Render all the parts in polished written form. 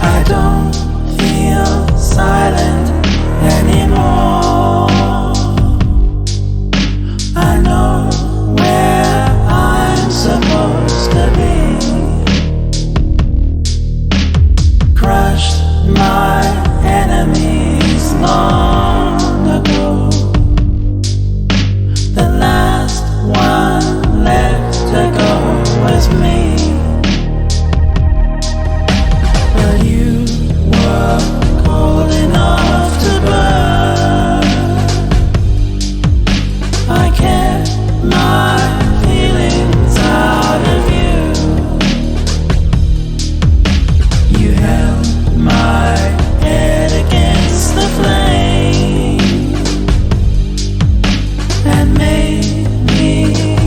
I don't feel silent anymore. I know where I'm supposed to be. Crushed my enemies long ago. The last one left to go was me. But you were cold enough to burn. I kept my feelings out of you. You held my head against the flame and made me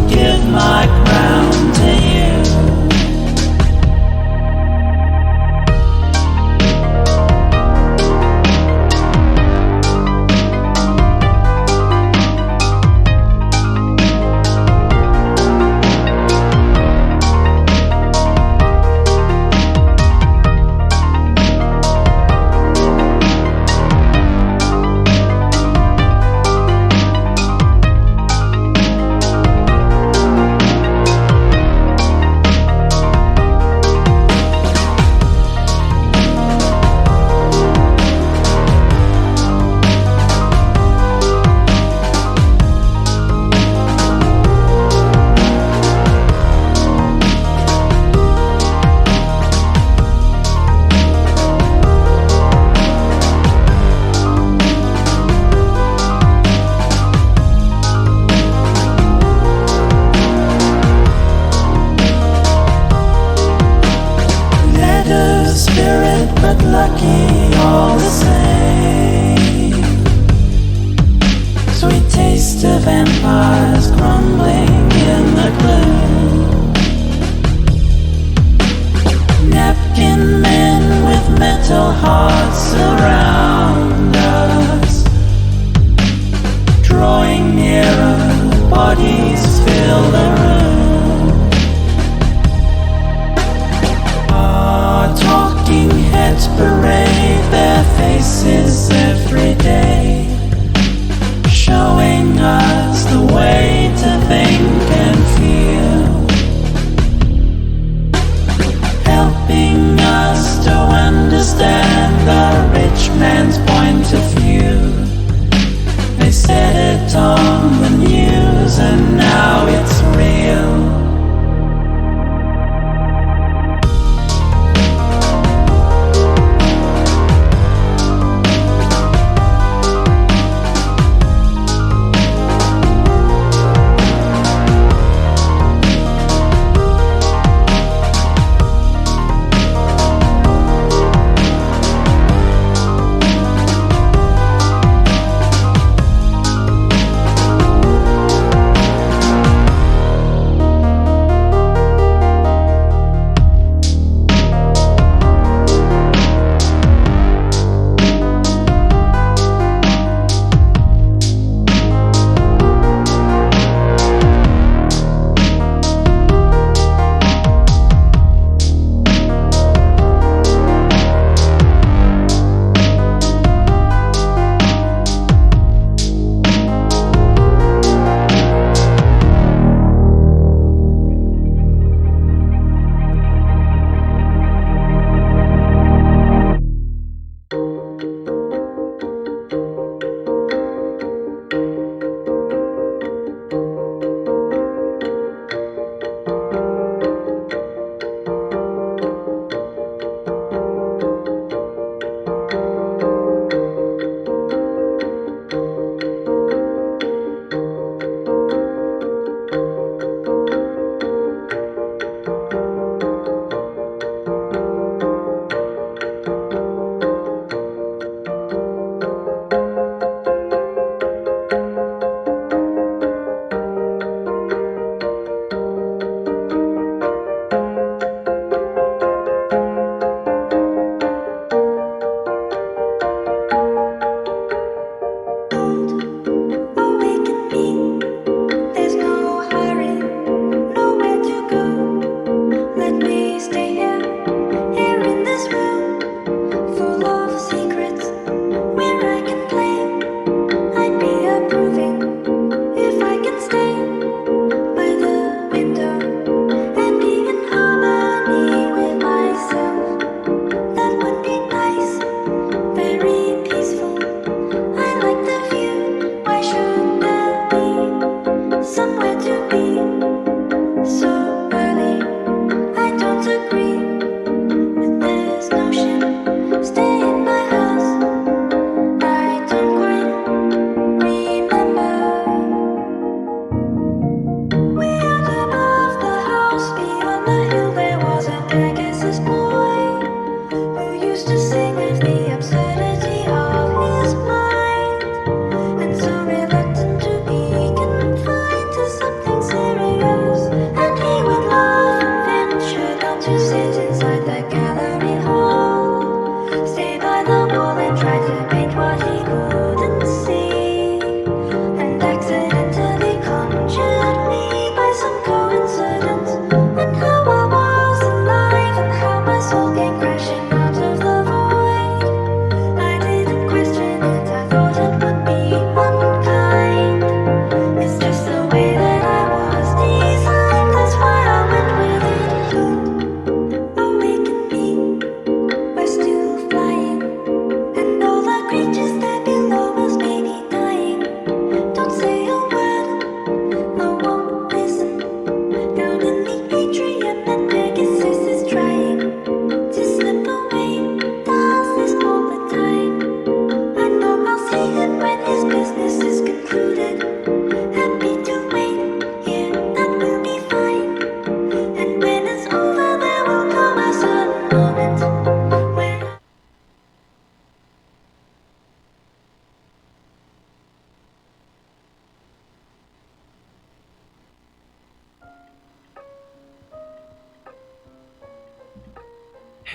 give my crown to you. Spirit, but lucky all the same. Sweet taste of vampires crumbling in the gloom. Napkin men with metal hearts surround us. Drawing nearer, bodies fill the room. Talking heads parade their faces every day, showing us the way to think and feel, helping us to understand the rich man's point of view. They said it on the news and now it's real.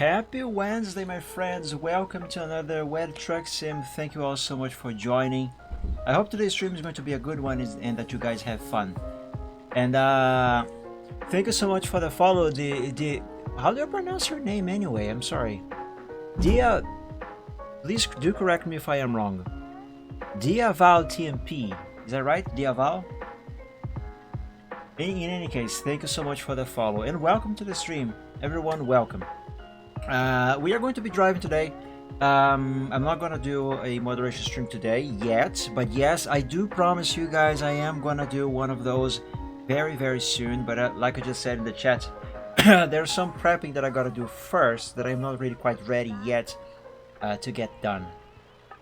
Happy Wednesday, my friends. Welcome to another WedTruckSim. Thank you all so much for joining. I hope today's stream is going to be a good one and that you guys have fun. And thank you so much for the follow. How do you pronounce your name anyway? I'm sorry. Dia, please do correct me if I am wrong. Diaval TMP. Is that right? Diaval? In any case, thank you so much for the follow and welcome to the stream. Everyone, welcome. We are going to be driving today. I'm not gonna do a moderation stream today yet, but yes, I do promise you guys I am gonna do one of those very soon. But like I just said in the chat, there's some prepping that I gotta do first that I'm not really quite ready yet to get done.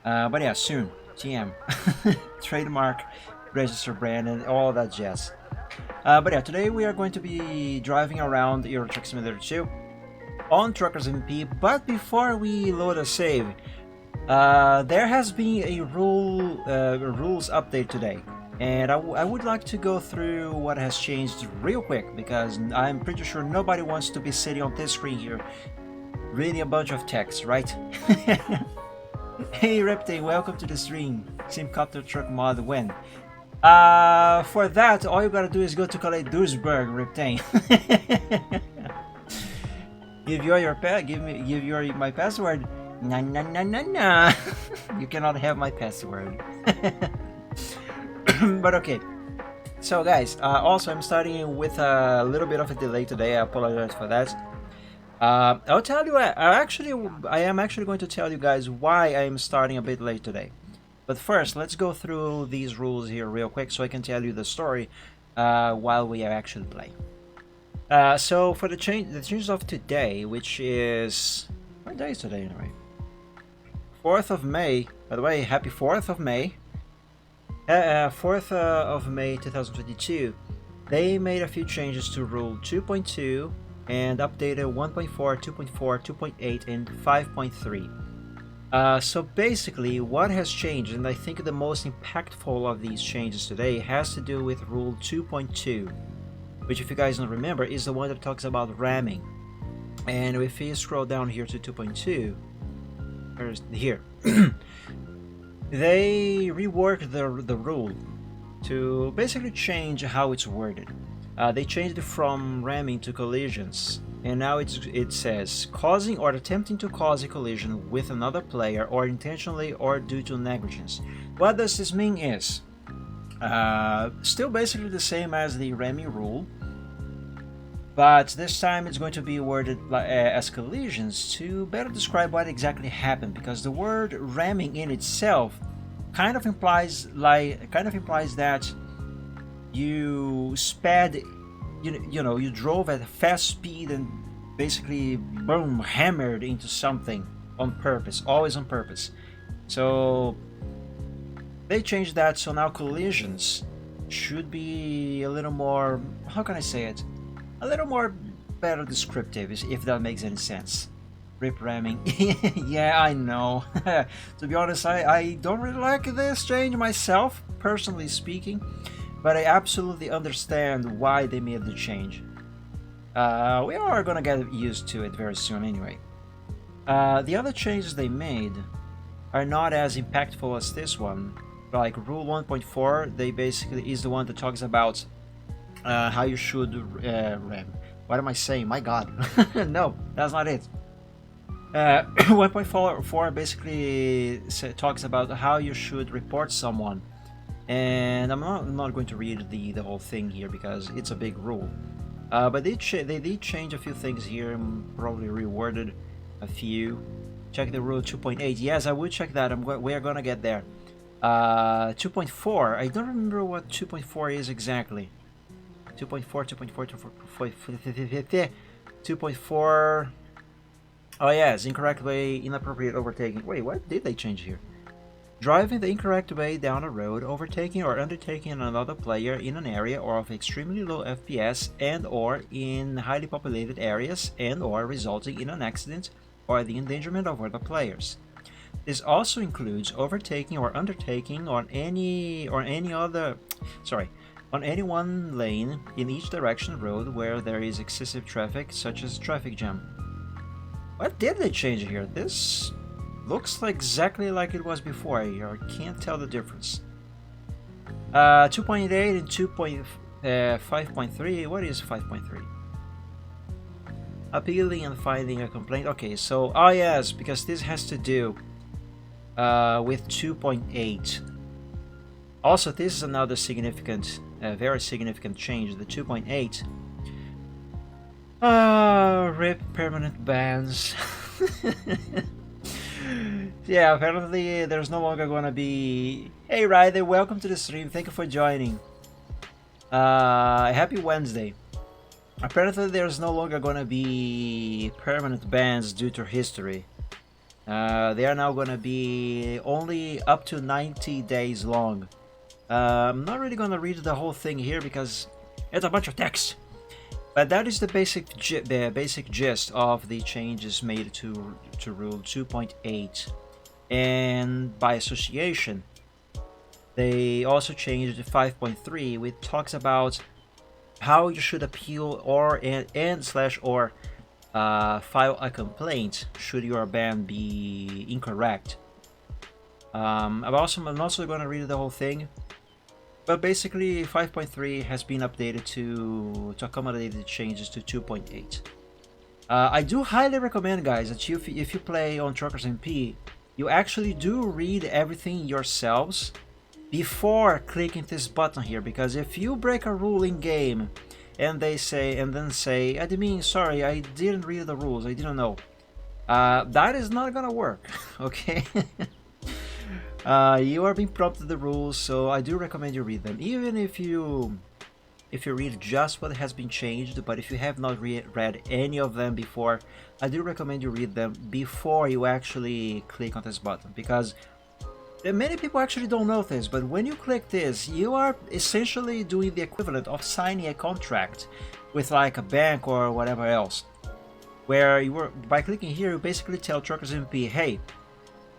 But yeah, soon. TM, trademark, register brand, and all that jazz. But yeah, today we are going to be driving around Euro Truck Simulator 2 on TruckersMP. But before we load a save, there has been a rules update today, and I would like to go through what has changed real quick, because I'm pretty sure nobody wants to be sitting on this screen here reading a bunch of text, right? Hey Reptane, welcome to the stream. Simcopter Truck Mod win. For that, all you gotta do is go to Calais Duisburg, Reptane. Give your my password. Nah. You cannot have my password. But okay. So guys, also I'm starting with a little bit of a delay today. I apologize for that. I'll tell you. I am actually going to tell you guys why I am starting a bit late today. But first, let's go through these rules here real quick so I can tell you the story while we are actually playing. So for the changes of today, which is what day is today anyway? 4th of May. By the way, happy 4th of May. 4th of May 2022. They made a few changes to Rule 2.2. and updated 1.4, 2.4, 2.8, and 5.3. So basically, what has changed, and I think the most impactful of these changes today, has to do with Rule 2.2, which, if you guys don't remember, is the one that talks about ramming. And if you scroll down here to 2.2, here, they reworked the rule to basically change how it's worded. They changed it from ramming to collisions, and now it says causing or attempting to cause a collision with another player, or intentionally or due to negligence. What does this mean is still basically the same as the ramming rule, but this time it's going to be worded as collisions to better describe what exactly happened, because the word ramming in itself kind of implies that you sped, you drove at a fast speed and basically boom, hammered into something on purpose, always on purpose. So they changed that, so now collisions should be a little more, how can I say it, a little more better descriptive, if that makes any sense. Rip ramming. Yeah, I know. To be honest, I don't really like this change myself, personally speaking, but I absolutely understand why they made the change. We are gonna get used to it very soon anyway. The other changes they made are not as impactful as this one. Like Rule 1.4, they basically is the one that talks about how you should ram. What am I saying? My God. No, that's not it. 1.4 basically talks about how you should report someone, and I'm not going to read the whole thing here because it's a big rule, but they did change a few things here and probably reworded a few. Check the rule 2.8. Yes, I would check that. We're gonna get there. 2.4, I don't remember what 2.4 is exactly. 2.4. Oh yes, incorrect way, inappropriate overtaking. Wait, what did they change here? Driving the incorrect way down a road, overtaking or undertaking another player in an area or of extremely low FPS and or in highly populated areas, and or resulting in an accident or the endangerment of other players. This also includes overtaking or undertaking on any one lane in each direction road where there is excessive traffic, such as traffic jam. What did they change here? This looks like exactly like it was before. I can't tell the difference. 2.8 and 2.5.3. What is 5.3? Appealing and finding a complaint. Okay, so oh yes, because this has to do with 2.8. Also, this is another significant, very significant change. The 2.8. Rip permanent bans. Yeah, apparently there's no longer gonna be. Hey Ryder, welcome to the stream. Thank you for joining. Happy Wednesday. Apparently there's no longer gonna be permanent bans due to history. They are now gonna be only up to 90 days long. I'm not really gonna read the whole thing here because it's a bunch of text. But that is the basic gist of the changes made to Rule 2.8. And by association, they also changed 5.3, which talks about how you should appeal or file a complaint should your ban be incorrect. I'm also going to read the whole thing, but basically 5.3 has been updated to accommodate the changes to 2.8. I do highly recommend, guys, that if you play on WedTruckSim, you actually do read everything yourselves before clicking this button here, because if you break a rule in game and then say, admin, sorry, I didn't read the rules, I didn't know, that is not gonna work. Okay. You are being prompted the rules, so I do recommend you read them, even if you read just what has been changed. But if you have not read any of them before, I do recommend you read them before you actually click on this button, because many people actually don't know this, but when you click this, you are essentially doing the equivalent of signing a contract with like a bank or whatever else, where by clicking here, you basically tell WedTruckSim, hey,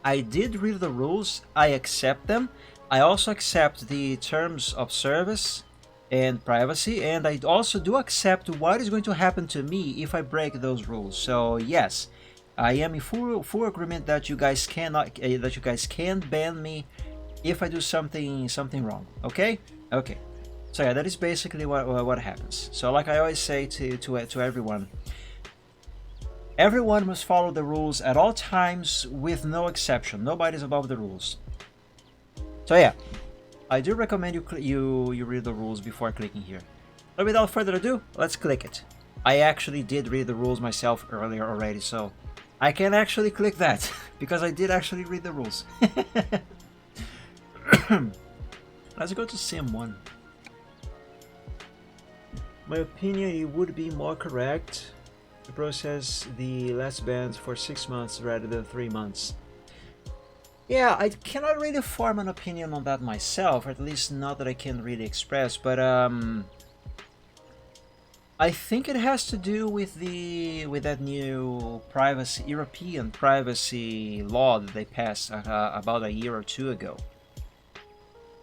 I did read the rules, I accept them, I also accept the terms of service and privacy, and I also do accept what is going to happen to me if I break those rules. So yes, I am in full agreement that you guys can ban me if I do something wrong. Okay. So yeah, that is basically what happens. So like I always say to everyone, everyone must follow the rules at all times with no exception. Nobody's above the rules. So yeah, I do recommend you read the rules before clicking here. But without further ado, let's click it. I actually did read the rules myself earlier already, so I can actually click that because I did actually read the rules. Let's go to Sim 1. My opinion, it would be more correct to process the last bans for 6 months rather than 3 months. Yeah, I cannot really form an opinion on that myself, or at least not that I can really express, but I think it has to do with that new European privacy law that they passed about a year or two ago.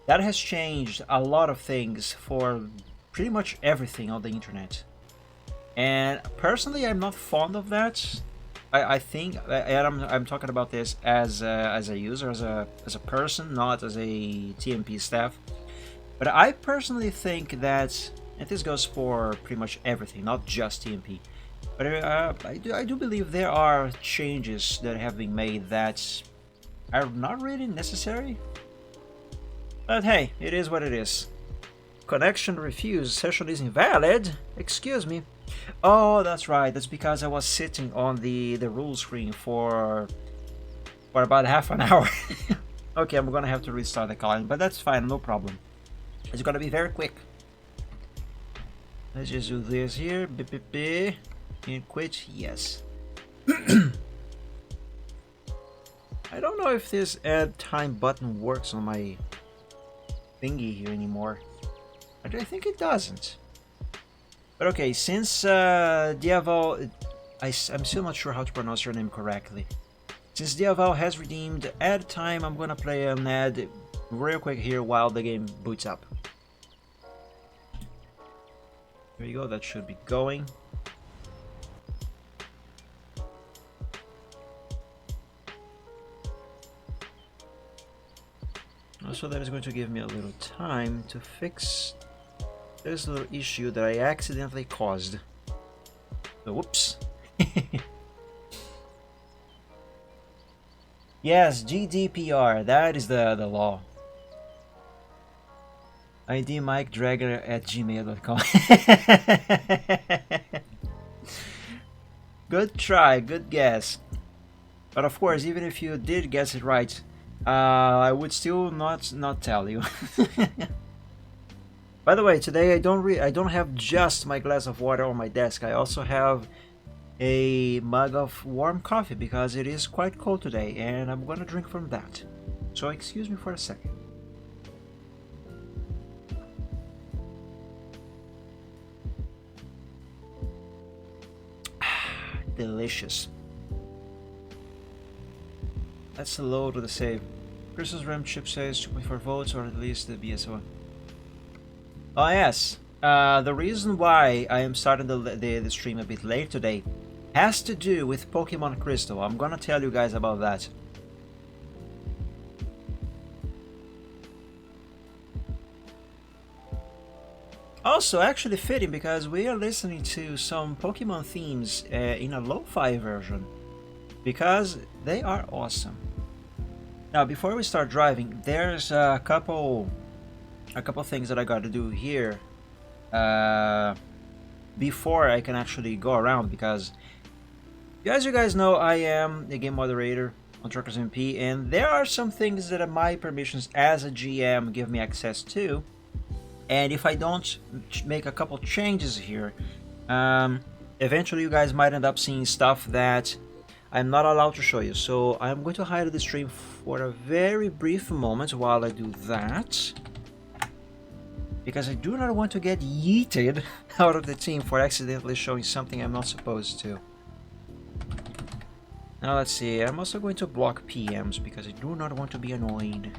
That has changed a lot of things for pretty much everything on the internet. And personally, I'm not fond of that. I think, and I'm talking about this as a user, as a person, not as a TMP staff. But I personally think that, and this goes for pretty much everything, not just TMP. But I do believe there are changes that have been made that are not really necessary. But hey, it is what it is. Connection refused. Session is invalid. Excuse me. Oh, that's right. That's because I was sitting on the rule screen for about half an hour. Okay, I'm gonna have to restart the client, but that's fine. No problem. It's gonna be very quick. Let's just do this here. And quit. Yes. I don't know if this add time button works on my thingy here anymore. I think it doesn't. But okay, since Diaval, I'm still not sure how to pronounce your name correctly. Since Diaval has redeemed ad time, I'm gonna play an ad real quick here while the game boots up. There you go, that should be going. Also, that is going to give me a little time to fix this little issue that I accidentally caused. So, whoops. Yes, GDPR, that is the law. ID MikeDragger@gmail.com. Good try, good guess. But of course, even if you did guess it right, I would still not tell you. By the way, today I don't have just my glass of water on my desk. I also have a mug of warm coffee because it is quite cold today, and I'm gonna drink from that. So excuse me for a second. Delicious. Let's load the save. Chris's RAM chip says 2.4 volts, or at least the BSO. Oh yes, the reason why I am starting the stream a bit late today has to do with Pokemon Crystal. I'm gonna tell you guys about that. Also, actually fitting because we are listening to some Pokemon themes in a lo-fi version because they are awesome. Now, before we start driving, there's a couple things that I got to do here before I can actually go around, because as you guys know, I am a game moderator on WedTruckSim, and there are some things that my permissions as a GM give me access to, and if I don't make a couple changes here, eventually you guys might end up seeing stuff that I'm not allowed to show you. So I'm going to hide the stream for a very brief moment while I do that, because I do not want to get yeeted out of the team for accidentally showing something I'm not supposed to. Now let's see, I'm also going to block PMs because I do not want to be annoyed.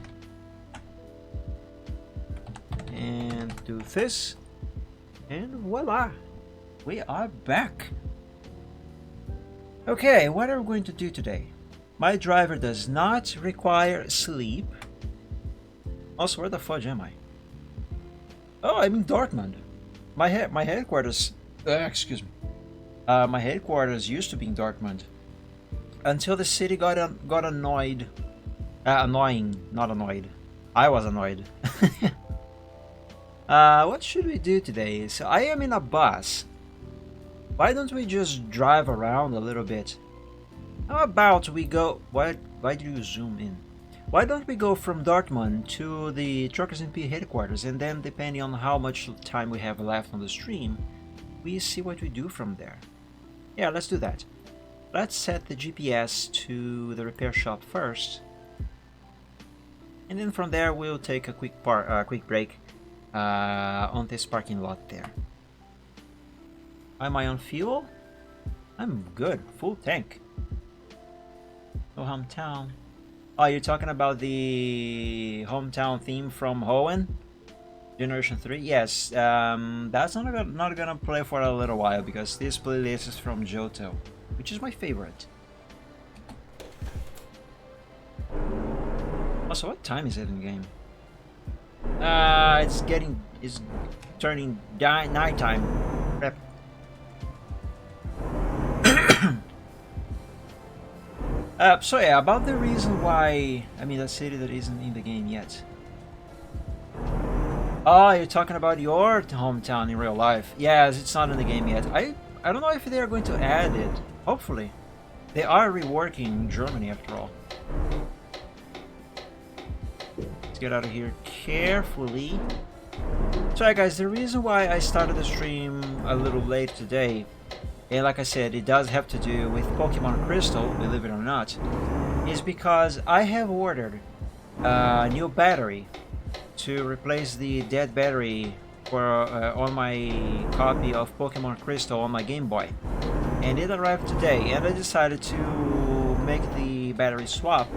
And do this, and voila, we are back. Okay, what are we going to do today? My driver does not require sleep. Also, where the fudge am I? Oh, I'm in Dortmund. My headquarters. Excuse me. My headquarters used to be in Dortmund until the city got annoyed. Annoying, not annoyed. I was annoyed. What should we do today? So I am in a bus. Why don't we just drive around a little bit? How about we go... Why do you zoom in? Why don't we go from Dortmund to the WedTruckSim headquarters, and then depending on how much time we have left on the stream, we see what we do from there. Yeah, let's do that. Let's set the GPS to the repair shop first, and then from there we'll take a quick break on this parking lot there. Am I on fuel? I'm good, full tank. No hometown. Oh, you're talking about the hometown theme from Hoenn? Generation 3? Yes, that's not gonna play for a little while because this playlist is from Johto, which is my favorite. Also, what time is it in the game? It's turning nighttime. Crap. So yeah, about the reason why I'm in a city that isn't in the game yet. Oh, you're talking about your hometown in real life. Yes, it's not in the game yet. I don't know if they are going to add it. Hopefully. They are reworking Germany after all. Let's get out of here carefully. So yeah, guys, the reason why I started the stream a little late today, and like I said, it does have to do with Pokemon Crystal, believe it or not, is because I have ordered a new battery to replace the dead battery for on my copy of Pokemon Crystal on my Game Boy. And it arrived today, and I decided to make the battery swap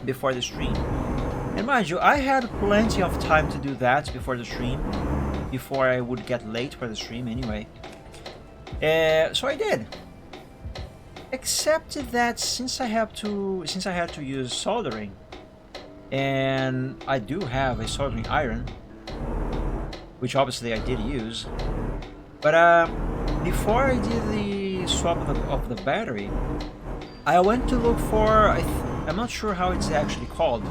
before the stream. And mind you, I had plenty of time to do that before the stream, before I would get late for the stream anyway. So I did. Except that since I had to use soldering, And I do have a soldering iron, which obviously I did use. But before I did the swap of the battery, I went to look for, I'm not sure how it's actually called.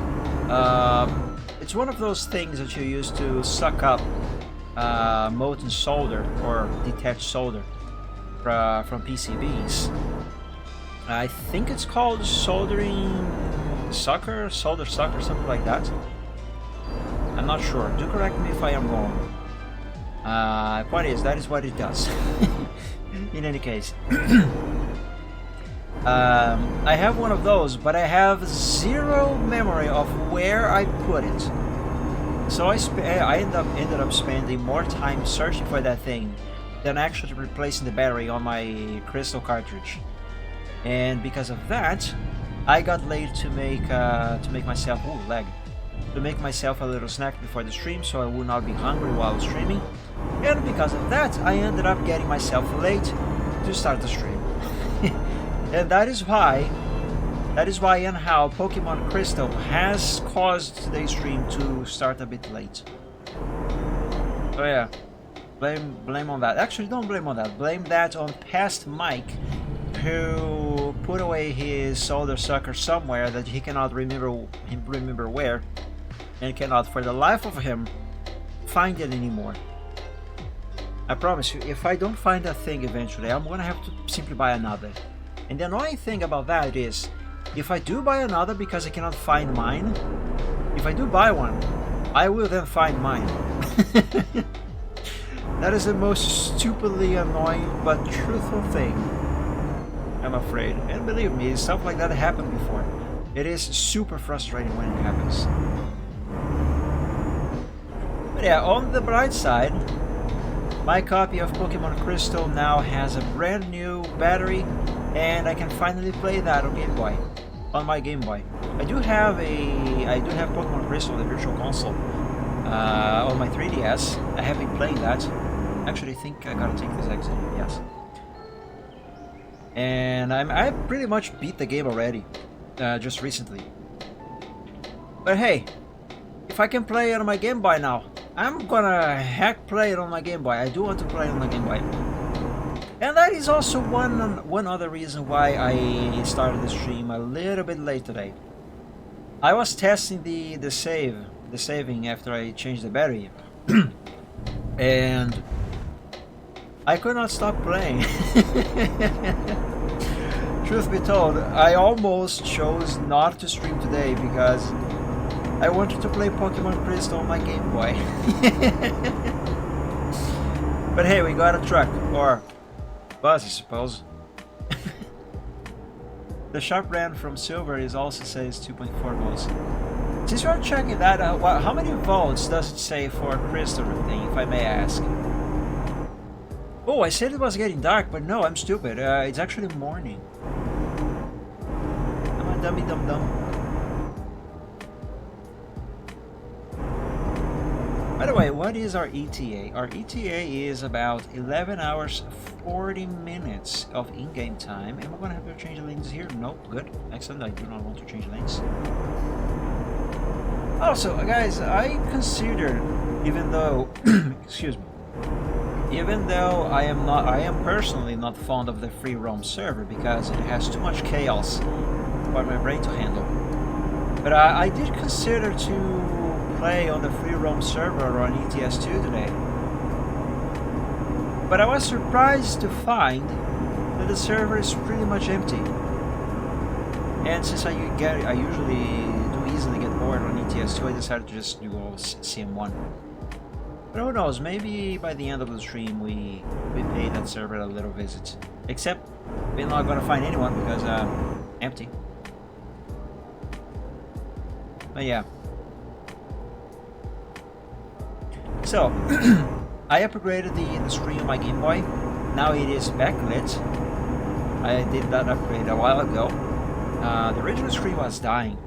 It's one of those things that you use to suck up molten solder or detached solder from PCBs. I think it's called solder sucker, something like that. I'm not sure. Do correct me if I am wrong. Point is, that is what it does. In any case. I have one of those, but I have zero memory of where I put it. So I ended up spending more time searching for that thing than actually replacing the battery on my crystal cartridge. And because of that, I got late to make myself to make myself a little snack before the stream, so I would not be hungry while streaming. And because of that, I ended up getting myself late to start the stream. And that is why and how Pokemon Crystal has caused today's stream to start a bit late. So yeah, blame on that. Actually, don't blame on that. Blame that on past Mike, who put away his solder sucker somewhere that he cannot remember where, and cannot for the life of him find it anymore. I promise you, if I don't find that thing eventually, I'm gonna have to simply buy another. And the annoying thing about that is, if I do buy another because I cannot find mine, if I do buy one, I will then find mine. That is the most stupidly annoying but truthful thing, I'm afraid. And believe me, stuff like that happened before. It is super frustrating when it happens. But yeah, on the bright side, my copy of Pokemon Crystal now has a brand new battery, and I can finally play that on Game Boy, on my Game Boy. I do have Pokemon Crystal, the Virtual Console, on my 3DS. I have been playing that. Actually, I think I gotta take this exit. Yes. And I pretty much beat the game already, just recently. But hey, if I can play it on my Game Boy now, I'm gonna play it on my Game Boy. I do want to play it on my Game Boy. And that is also one other reason why I started the stream a little bit late today. I was testing the saving after I changed the battery, and I could not stop playing. Truth be told, I almost chose not to stream today because I wanted to play Pokemon Crystal on my Game Boy. But hey, we got a truck, or bus, I suppose. The sharp brand from Silver is also says 2.4 volts. Since you're checking that out, how many volts does it say for Crystal thing, if I may ask? Oh, I said it was getting dark, but no, I'm stupid. It's actually morning. I'm a dummy dum-dum. By the way, what is our ETA? Our ETA is about 11 hours 40 minutes of in-game time. Am I going to have to change lanes here? No, good. Excellent, I do not want to change lanes. Also, guys, I considered, even though, excuse me, even though I am personally not fond of the free roam server because it has too much chaos for my brain to handle. But I did consider to play on the free roam server on ETS2 today. But I was surprised to find that the server is pretty much empty. And since I usually do easily get bored on ETS2, I decided to just do CM1. But who knows, maybe by the end of the stream we pay that server a little visit. Except we're not gonna find anyone because empty. But yeah. So, I upgraded the screen on my Game Boy. Now it is backlit. I did that upgrade a while ago. The original screen was dying.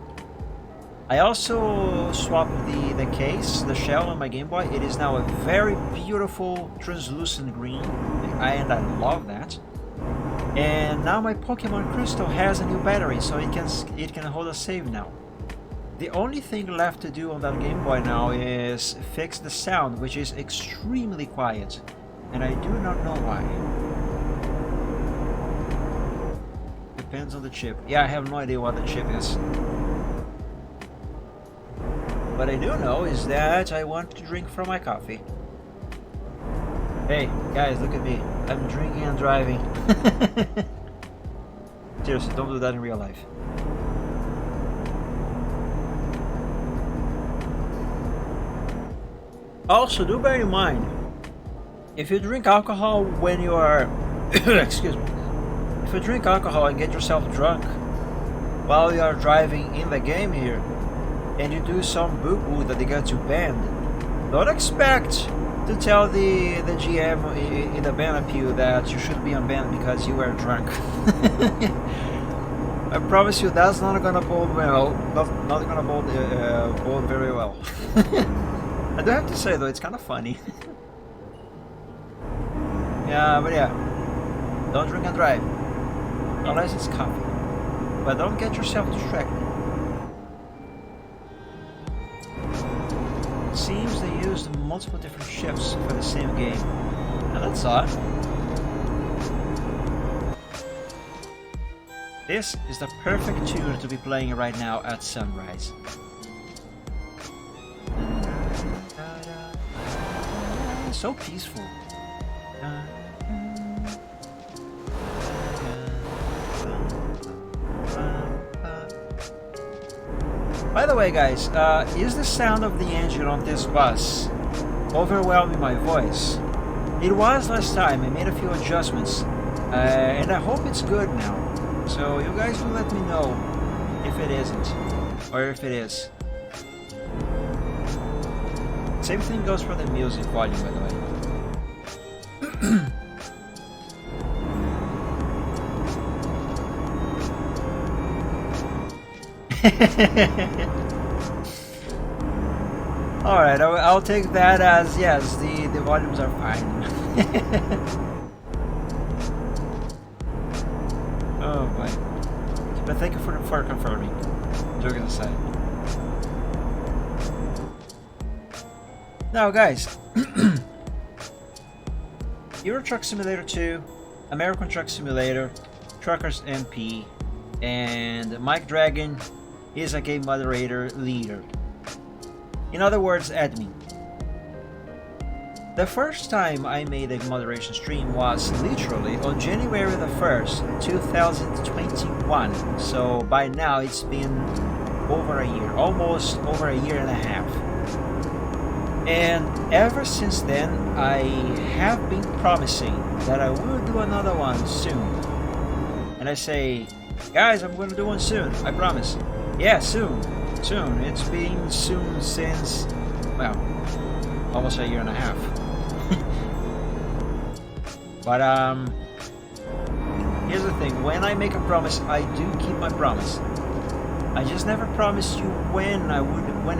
I also swapped the case, the shell on my Game Boy. It is now a very beautiful translucent green, and I love that. And now my Pokemon Crystal has a new battery, so it can hold a save now. The only thing left to do on that Game Boy now is fix the sound, which is extremely quiet, and I do not know why. Depends on the chip. Yeah, I have no idea what the chip is. What I do know is that I want to drink from my coffee. Hey, guys, look at me. I'm drinking and driving. Seriously, don't do that in real life. Also, do bear in mind, if you drink alcohol when you are... excuse me. If you drink alcohol and get yourself drunk while you are driving in the game here, and you do some boo-boo that they got you banned, don't expect to tell the GM in the ban appeal that you should be unbanned because you were drunk. I promise you that's not gonna bode well. Not gonna bode very well. I do have to say though, it's kind of funny. Yeah, but yeah, don't drink and drive unless it's coffee. But don't get yourself distracted. It seems they used multiple different ships for the same game, and that's odd. This is the perfect tune to be playing right now at sunrise. So peaceful. By the way, guys, is the sound of the engine on this bus overwhelming my voice? It was last time. I made a few adjustments, and I hope it's good now. So you guys will let me know if it isn't, or if it is. Same thing goes for the music volume, by the way. Alright, I'll take that as yes, the volumes are fine. Oh boy. But thank you for confirming. Joking aside. Now guys, Euro Truck Simulator 2, American Truck Simulator, Truckers MP, and Mike Dragon is a game moderator leader. In other words, admin. The first time I made a moderation stream was literally on January the 1st, 2021. So by now it's been over a year, almost over a year and a half. And ever since then, I have been promising that I will do another one soon. And I say, guys, I'm going to do one soon, I promise. Yeah, soon. Soon. It's been soon since, well, almost a year and a half. But here's the thing, when I make a promise, I do keep my promise. I just never promised you when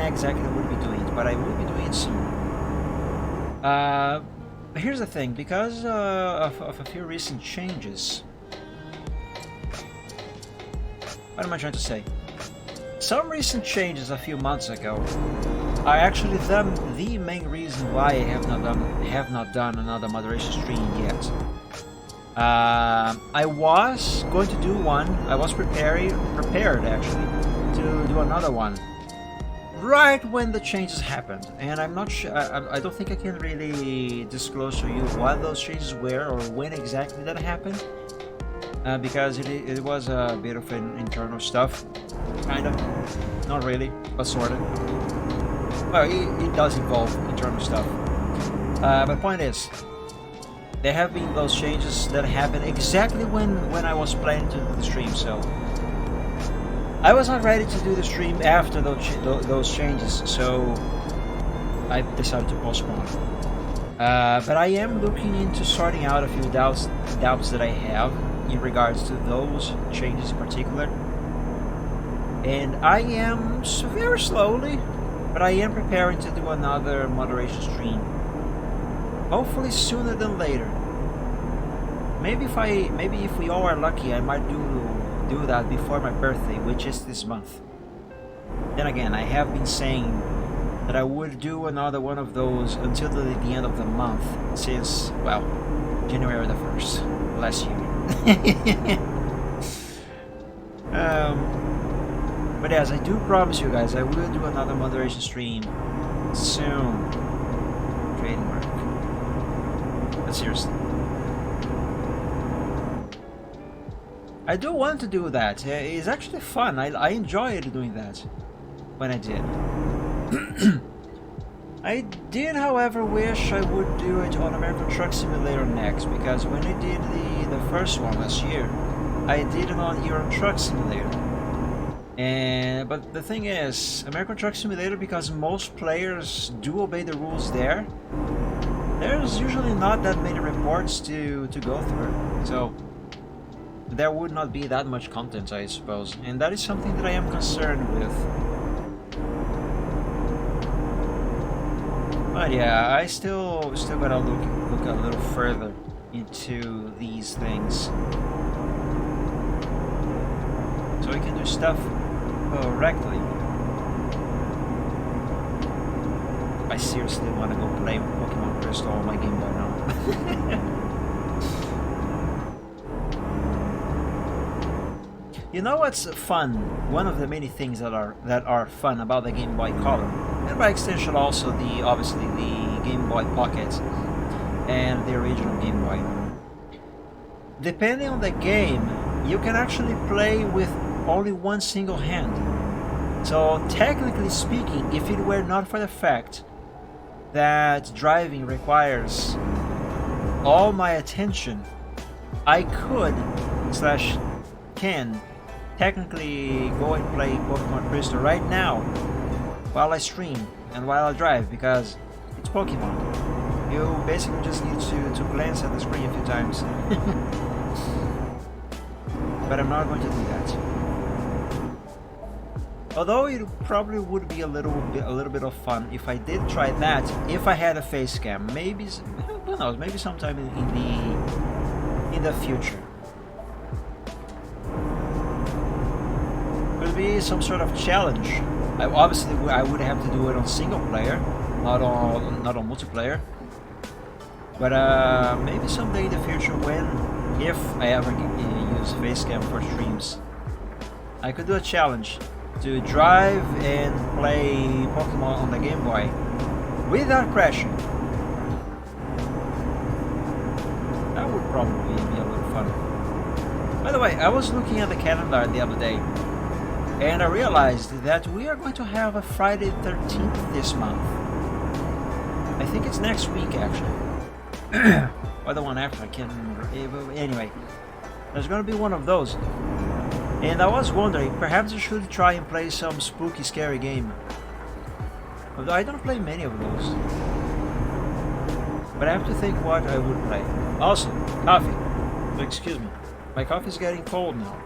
exactly I would be doing it, but I will be doing it soon. Here's the thing, because of a few recent changes. What am I trying to say? Some recent changes a few months ago are actually the main reason why I have not done another moderation stream yet. I was going to do one. I was prepared actually to do another one right when the changes happened, and I'm not sure. I don't think I can really disclose to you what those changes were or when exactly that happened, because it was a bit of an internal stuff, kind of, not really, but sort of. Well, it does involve internal stuff. But point is, there have been those changes that happened exactly when I was planning to do the stream, so I was not ready to do the stream after those changes, so I decided to postpone. But I am looking into sorting out a few doubts that I have in regards to those changes in particular. And I am very slowly, but I am preparing to do another moderation stream. Hopefully sooner than later. Maybe if we all are lucky, I might do that before my birthday, which is this month. Then again, I have been saying that I would do another one of those until the end of the month, since, well, January the 1st, last year. But yes, I do promise you guys, I will do another moderation stream soon. Trademark. But seriously, I do want to do that. It's actually fun. I enjoyed doing that when I did. I did, however, wish I would do it on American Truck Simulator next, because when I did the first one last year, I did it on Euro Truck Simulator. But the thing is, American Truck Simulator, because most players do obey the rules there, there's usually not that many reports to go through, so there would not be that much content, I suppose, and that is something that I am concerned with. But yeah, I still gotta look a little further into these things, so we can do stuff correctly. I seriously want to go play Pokemon Crystal on my Game Boy now. You know what's fun? One of the many things that are fun about the Game Boy Color, and by extension also obviously the Game Boy Pocket and the original Game Boy. Depending on the game, you can actually play with only one single hand. So technically speaking, if it were not for the fact that driving requires all my attention, I could / can technically go and play Pokemon Crystal right now while I stream and while I drive, because it's Pokemon. You basically just need to glance at the screen a few times. But I'm not going to do that. Although it probably would be a little bit of fun if I did try that, if I had a face cam. Maybe, who knows, maybe sometime in the future. Could be some sort of challenge. Obviously I would have to do it on single player, not on multiplayer. But maybe someday in the future, if I ever use Facecam for streams, I could do a challenge to drive and play Pokemon on the Game Boy without crashing. That would probably be a little fun. By the way, I was looking at the calendar the other day, and I realized that we are going to have a Friday 13th this month. I think it's next week, actually. Or the one after, I can't remember. Anyway, there's going to be one of those. And I was wondering, perhaps I should try and play some spooky, scary game. Although I don't play many of those. But I have to think what I would play. Also, coffee. Excuse me. My coffee is getting cold now.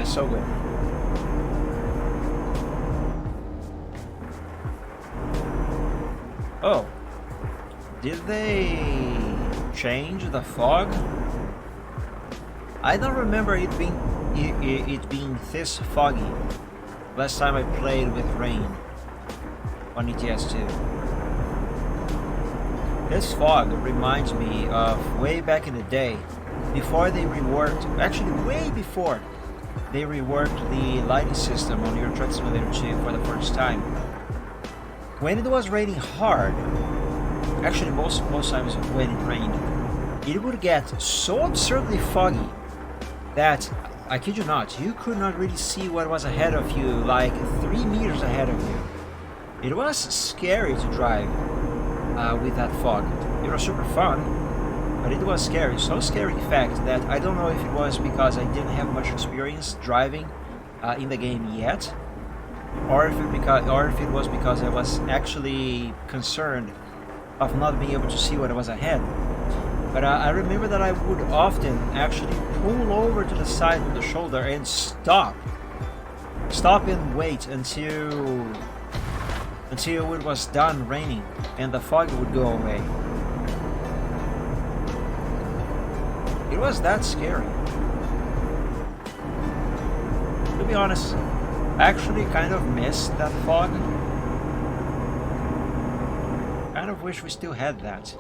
So good. Oh, did they change the fog? I don't remember it being this foggy last time I played with rain on ETS2. This fog reminds me of way back in the day, before they reworked, actually way before they reworked the lighting system on Euro Truck Simulator 2 for the first time. When it was raining hard, actually most times when it rained, it would get so absurdly foggy that, I kid you not, you could not really see what was ahead of you, like 3 meters ahead of you. It was scary to drive with that fog. It was super fun, but it was scary. So scary, in fact, that I don't know if it was because I didn't have much experience driving in the game yet, or if it was because I was actually concerned of not being able to see what was ahead. But I remember that I would often actually pull over to the side of the shoulder and stop and wait until until it was done raining and the fog would go away. It was that scary. To be honest, I actually kind of missed that fog. Kind of wish we still had that.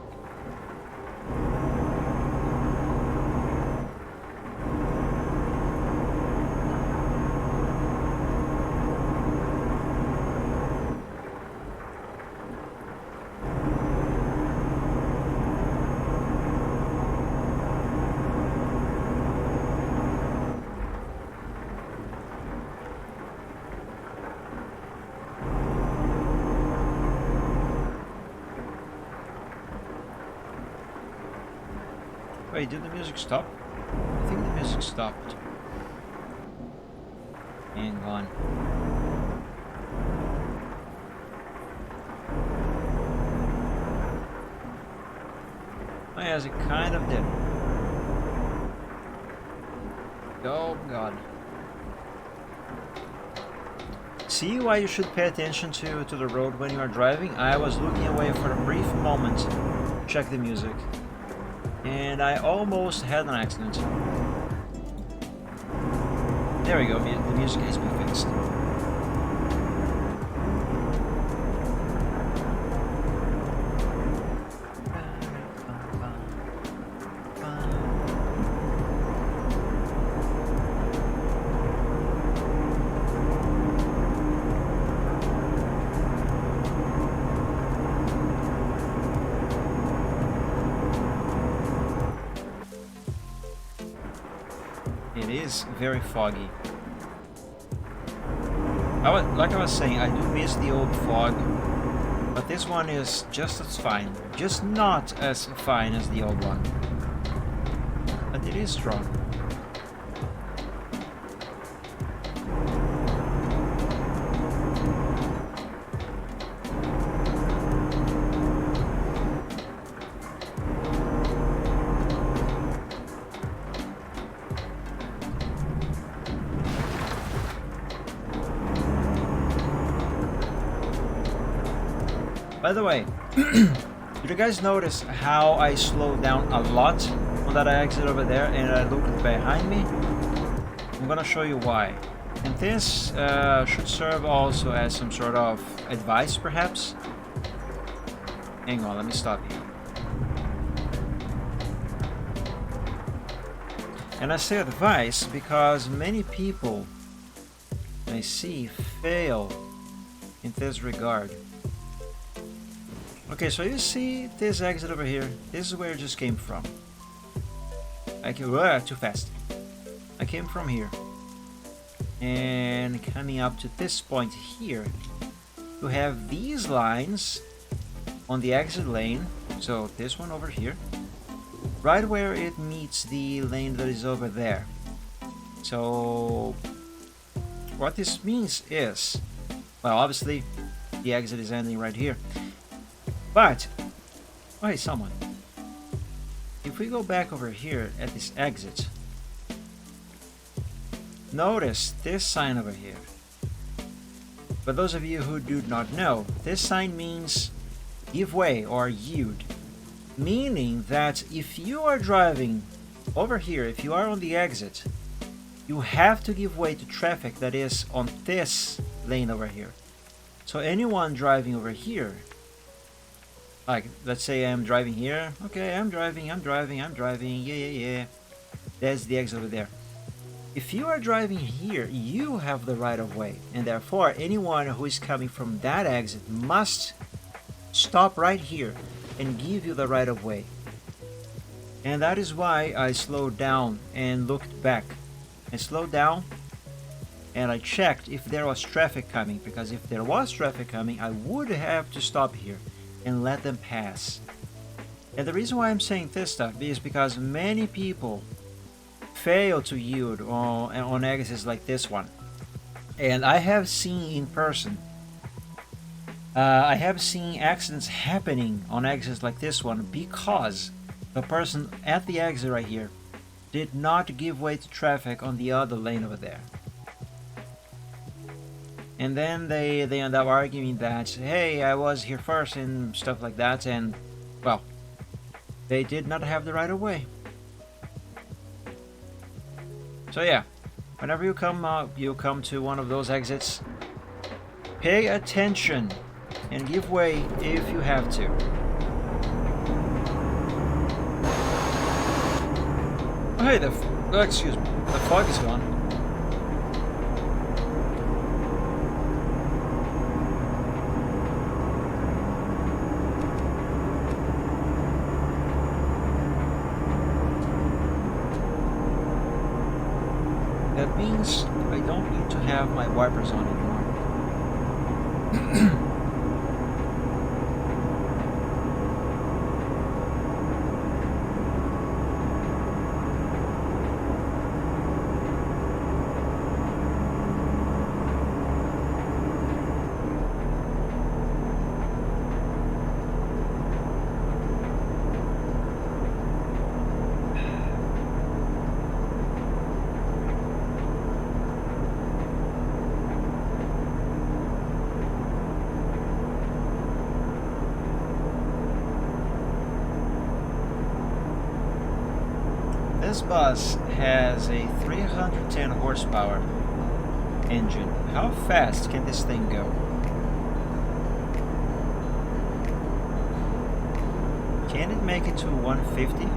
Wait, did the music stop? I think the music stopped. Hang on. Oh yes, it kind of did. Oh god. See why you should pay attention to the road when you are driving? I was looking away for a brief moment to check the music. And I almost had an accident. There we go, the music has been fixed. It is very foggy. Like I was saying, I do miss the old fog, but this one is just as fine. Just not as fine as the old one. But it is strong. By the way, did you guys notice how I slowed down a lot on that exit over there and I looked behind me? I'm gonna show you why. And this should serve also as some sort of advice, perhaps? Hang on, let me stop here. And I say advice because many people I see fail in this regard. Okay, so you see this exit over here. This is where it just came from. Too fast. I came from here. And coming up to this point here, you have these lines on the exit lane. So this one over here. Right where it meets the lane that is over there. So what this means is, well, obviously the exit is ending right here. But, oh hey, someone. If we go back over here at this exit, notice this sign over here. For those of you who do not know, this sign means give way or yield. Meaning that if you are driving over here, if you are on the exit, you have to give way to traffic that is on this lane over here. So anyone driving over here, like, let's say I'm driving here. Okay, I'm driving. Yeah. There's the exit over there. If you are driving here, you have the right of way. And therefore, anyone who is coming from that exit must stop right here and give you the right of way. And that is why I slowed down and looked back. I slowed down and I checked if there was traffic coming. Because if there was traffic coming, I would have to stop here and let them pass. And the reason why I'm saying this stuff is because many people fail to yield on exits like this one. And I have seen in person, I have seen accidents happening on exits like this one because the person at the exit right here did not give way to traffic on the other lane over there. And then they end up arguing that, hey, I was here first and stuff like that, and, well, they did not have the right of way. So yeah, whenever you come to one of those exits, pay attention and give way if you have to. Oh, hey, excuse me, the fog is gone. That means I don't need to have my wipers on anymore. This bus has a 310 horsepower engine. How fast can this thing go? Can it make it to 150?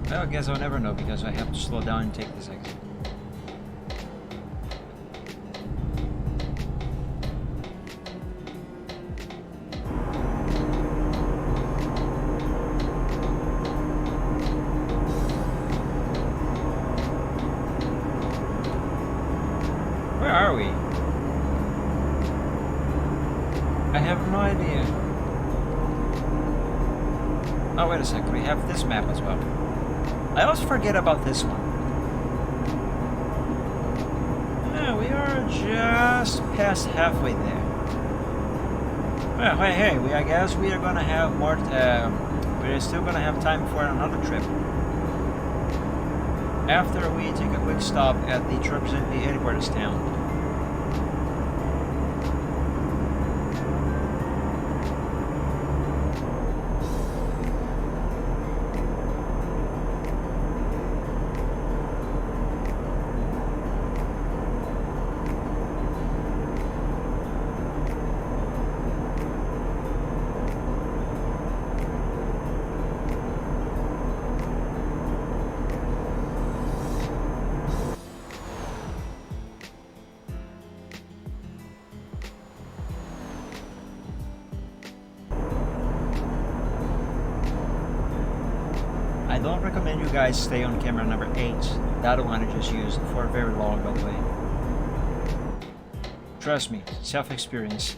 Well, I guess I'll never know because I have to slow down and take this exit. Where are we? I have no idea. Oh, wait a second. We have this map as well. I always forget about this one. Yeah, we are just past halfway there. Well, hey, I guess we are gonna have more. We're still gonna have time for another trip. After we take a quick stop at the WedTruckSim headquarters town. I don't recommend you guys stay on camera number 8. That one I just used for very long, by the way. Trust me, self-experience.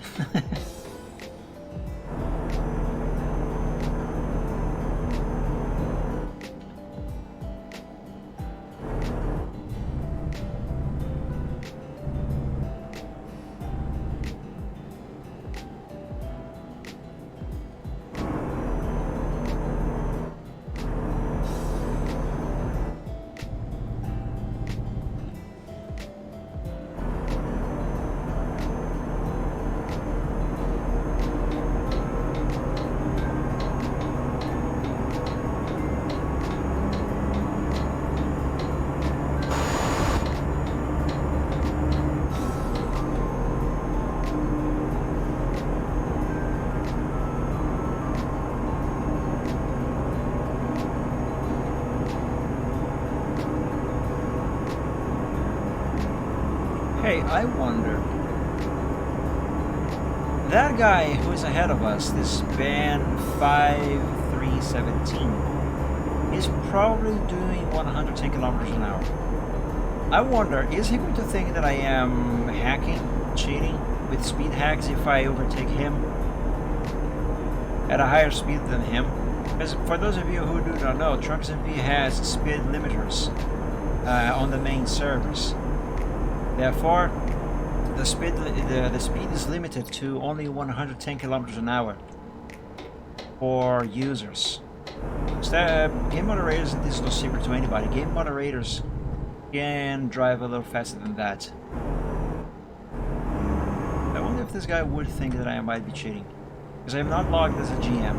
Hey, I wonder. That guy who is ahead of us, this band 5317, is probably doing 110 kilometers an hour. I wonder, is he going to think that I am hacking, cheating with speed hacks if I overtake him at a higher speed than him? Because for those of you who do not know, WedTruckSim has speed limiters on the main servers. Therefore, the speed is limited to only 110 kilometers an hour for users. Game moderators, this is no secret to anybody, game moderators can drive a little faster than that. I wonder if this guy would think that I might be cheating, because I am not logged as a GM.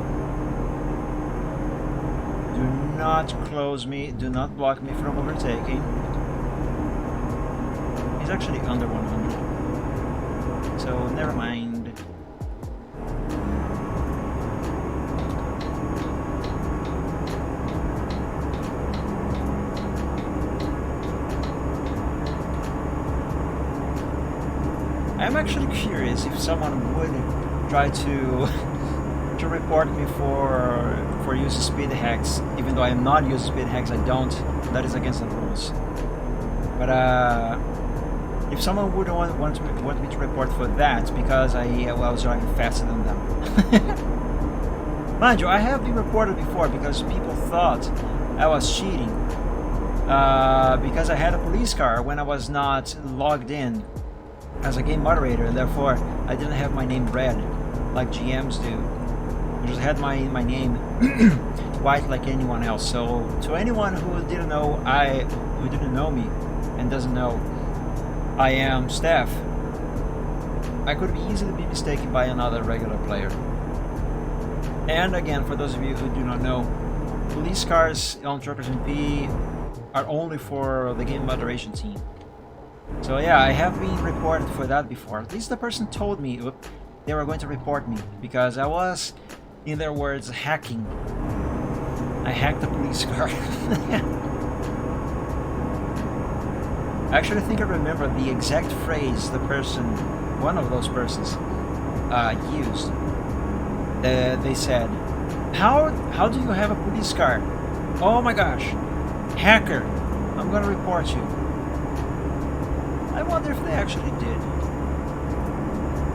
Do not close me, do not block me from overtaking. He's actually under 100, so never mind. I'm actually curious if someone would try to report me for using speed hacks, even though I am not using speed hacks. I don't. That is against the rules. But if someone would want me to report for that because I was driving faster than them. Mind you, I have been reported before because people thought I was cheating because I had a police car when I was not logged in as a game moderator, and therefore I didn't have my name red like GMs do. I just had my name white like anyone else. So to anyone who didn't know me and doesn't know I am Steph, I could easily be mistaken by another regular player. And again, for those of you who do not know, police cars on Truckers MP are only for the game moderation team. So yeah, I have been reported for that before. At least the person told me they were going to report me because I was, in their words, hacking. I hacked the police car. I actually think I remember the exact phrase the person, one of those persons, used. They said, how do you have a police car? Oh my gosh, hacker, I'm gonna report you. I wonder if they actually did.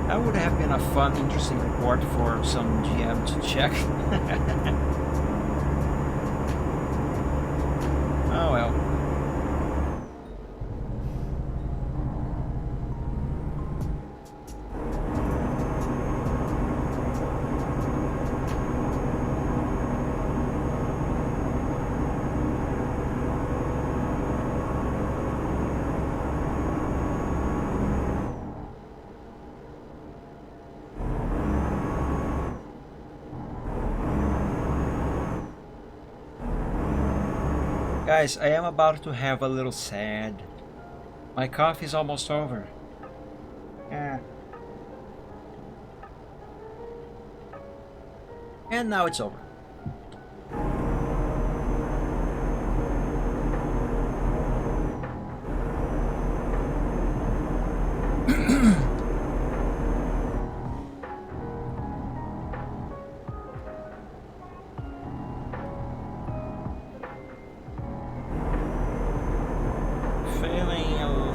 That would have been a fun, interesting report for some GM to check. Oh well. Guys, I am about to have a little sad. My coffee is almost over. Yeah. And now it's over.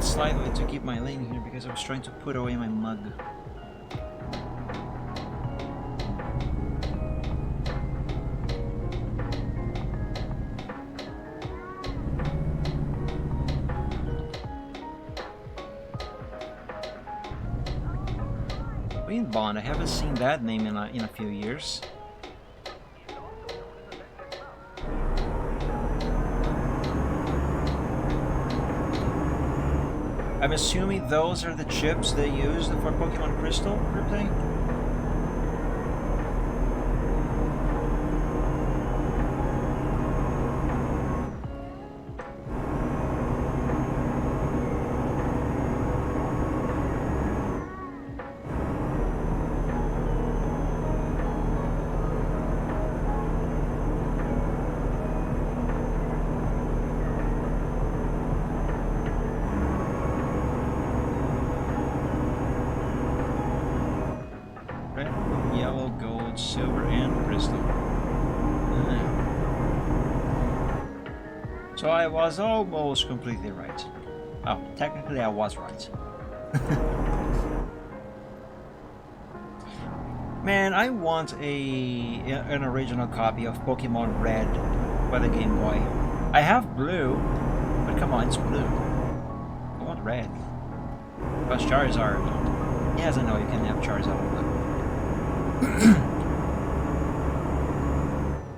Slightly to keep my lane here because I was trying to put away my mug. Wayne Bond, I haven't seen that name in a few years. I'm assuming those are the chips they used for Pokemon Crystal replay? Silver and crystal. So I was almost completely right. Oh, technically I was right. Man, I want an original copy of Pokemon Red for the Game Boy. I have blue, but come on, it's blue. I want red. Plus Charizard. Yes, I know you can have Charizard.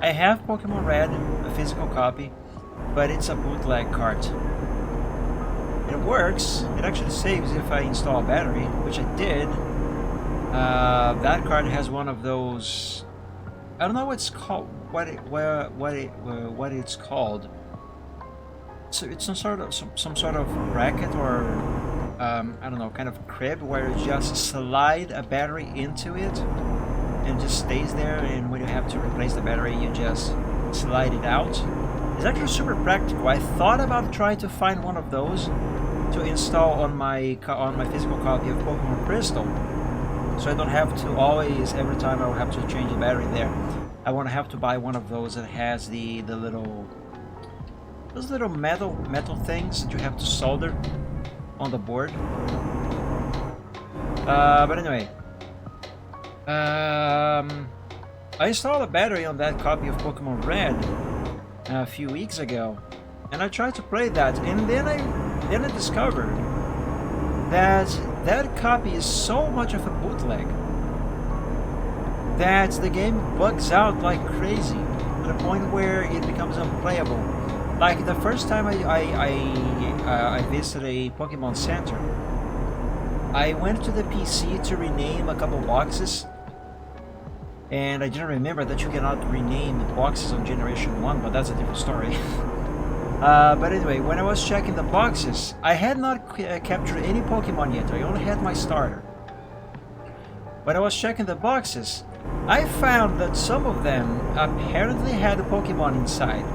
I have Pokemon Red, a physical copy, but it's a bootleg cart. It works. It actually saves if I install a battery, which I did. That card has one of those. I don't know what it's called. What it's called. So it's some sort of bracket or I don't know, kind of crib where you just slide a battery into it and just stays there. And when you have to replace the battery, you just slide it out. It's actually super practical. I thought about trying to find one of those to install on my physical copy of Pokemon Crystal, so I don't have to always, every time I will have to change the battery there. I want to have to buy one of those that has those little metal things that you have to solder on the board. But anyway, I installed a battery on that copy of Pokemon Red a few weeks ago, and I tried to play that, and then I discovered that that copy is so much of a bootleg that the game bugs out like crazy to the point where it becomes unplayable. Like the first time I visited a Pokemon Center, I went to the PC to rename a couple boxes, and I didn't remember that you cannot rename the boxes on Generation 1, but that's a different story. But anyway, when I was checking the boxes, I had not captured any Pokemon yet. I only had my starter. When I was checking the boxes, I found that some of them apparently had a Pokemon inside,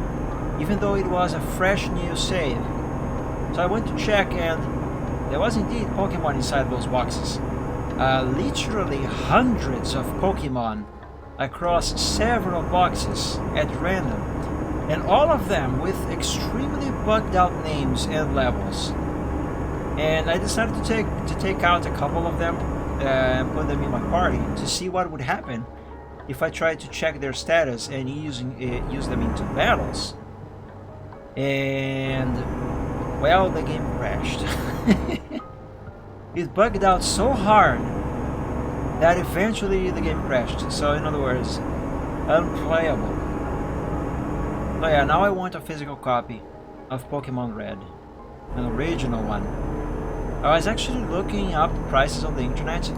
even though it was a fresh new save. So I went to check, and there was indeed Pokemon inside those boxes. Literally hundreds of Pokemon across several boxes at random, and all of them with extremely bugged out names and levels. And I decided to take out a couple of them and put them in my party to see what would happen if I tried to check their status and use them into battles. And well, the game crashed. It bugged out so hard that eventually the game crashed. So in other words, unplayable. So yeah, now I want a physical copy of Pokemon Red, an original one. I was actually looking up prices on the internet,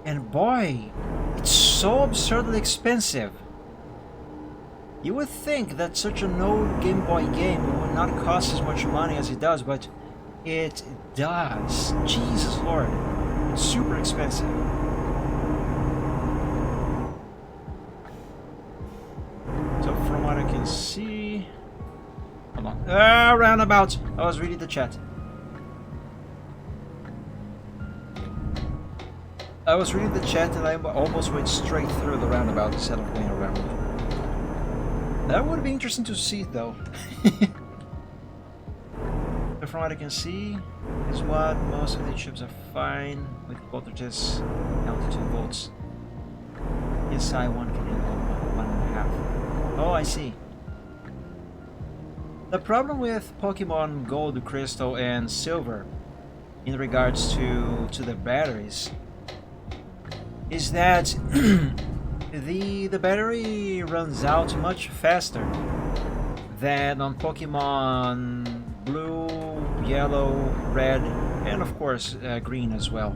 and boy, it's so absurdly expensive. You would think that such an old Game Boy game would not cost as much money as it does, but it does. Jesus Lord, it's super expensive. So from what I can see... Hold on. Roundabout! I was reading the chat. I was reading the chat and I almost went straight through the roundabout instead of going around. That would be interesting to see though. But from what I can see, is what most of the chips are fine with voltages down to 2 volts. Inside one can handle 1.5. Oh, I see. The problem with Pokemon Gold, Crystal, and Silver in regards to the batteries is that the battery runs out much faster than on Pokemon Blue, Yellow, Red, and of course Green as well.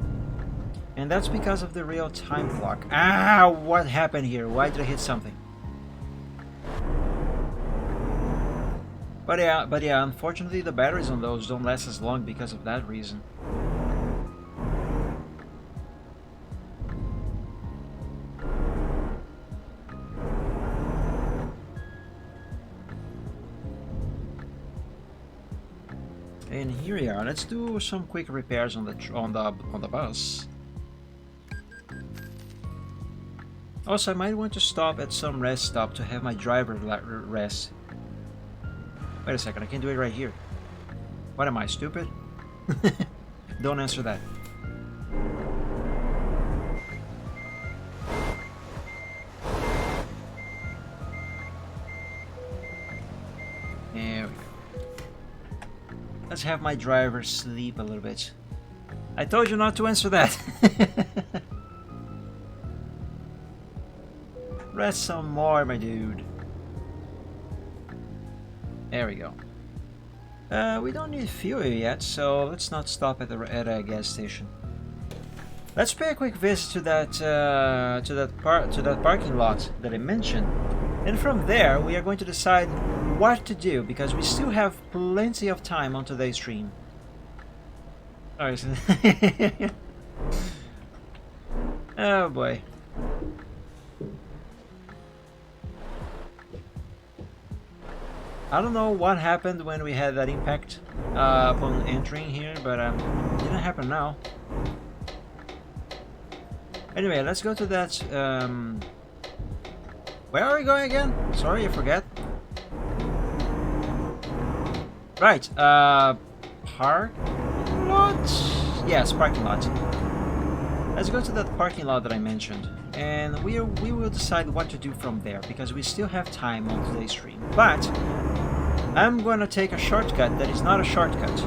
And that's because of the real-time clock. Ah, what happened here? Why did I hit something? But yeah, unfortunately the batteries on those don't last as long because of that reason. And here we are. Let's do some quick repairs on the bus. Also, I might want to stop at some rest stop to have my driver rest. Wait a second, I can do it right here. What am I, stupid? Don't answer that. There we go. Let's have my driver sleep a little bit. I told you not to answer that. Rest some more, my dude. There we go. We don't need fuel yet, so let's not stop at a gas station. Let's pay a quick visit to that parking lot that I mentioned, and from there we are going to decide what to do because we still have plenty of time on today's stream. Alright. Oh boy. I don't know what happened when we had that impact upon entering here, but it didn't happen now. Anyway, let's go to that. Where are we going again? Sorry, I forget. Right, park lot? Yes, parking lot. Let's go to that parking lot that I mentioned, and we will decide what to do from there because we still have time on today's stream. But I'm gonna take a shortcut that is not a shortcut.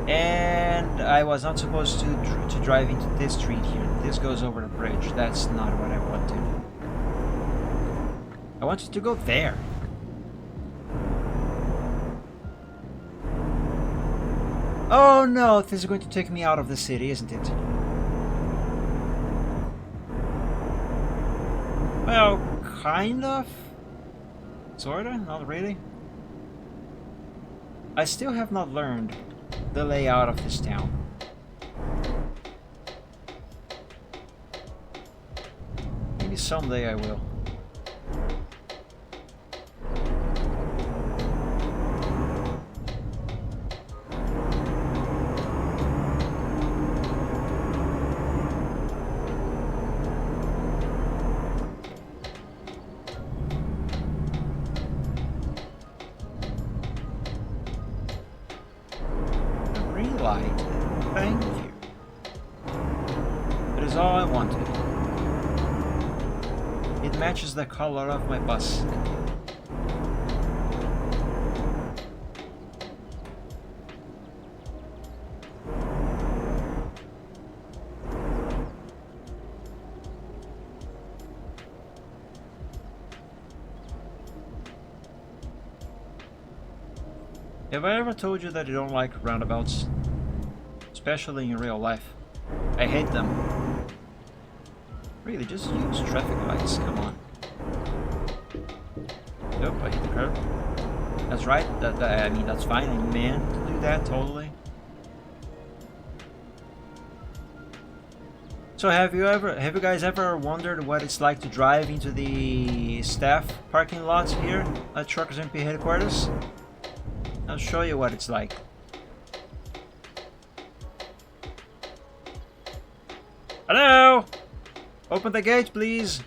And I was not supposed to drive into this street here. This goes over the bridge. That's not what I wanted. I wanted to go there. Oh no, this is going to take me out of the city, isn't it? Well, kind of. Sorta, not really. I still have not learned the layout of this town. Maybe someday I will. Thank you. That is all I wanted. It matches the color of my bus. Have I ever told you that I don't like roundabouts? Especially in real life. I hate them. Really, just use traffic lights, come on. Nope, I hit the curb. That's right, I mean, that's fine, I'm meant to do that, totally. So have you guys ever wondered what it's like to drive into the staff parking lots here at WedTruckSim headquarters? I'll show you what it's like. Hello! Open the gate, please!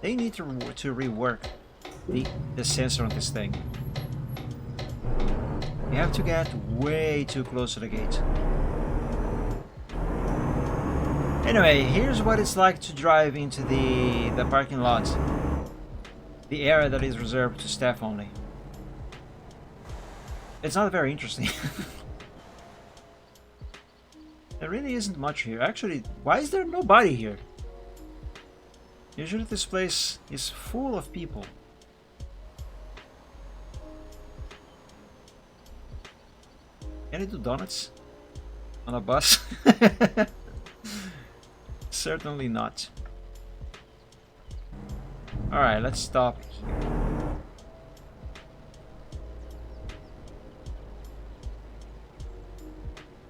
They need to rework the sensor on this thing. You have to get way too close to the gate. Anyway, here's what it's like to drive into the parking lot. The area that is reserved to staff only. It's not very interesting. There really isn't much here. Actually, why is there nobody here? Usually this place is full of people. Can I do donuts on a bus? Certainly not. Alright, let's stop here.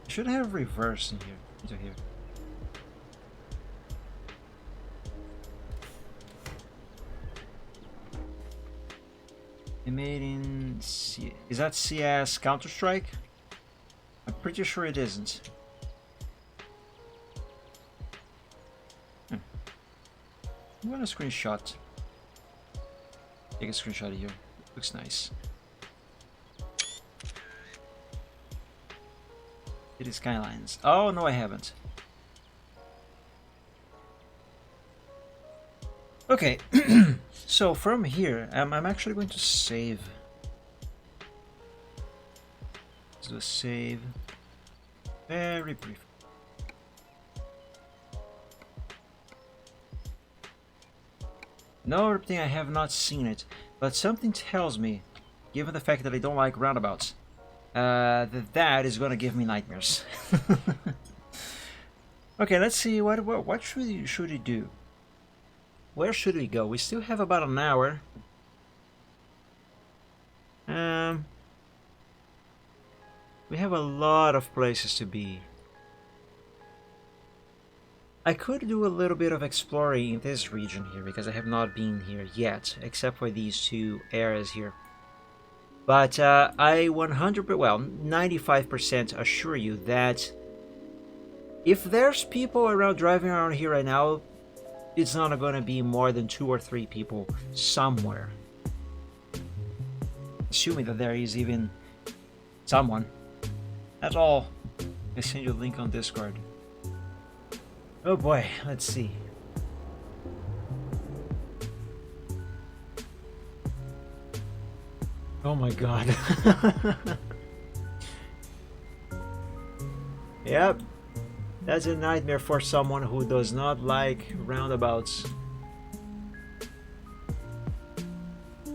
Should have reverse in here, into here. It made in C. Is that CS Counter-Strike? I'm pretty sure it isn't. I'm gonna screenshot. Take a screenshot of here. Looks nice. It is Skylines. Oh, no, I haven't. Okay, so from here, I'm actually going to save. Let's do a save. Very brief. Another thing, I have not seen it, but something tells me, given the fact that I don't like roundabouts, that is gonna give me nightmares. Okay, let's see, what should we do? Where should we go? We still have about an hour. We have a lot of places to be. I could do a little bit of exploring in this region here because I have not been here yet, except for these two areas here. But I 95% assure you that if there's people around driving around here right now, it's not going to be more than 2 or 3 people somewhere. Assuming that there is even someone. That's all. I send you a link on Discord. Oh boy, let's see. Oh my god. Yep. That's a nightmare for someone who does not like roundabouts.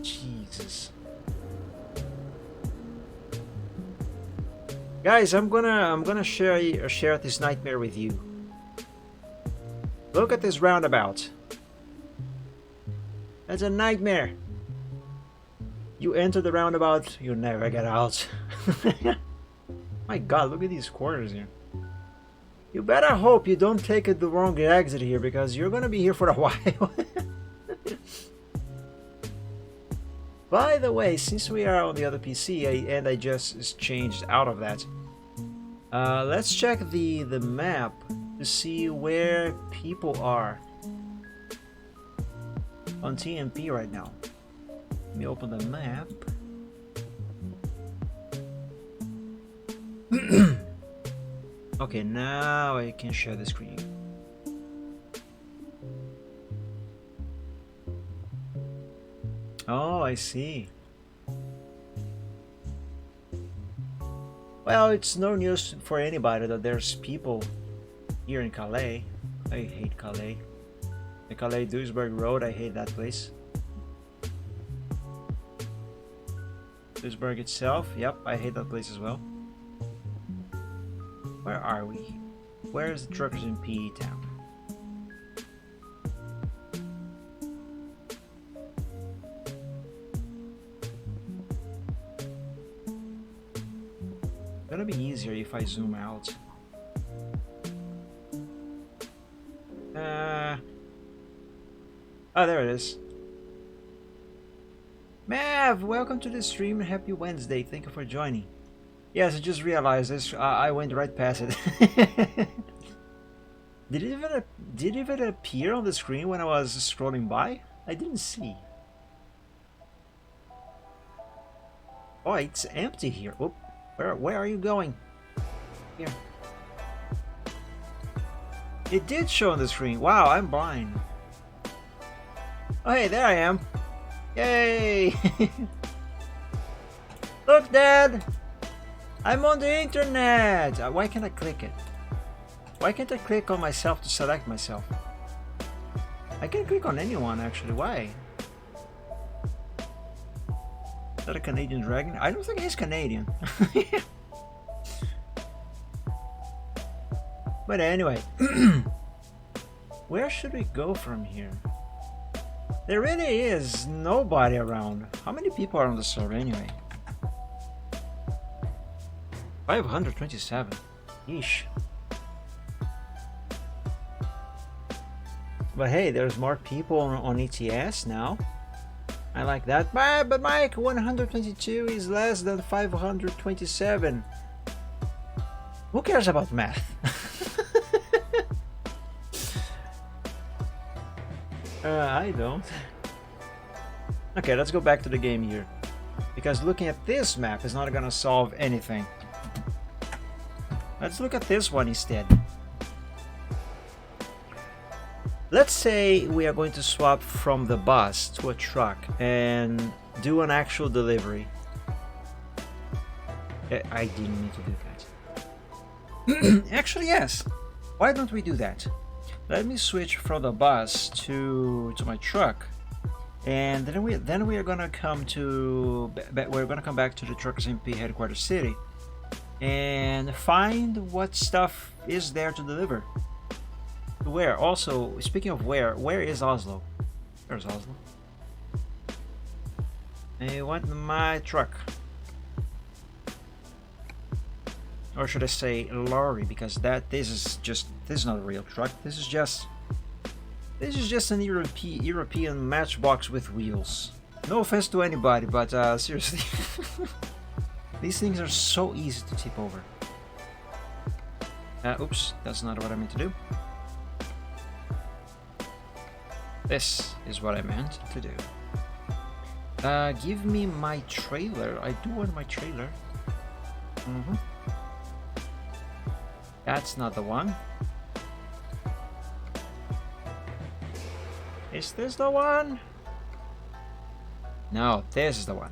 Jesus. Guys, I'm gonna share this nightmare with you. Look at this roundabout. That's a nightmare. You enter the roundabout, you never get out. My god, look at these corners here. You better hope you don't take the wrong exit here, because you're gonna be here for a while. By the way, since we are on the other PC and I just changed out of that, let's check the map to see where people are on TMP right now. Let me open the map. Okay, now I can share the screen. Oh, I see. Well, it's no news for anybody that there's people here in Calais. I hate Calais. The Calais-Duisburg Road, I hate that place. Duisburg itself, yep, I hate that place as well. Where are we? Where is the WedTruckSim PE town? It's gonna be easier if I zoom out. Oh, there it is. Mav, welcome to the stream. Happy Wednesday. Thank you for joining. Yes, I just realized this. I went right past it. Did it even appear on the screen when I was scrolling by? I didn't see. Oh, it's empty here. Oop. Where are you going? Here. It did show on the screen. Wow, I'm blind. Oh, hey, there I am. Yay! Look, Dad! I'm on the internet! Why can't I click it? Why can't I click on myself to select myself? I can click on anyone, actually. Why? Is that a Canadian dragon? I don't think he's Canadian. But anyway, where should we go from here? There really is nobody around. How many people are on the server anyway? 527. Yeesh. But hey, there's more people on ETS now. I like that. But Mike, 122 is less than 527. Who cares about math? I don't. Okay, let's go back to the game here. Because looking at this map is not gonna solve anything. Let's look at this one instead. Let's say we are going to swap from the bus to a truck and do an actual delivery. I didn't need to do that. Actually, yes. Why don't we do that? Let me switch from the bus to my truck, and then we are gonna come to we're gonna come back to the WedTruckSim headquarters city and find what stuff is there to deliver. Where? Also, speaking of where is Oslo? Where's Oslo? I want my truck. Or should I say lorry, because this is not a real truck. This is just an European matchbox with wheels. No offense to anybody, but seriously. These things are so easy to tip over. Oops, that's not what I meant to do. This is what I meant to do. Give me my trailer. I do want my trailer. That's not the one. Is this the one? No, this is the one.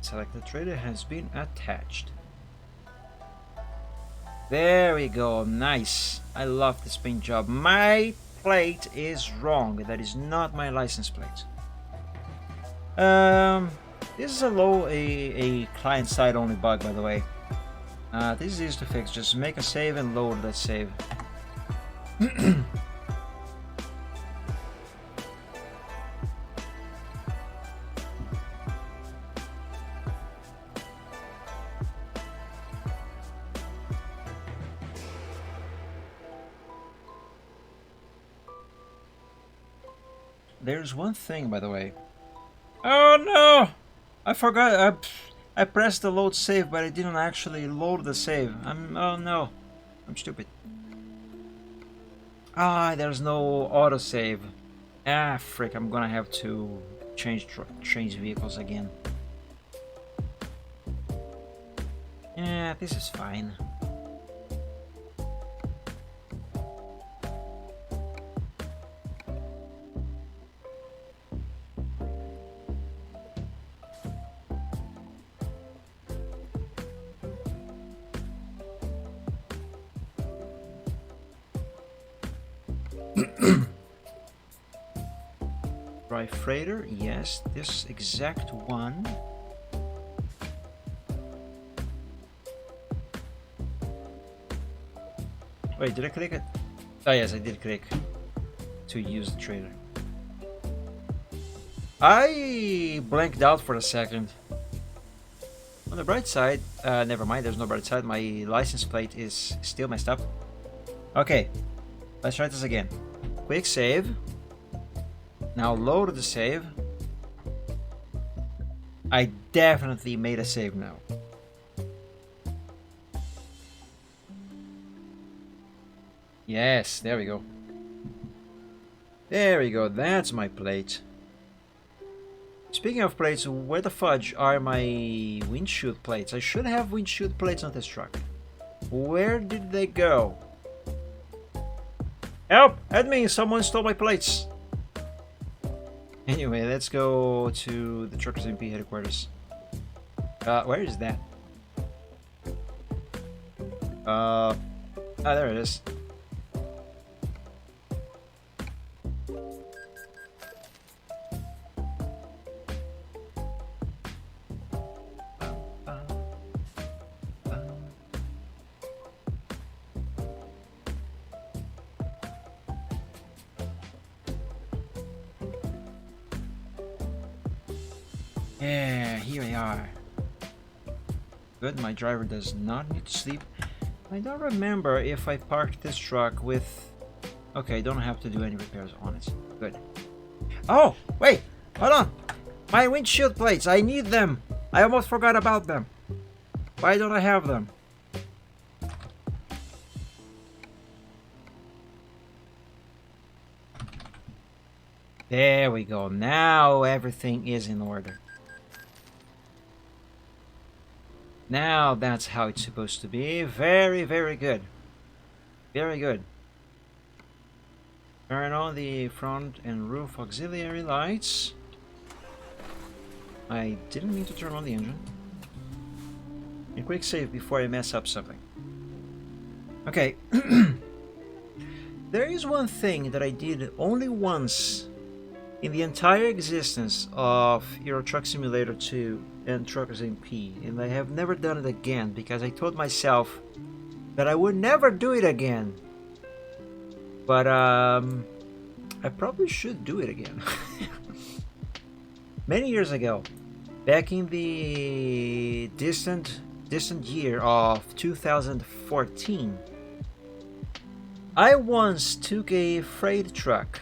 Select the trailer has been attached. There we go, nice. I love this paint job. My plate is wrong. That is not my license plate. This is a client-side only bug, by the way. This is easy to fix. Just make a save and load that save. There's one thing, by the way. Oh no! I forgot. I pressed the load save, but I didn't actually load the save. Oh no, I'm stupid. There's no autosave. Frick! I'm gonna have to change vehicles again. Yeah, this is fine. Dry freighter, yes, this exact one. Wait, did I click it? Oh yes, I did click to use the trailer. I blanked out for a second. On the bright side, never mind, there's no bright side. My license plate is still messed up. Okay, let's try this again. Quick save. Now load the save. I definitely made a save now. Yes, there we go. There we go, that's my plate. Speaking of plates, where the fudge are my windshield plates? I should have windshield plates on this truck. Where did they go? Help! Admin, someone stole my plates! Anyway, let's go to the WedTruckSim headquarters. Where is that? There it is. Yeah, here we are. Good, my driver does not need to sleep. I don't remember if I parked this truck with... Okay, I don't have to do any repairs on it. Good. Oh, wait, hold on. My windshield plates, I need them. I almost forgot about them. Why don't I have them? There we go. Now everything is in order. Now that's how it's supposed to be. Very, very good. Very good. Turn on the front and roof auxiliary lights. I didn't mean to turn on the engine. And quick save before I mess up something. Okay. There is one thing that I did only once in the entire existence of Euro Truck Simulator 2 and Truckers MP, and I have never done it again because I told myself that I would never do it again. But I probably should do it again. Many years ago, back in the distant year of 2014, I once took a freight truck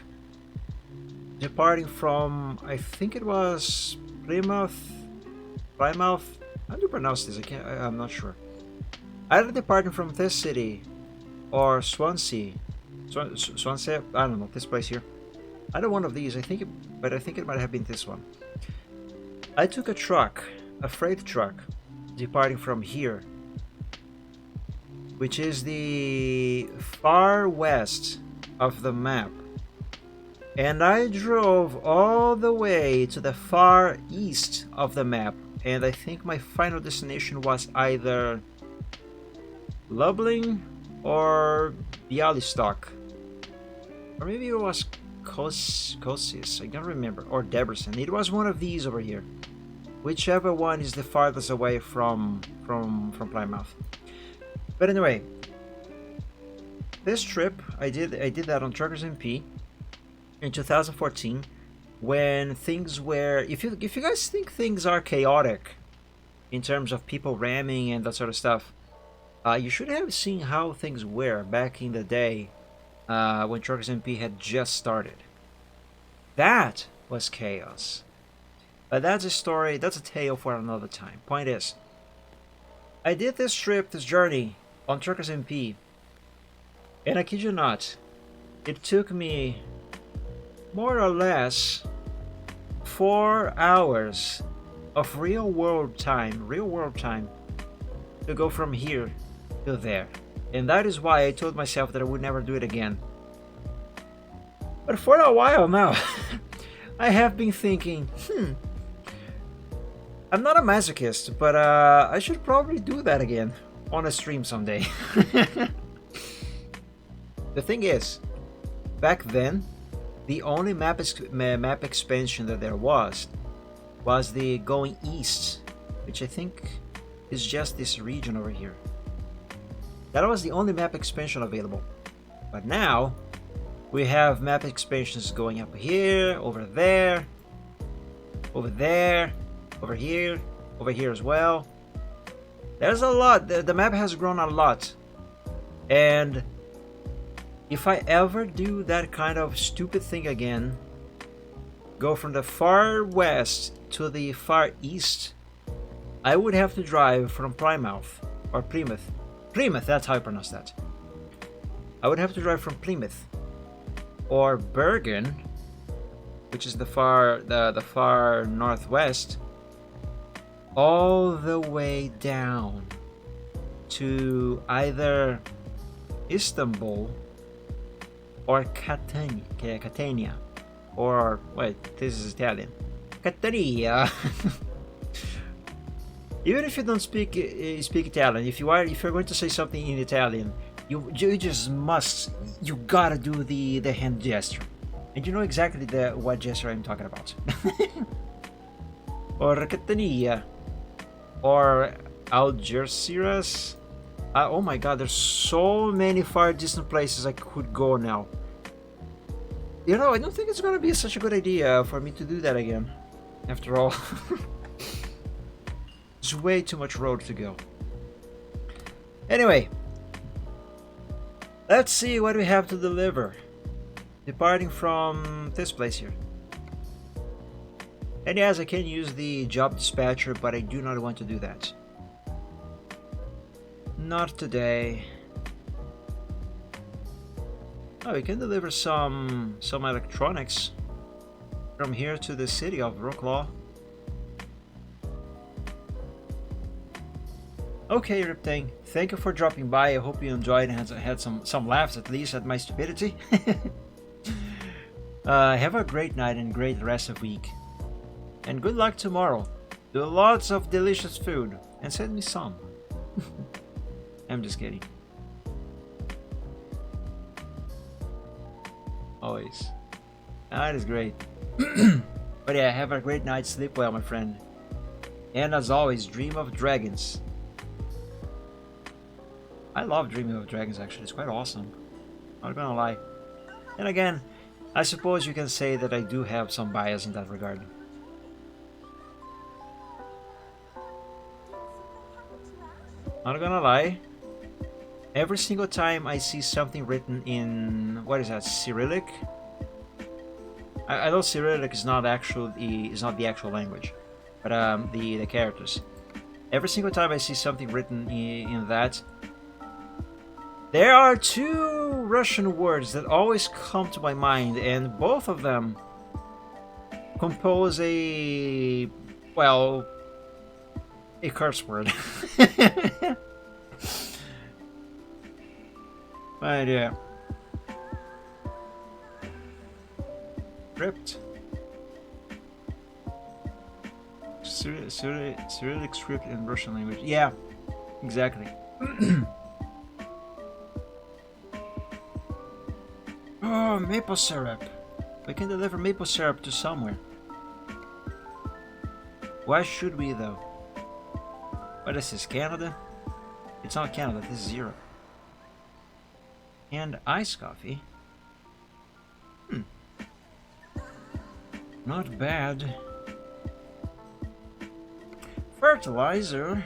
departing from, I think it was Plymouth. How do you pronounce this? I'm not sure. Either departing from this city or Swansea. Swansea? I don't know, this place here. Either one of these, but I think it might have been this one. I took a truck, a freight truck, departing from here, which is the far west of the map. And I drove all the way to the far east of the map, and I think my final destination was either Lublin or Bialystok, or maybe it was Kosis, I don't remember, or Debrecen. It was one of these over here, whichever one is the farthest away from Plymouth. But anyway, this trip I did that on Truckers MP in 2014, when things were, if you guys think things are chaotic in terms of people ramming and that sort of stuff, you should have seen how things were back in the day when Truckers MP had just started. That was chaos. But that's a story, that's a tale for another time. Point is, I did this trip, this journey on Truckers MP, and I kid you not, it took me more or less 4 hours of real world time to go from here to there. And that is why I told myself that I would never do it again. But for a while now, I have been thinking, I'm not a masochist, but I should probably do that again on a stream someday. The thing is, back then, the only map expansion that there was the going east, which I think is just this region over here. That was the only map expansion available. But now, we have map expansions going up here, over there, over there, over here as well. There's a lot. The map has grown a lot. And if I ever do that kind of stupid thing again, go from the far west to the far east, I would have to drive from Plymouth, or Plymouth. Plymouth, that's how I pronounce that. I would have to drive from Plymouth or Bergen, which is the far northwest, all the way down to either Istanbul or Catania, or wait, this is Italian, Catania. Even if you don't speak Italian, if you're going to say something in Italian, you gotta do the hand gesture, and you know exactly what gesture I'm talking about. Or Catania, or Algeciras. Oh my God, there's so many far distant places I could go now. You know, I don't think it's gonna be such a good idea for me to do that again. After all, there's way too much road to go. Anyway, let's see what we have to deliver. Departing from this place here. And yes, I can use the job dispatcher, but I do not want to do that. Not today. Oh, we can deliver some electronics from here to the city of Wroclaw. Okay, Riptang, thank you for dropping by. I hope you enjoyed and had some laughs at least at my stupidity. Have a great night and great rest of week. And good luck tomorrow. Do lots of delicious food and send me some. I'm just kidding. Always. That is great. But yeah, have a great night. Sleep well, my friend. And as always, dream of dragons. I love dreaming of dragons, actually. It's quite awesome. Not gonna lie. And again, I suppose you can say that I do have some bias in that regard. Not gonna lie. Every single time I see something written in, what is that, Cyrillic? I know Cyrillic is not the actual language, but the characters. Every single time I see something written in that, there are two Russian words that always come to my mind, and both of them compose a curse word. But yeah. Script. Cyrillic script in Russian language. Yeah, exactly. Oh, maple syrup. We can deliver maple syrup to somewhere. Why should we though? What is this, Canada? It's not Canada, this is Europe. And iced coffee. Not bad. Fertilizer.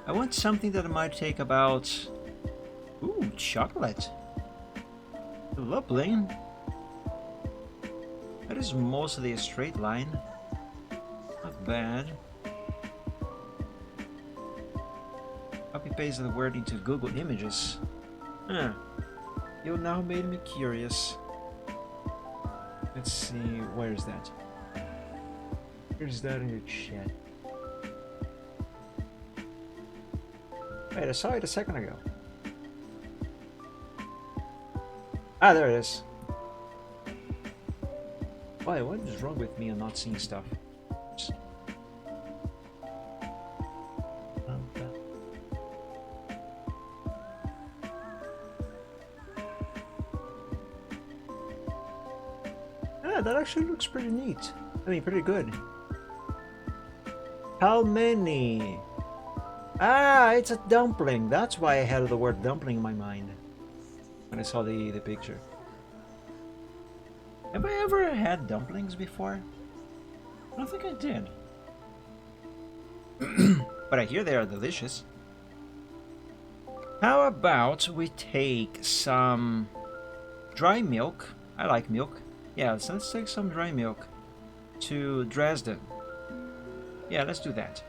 I want something that might take about... Ooh, chocolate. Lovely. That is mostly a straight line. Not bad. Copy paste the word into Google Images. Huh. You now made me curious. Let's see, where is that? Where's that in your chat? Wait, I saw it a second ago. Ah, there it is. Why, what is wrong with me and not seeing stuff? Yeah, that actually looks pretty neat. I mean, pretty good. How many? Ah, it's a dumpling. That's why I had the word dumpling in my mind when I saw the picture. Have I ever had dumplings before? I don't think I did. But I hear they are delicious. How about we take some dry milk? I like milk. Yeah, so let's take some dry milk to Dresden. Yeah, let's do that.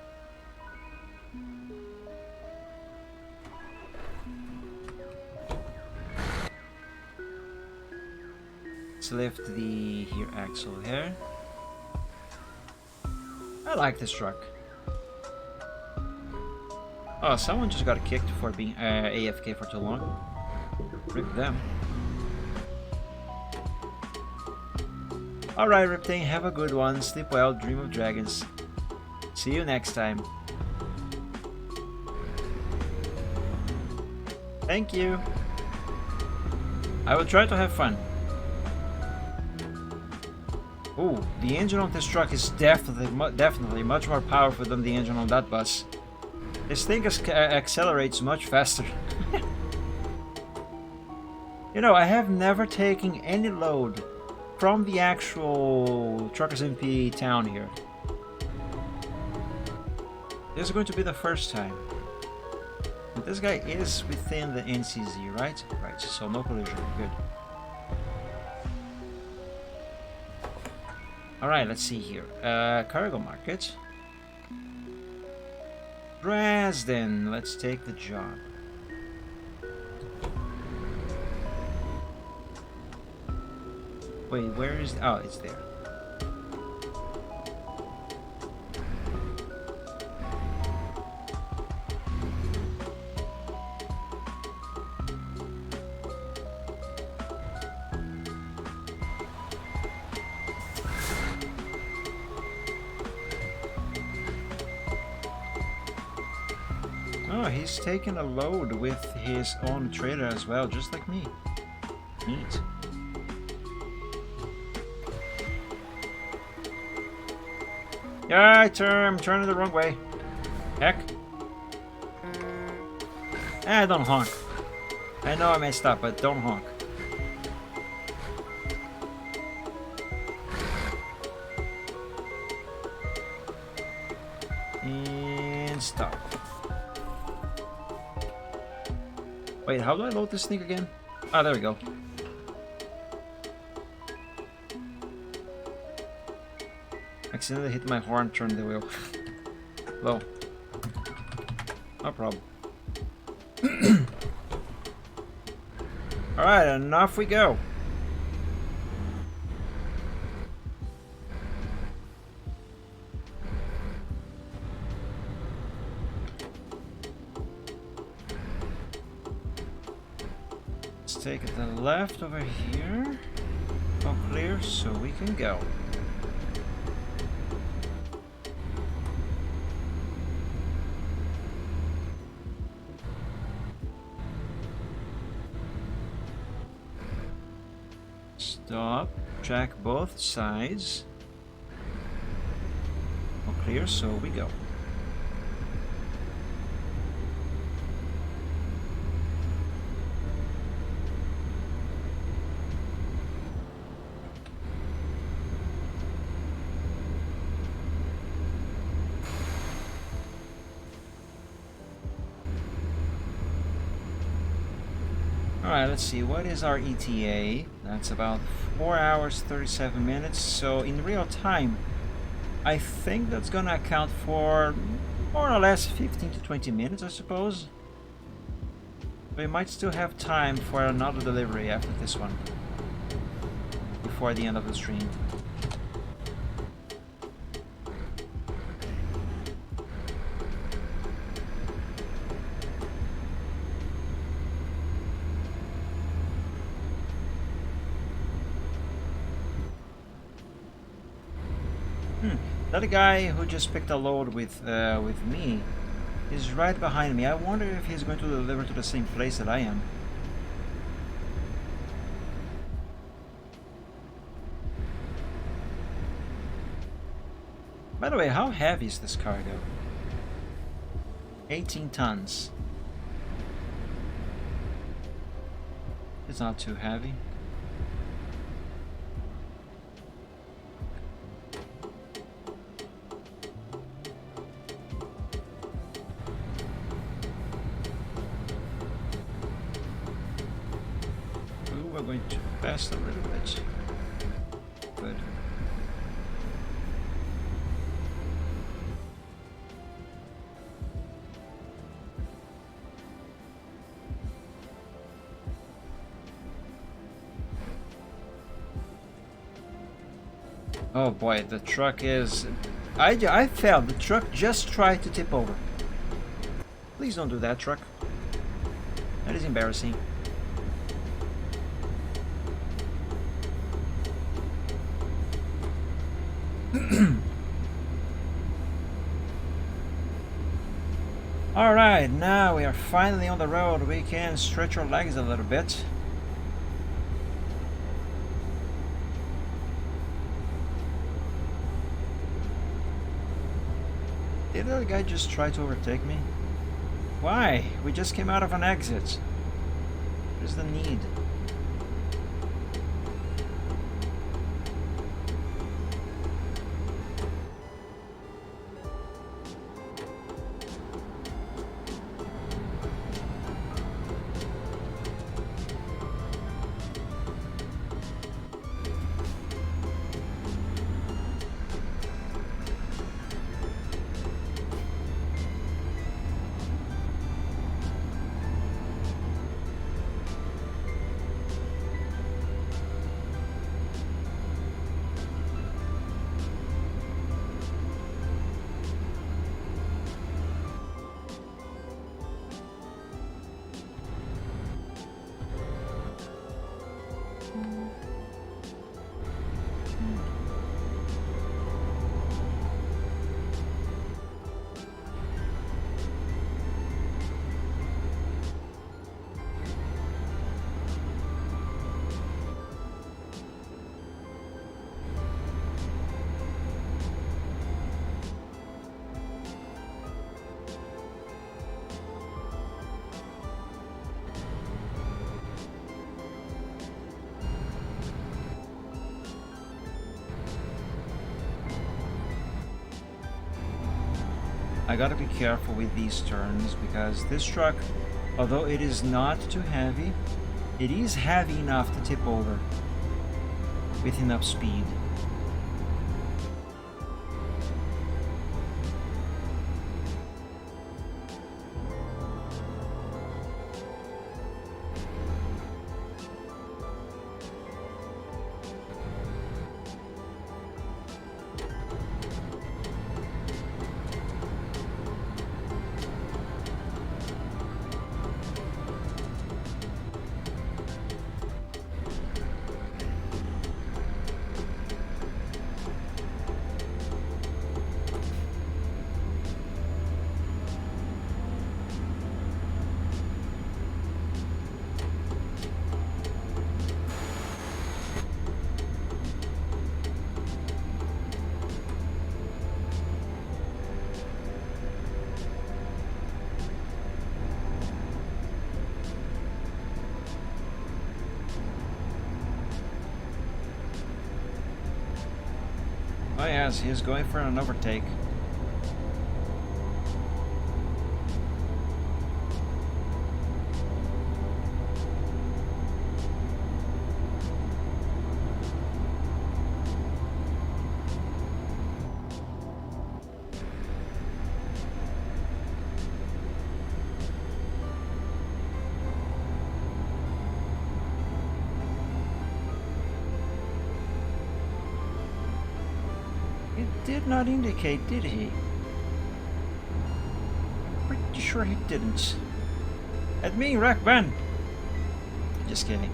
Let's lift the rear axle here. I like this truck. Oh, someone just got kicked for being AFK for too long. Rip them. Alright, Riptane, have a good one. Sleep well, dream of dragons. See you next time. Thank you. I will try to have fun. Ooh, the engine on this truck is definitely much more powerful than the engine on that bus. This thing accelerates much faster. You know, I have never taken any load from the actual WedTruckSim town here. This is going to be the first time. But this guy is within the NCZ, right? Right, so no collision, good. Alright, let's see here. Cargo market. Dresden, let's take the job. Wait, where is... Oh, it's there. Oh, he's taking a load with his own trailer as well, just like me. Neat. Yeah, I'm turning the wrong way. Heck. Don't honk. I know I messed up, but don't honk. And stop. Wait, how do I load this thing again? Ah, there we go. Accidentally hit my horn, turned the wheel. Low. No problem. Alright, and off we go. Let's take it to the left over here. All clear, so we can go. Stop, check both sides. All clear, so we go. Alright, let's see, what is our ETA? That's about 4 hours, 37 minutes, so in real time, I think that's gonna account for more or less 15 to 20 minutes, I suppose. We might still have time for another delivery after this one, before the end of the stream. That guy who just picked a load with me is right behind me. I wonder if he's going to deliver to the same place that I am. By the way, how heavy is this cargo? 18 tons. It's not too heavy. We're going to fast a little bit. Good. Oh boy, the truck is... I failed. The truck just tried to tip over. Please don't do that, truck. That is embarrassing. Alright, now we are finally on the road. We can stretch our legs a little bit. Did that guy just try to overtake me? Why? We just came out of an exit. Where's the need? I gotta be careful with these turns because this truck, although it is not too heavy, it is heavy enough to tip over with enough speed. Oh yes, he's going for an overtake. Did not indicate, did he? Pretty sure he didn't. At me, Rack Ben! Just kidding.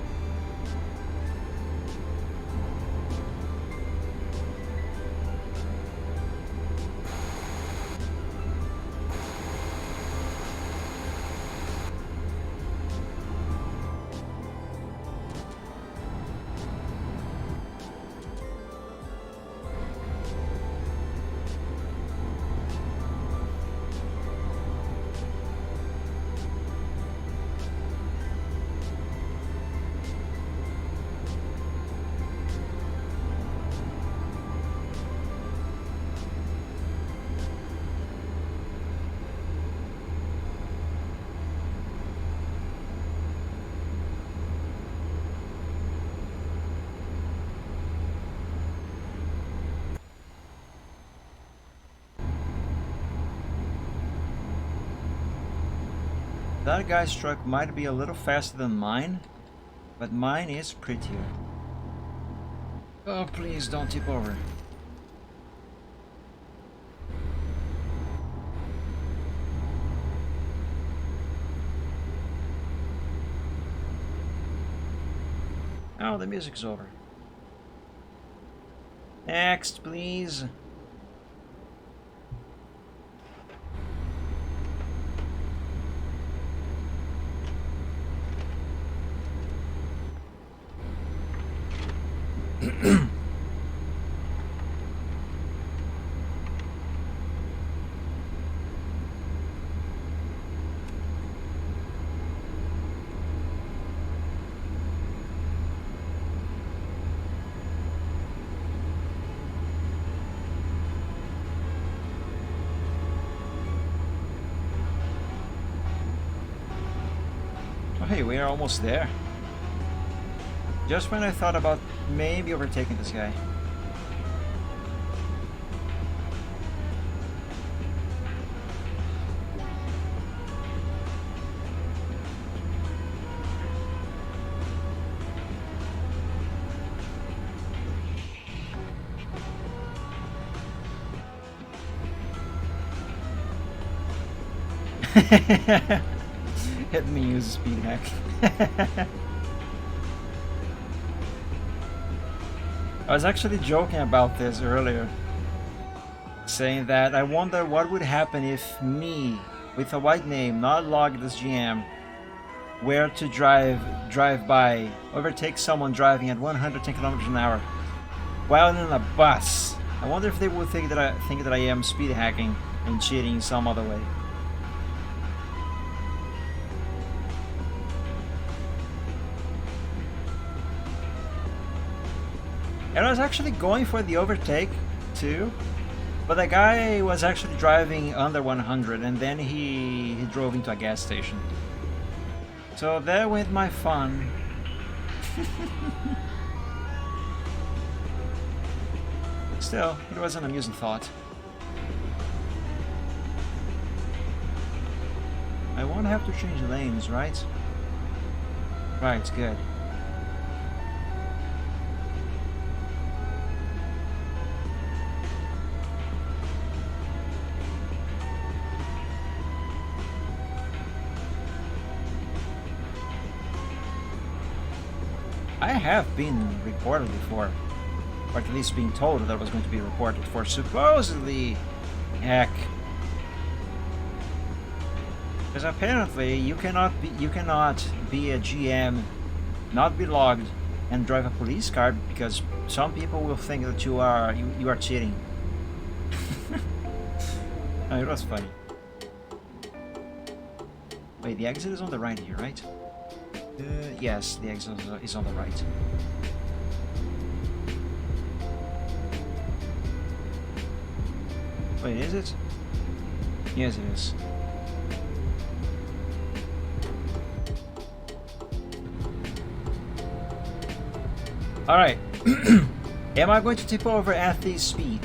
That guy's truck might be a little faster than mine, but mine is prettier. Oh, please don't tip over. Oh, the music's over. Next, please. Oh, hey, we are almost there. Just when I thought about maybe overtaking this guy. Hit me use a speed hack. I was actually joking about this earlier, saying that I wonder what would happen if me, with a white name, not logged as GM, were to drive by, overtake someone driving at 110 kilometers an hour while in a bus. I wonder if they would think that I am speed hacking and cheating some other way. And I was actually going for the overtake too, But the guy was actually driving under 100 and then he drove into a gas station. So there went my fun. Still, it was an amusing thought. I won't have to change lanes, right? Right, good. I have been reported before, or at least being told that I was going to be reported for supposedly heck. Because apparently you cannot be a GM, not be logged, and drive a police car because some people will think that you are cheating. Oh, it was funny. Wait, the exit is on the right here, right? Yes, the exit is on the right. Wait, is it? Yes, it is. Alright. Am I going to tip over at this speed?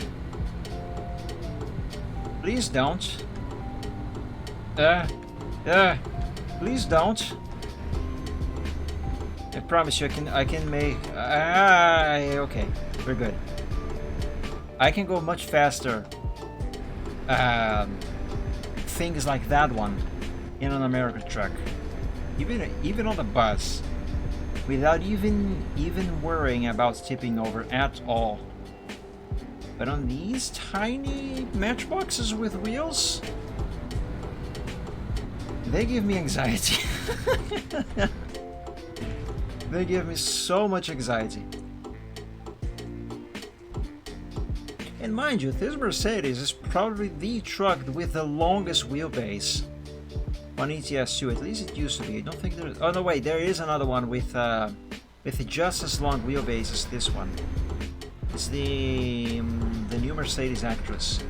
Please don't. Please don't. I promise you, I can make. Okay, we're good. I can go much faster. Things like that one in an American truck, even on the bus, without even worrying about tipping over at all. But on these tiny matchboxes with wheels, they give me anxiety. They give me so much anxiety. And mind you, this Mercedes is probably the truck with the longest wheelbase on ETS2. At least it used to be. I don't think there. Oh no, wait, there is another one with just as long wheelbase as this one. It's the new Mercedes Actress.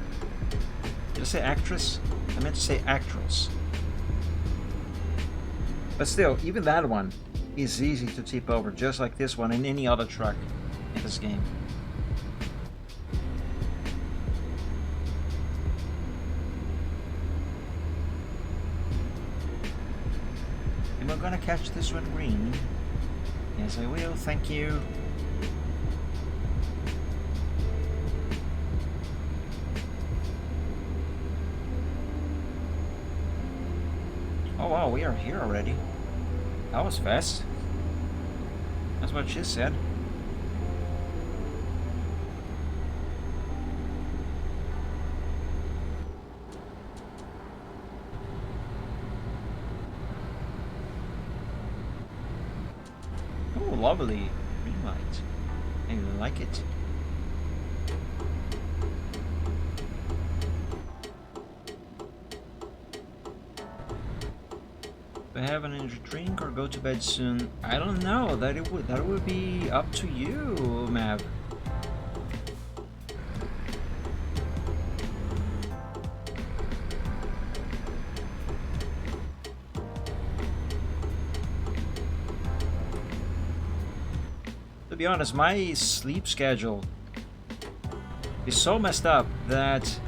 Did I say actress? I meant to say actress. But still, even that one is easy to tip over, just like this one and any other truck in this game. Am I gonna catch this one green? Yes, I will, thank you. Oh wow, we are here already. That was fast. That's what she said. Oh, lovely. Green light. I like it. Have an energy drink or go to bed soon? I don't know. That would be up to you, Mav. To be honest, my sleep schedule is so messed up that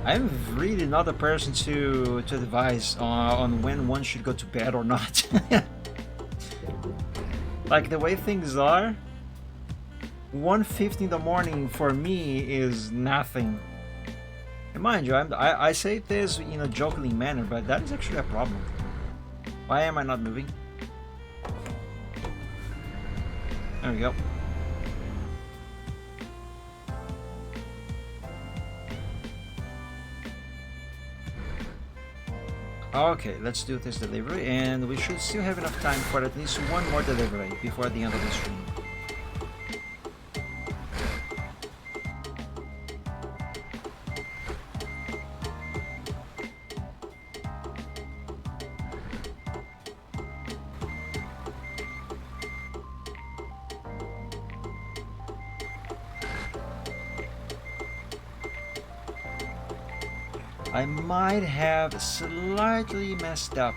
I'm really not the person to advise on when one should go to bed or not. Like the way things are, 1:50 in the morning for me is nothing. And mind you, I say this in a jokingly manner, but that is actually a problem. Why am I not moving? There we go. Okay, let's do this delivery, and we should still have enough time for at least one more delivery before the end of the stream. I might have slightly messed up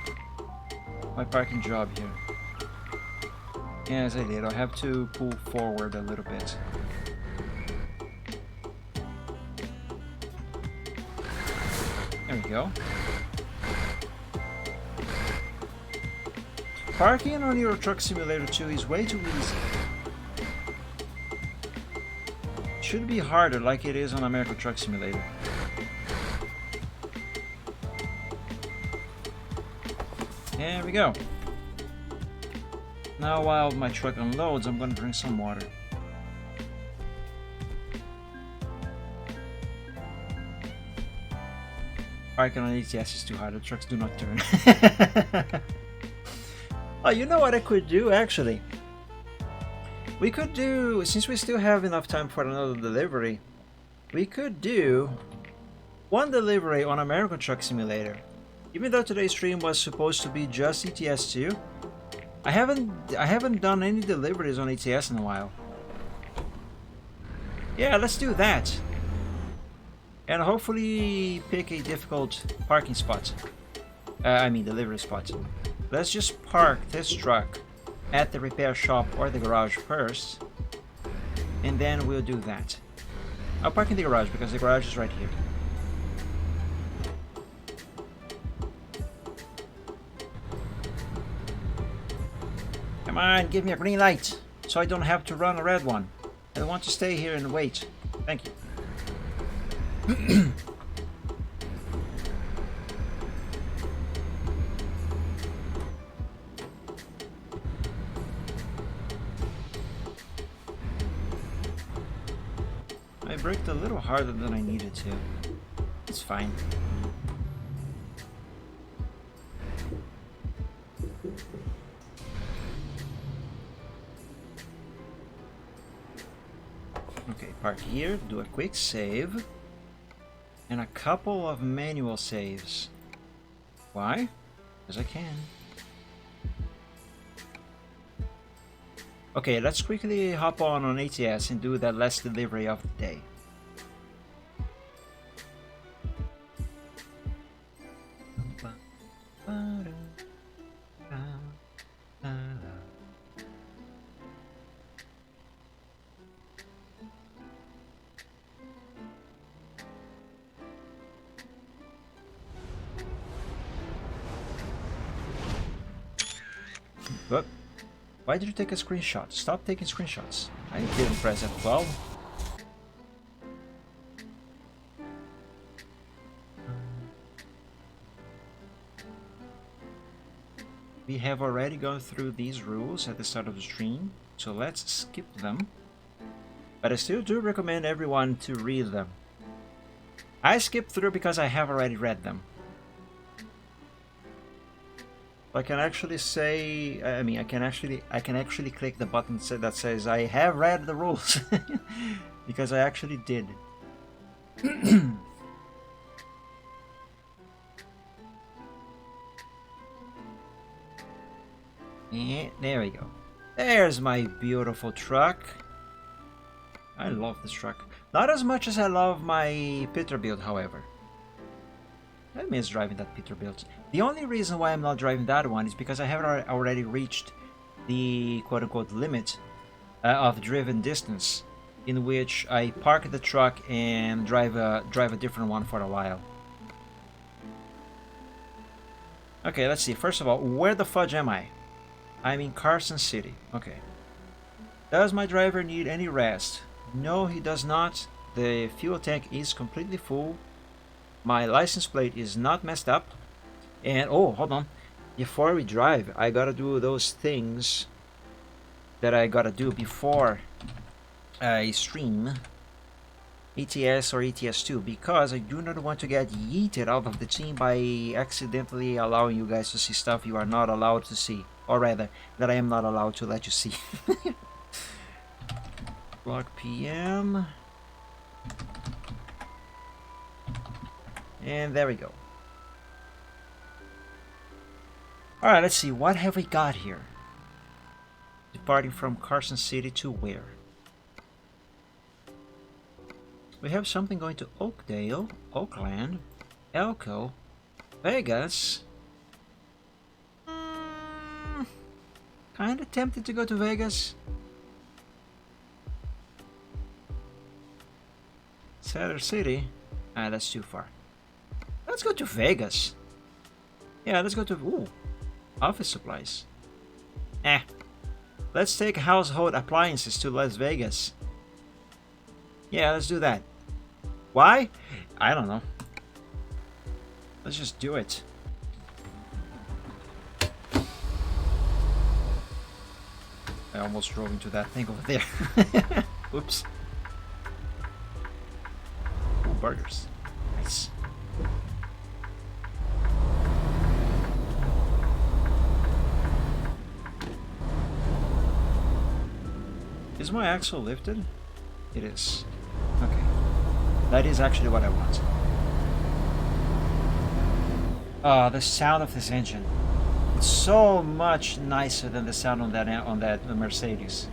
my parking job here. Yes, I did. I'll have to pull forward a little bit. There we go. Parking on Euro Truck Simulator 2 is way too easy. It should be harder like it is on American Truck Simulator. There we go. Now while my truck unloads, I'm gonna drink some water. Parking on ATS is too hard, the trucks do not turn. Oh, you know what I could do actually? We could do, since we still have enough time for another delivery, we could do one delivery on American Truck Simulator. Even though today's stream was supposed to be just ETS 2, I haven't done any deliveries on ETS in a while. Yeah, let's do that. And hopefully pick a difficult parking spot. Delivery spot. Let's just park this truck at the repair shop or the garage first, and then we'll do that. I'll park in the garage because the garage is right here. Come on, give me a green light so I don't have to run a red one. I want to stay here and wait. Thank you. I braked a little harder than I needed to. It's fine. Okay, park here, do a quick save, and a couple of manual saves. Why? Because I can. Okay, let's quickly hop on ATS and do that last delivery of the day. But why did you take a screenshot? Stop taking screenshots. I didn't press F12. We have already gone through these rules at the start of the stream, so let's skip them. But I still do recommend everyone to read them. I skipped through because I have already read them. I can actually say, I can actually click the button that says I have read the rules because I actually did. Yeah, there we go. There's my beautiful truck. I love this truck. Not as much as I love my Peterbilt, however. I miss driving that Peterbilt. The only reason why I'm not driving that one is because I have already reached the quote-unquote limit of driven distance, in which I park the truck and drive a different one for a while. Okay, let's see. First of all, where the fudge am I? I'm in Carson City. Okay. Does my driver need any rest? No, he does not. The fuel tank is completely full. My license plate is not messed up. And, oh, hold on. Before we drive, I gotta do those things that I gotta do before I stream ETS or ETS2, because I do not want to get yeeted out of the team by accidentally allowing you guys to see stuff you are not allowed to see. Or rather, that I am not allowed to let you see. Block PM. And there we go. Alright, let's see. What have we got here? Departing from Carson City to where? We have something going to Oakdale, Oakland. Elko? Vegas? Kinda tempted to go to Vegas. Cedar City? Ah, that's too far. Let's go to Vegas. Yeah, let's go to... Ooh, office supplies. Let's take household appliances to Las Vegas. Yeah, let's do that. Why? I don't know. Let's just do it. I almost drove into that thing over there. Oops. Ooh, burgers. Nice. Is my axle lifted? It is. Okay. That is actually what I want. Ah, the sound of this engine. It's so much nicer than the sound on that Mercedes.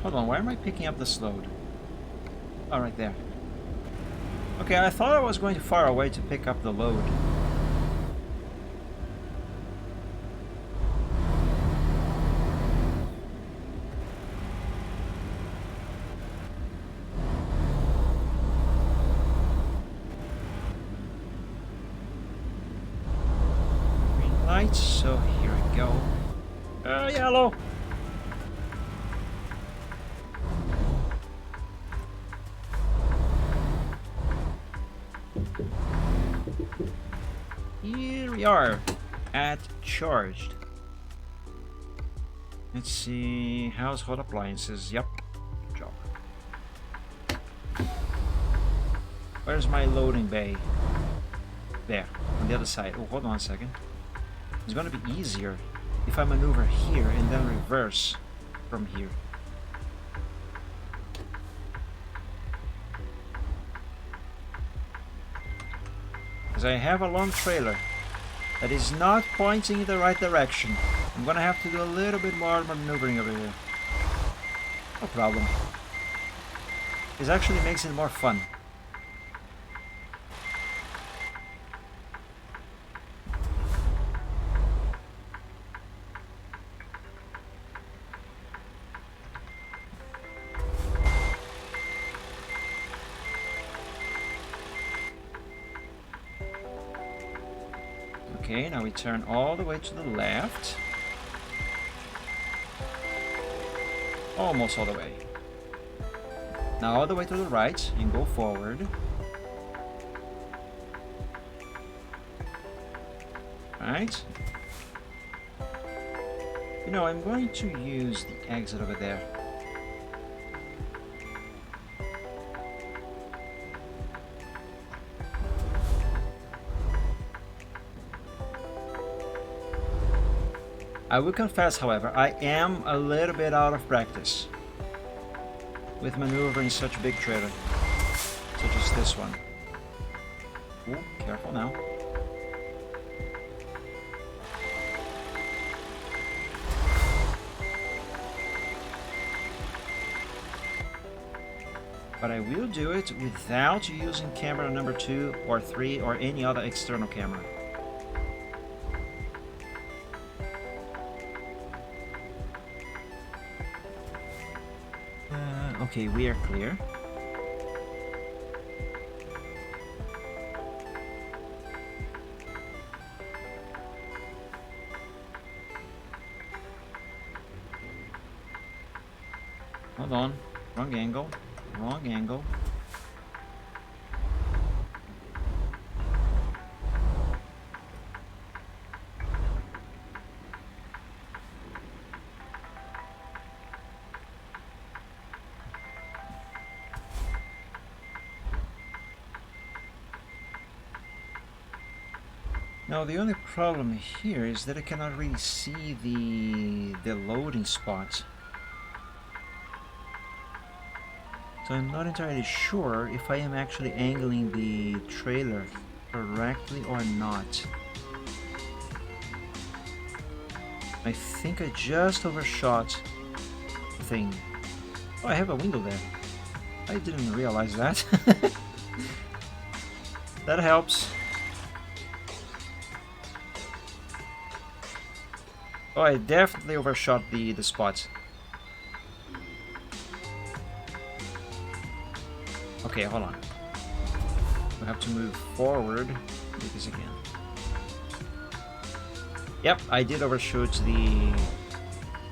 Hold on, why am I picking up this load? Oh, right there. Okay, I thought I was going too far away to pick up the load. Green light, so here we go. Yellow! Here we are at charged. Let's see, household appliances. Yep, good job. Where's my loading bay? There, on the other side. Oh, hold on a second. It's gonna be easier if I maneuver here and then reverse from here. Because I have a long trailer that is not pointing in the right direction. I'm gonna have to do a little bit more maneuvering over here. No problem. This actually makes it more fun. Okay, now we turn all the way to the left. Almost all the way. Now all the way to the right and go forward. Right. You know, I'm going to use the exit over there. I will confess, however, I am a little bit out of practice with maneuvering such a big trailer, such as this one. Ooh, careful now. But I will do it without using camera number 2 or 3 or any other external camera. Okay, we are clear. Hold on. Wrong angle. Wrong angle. Now the only problem here is that I cannot really see the loading spot. So I'm not entirely sure if I am actually angling the trailer correctly or not. I think I just overshot the thing. Oh, I have a window there. I didn't realize that. That helps. Oh, I definitely overshot the spots. Okay, hold on. We have to move forward. Do this again. Yep, I did overshoot the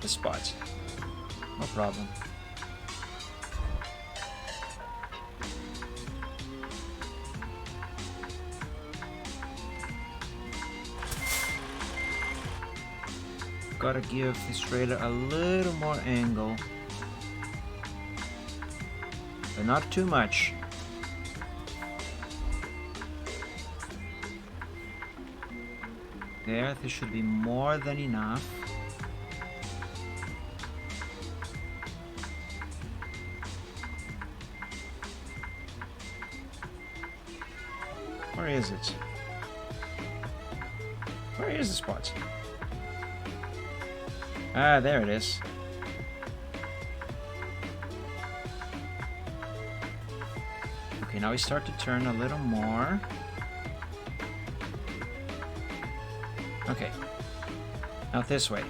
spots. No problem. Gotta give this trailer a little more angle, but not too much. There, this should be more than enough. Where is it? Where is the spot? Ah, there it is. Okay, now we start to turn a little more. Okay. Now this way.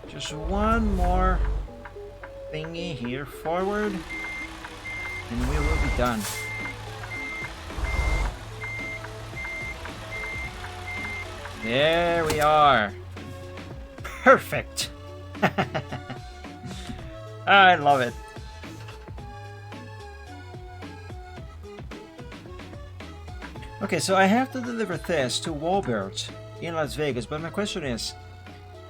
Just one more thingy here forward, and we will be done. There we are. Perfect. I love it. Okay, so I have to deliver this to Walbert in Las Vegas, but my question is,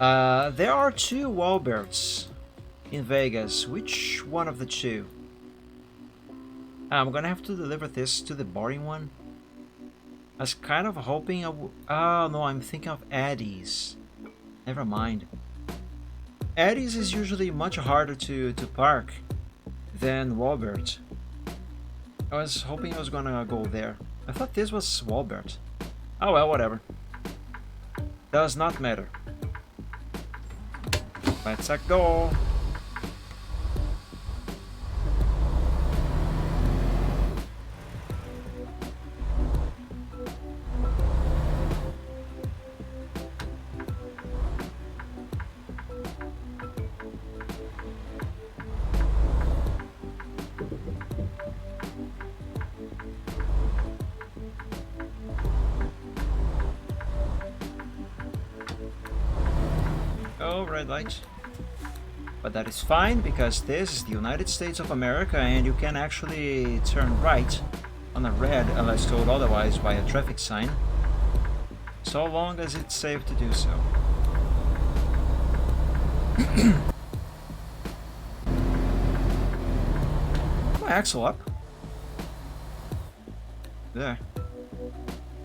there are two Walberts in Vegas. Which one of the two? I'm gonna have to deliver this to the boring one. I was kind of hoping oh no, I'm thinking of Eddie's. Never mind. Eddie's is usually much harder to park than Walbert. I was hoping I was gonna go there. I thought this was Walbert. Oh well, whatever. Does not matter. Let's go. Oh, red light. But that is fine, because this is the United States of America and you can actually turn right on a red unless told otherwise by a traffic sign, so long as it's safe to do so. My axle up. There.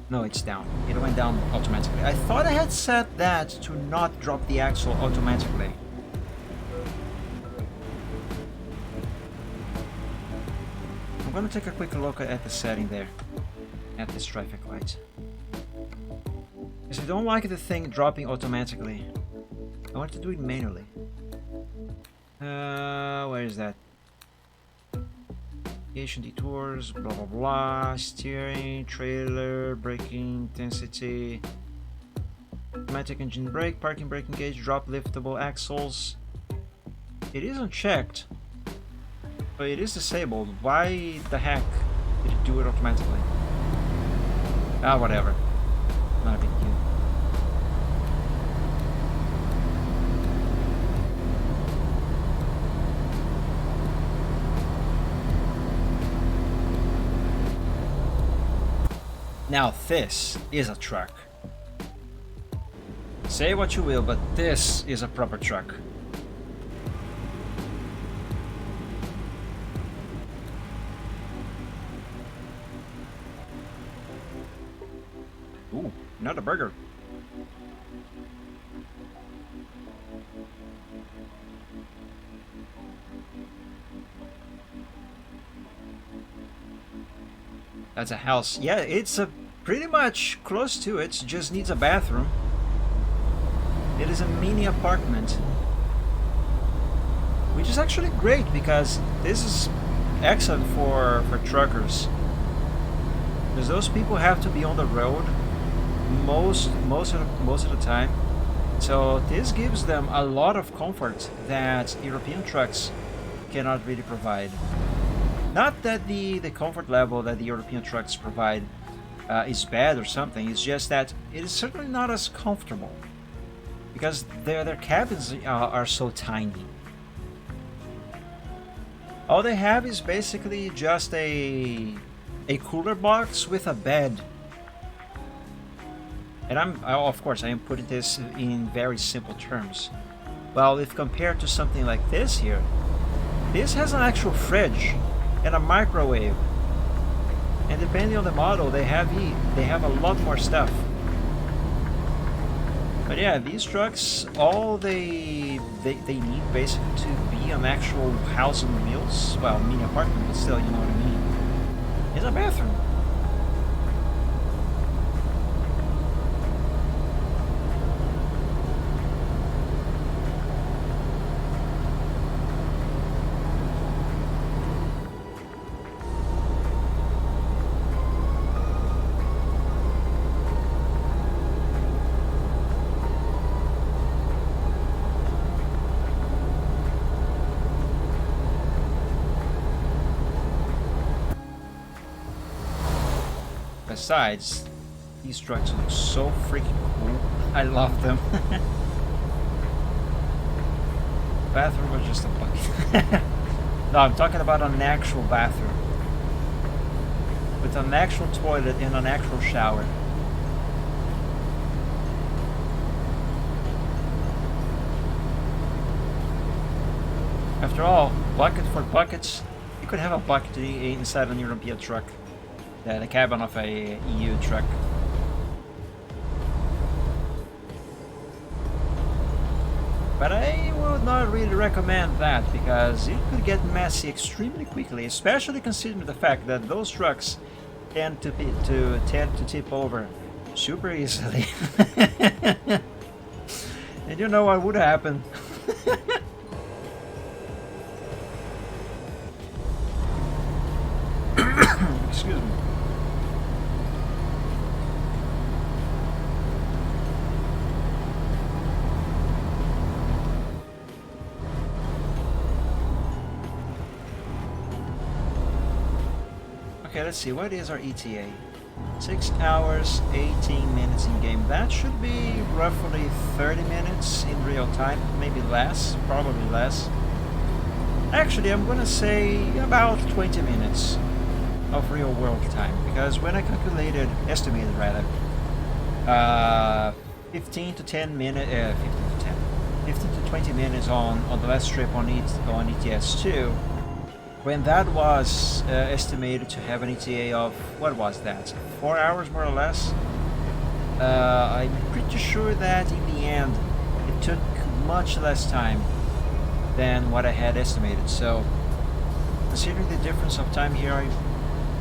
No, it's down. It went down automatically. I thought I had set that to not drop the axle automatically. I'm gonna take a quick look at the setting there, at this traffic light. Because I don't like the thing dropping automatically. I want to do it manually. Where is that? Navigation, detours, blah blah blah, steering, trailer, braking intensity, automatic engine brake, parking brake engage, drop liftable axles. It is unchecked, but it is disabled. Why the heck did it do it automatically? Ah, whatever. Not a big deal. Now this is a truck. Say what you will, but this is a proper truck. Ooh, another burger. That's a house. Yeah, it's a pretty much close to it. Just needs a bathroom. It is a mini apartment, which is actually great because this is excellent for truckers. Because those people have to be on the road most of the time. So this gives them a lot of comfort that European trucks cannot really provide. Not that the comfort level that the European trucks provide is bad or something. It's just that it is certainly not as comfortable because their cabins are so tiny. All they have is basically just a cooler box with a bed. And of course I am putting this in very simple terms. Well, if compared to something like this here, this has an actual fridge and a microwave. And depending on the model, they have a lot more stuff. But yeah, these trucks, all they need basically to be an actual house on wheels, well, mini apartment, but still, you know what I mean, is a bathroom. Besides, these trucks look so freaking cool. I love them. Bathroom was just a bucket. No, I'm talking about an actual bathroom. With an actual toilet and an actual shower. After all, bucket for buckets, you could have a bucket inside an European truck. The cabin of a EU truck. But I would not really recommend that because it could get messy extremely quickly, especially considering the fact that those trucks tend to tip over super easily. And you know what would happen? Excuse me. Okay, let's see, what is our ETA? 6 hours, 18 minutes in game. That should be roughly 30 minutes in real time, maybe less, probably less. Actually, I'm gonna say about 20 minutes of real world time, because when I estimated rather, 15 to 20 minutes on the last trip on ETS2, when that was estimated to have an ETA of, what was that, 4 hours more or less. I'm pretty sure that in the end it took much less time than what I had estimated, so considering the difference of time here,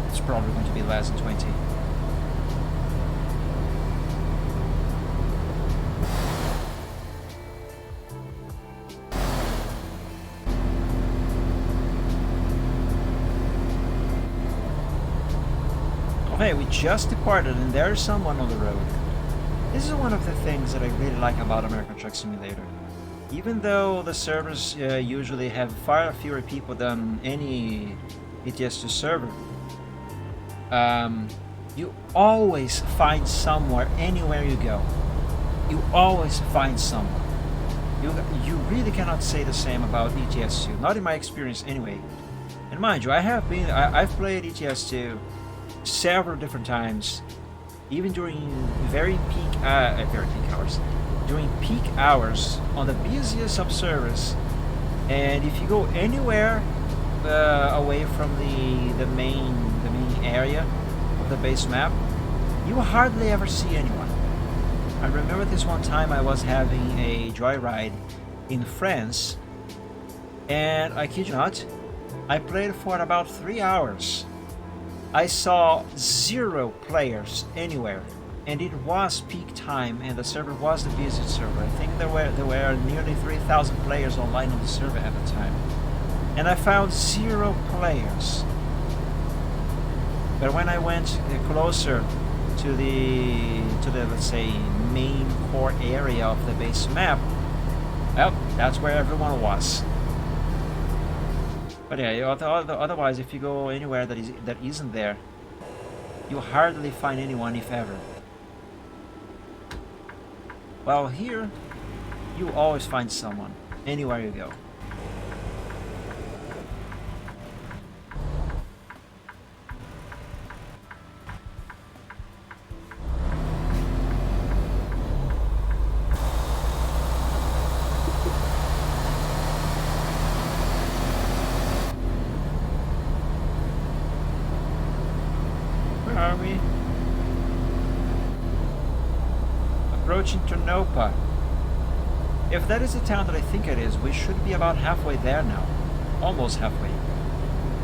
it's probably going to be less than 20. Okay, we just departed and there's someone on the road. This is one of the things that I really like about American Truck Simulator. Even though the servers usually have far fewer people than any ETS2 server, you always find somewhere, anywhere you go. You always find someone. You really cannot say the same about ETS2, not in my experience anyway. And mind you, I've played ETS2 several different times, even during very peak hours, during peak hours on the busiest of servers. And if you go anywhere away from the main area of the base map, you hardly ever see anyone. I remember this one time I was having a joyride in France, and I kid you not, I played for about 3 hours. I saw 0 players anywhere, and it was peak time, and the server was the busiest server. I think there were nearly 3,000 players online on the server at the time, and I found 0 players. But when I went closer to the let's say main core area of the base map, well, that's where everyone was. But yeah, otherwise, if you go anywhere that isn't there, you hardly find anyone, if ever. Well, here, you always find someone, anywhere you go. Where are we? Approaching Trnopa. If that is the town that I think it is, we should be about halfway there now. Almost halfway.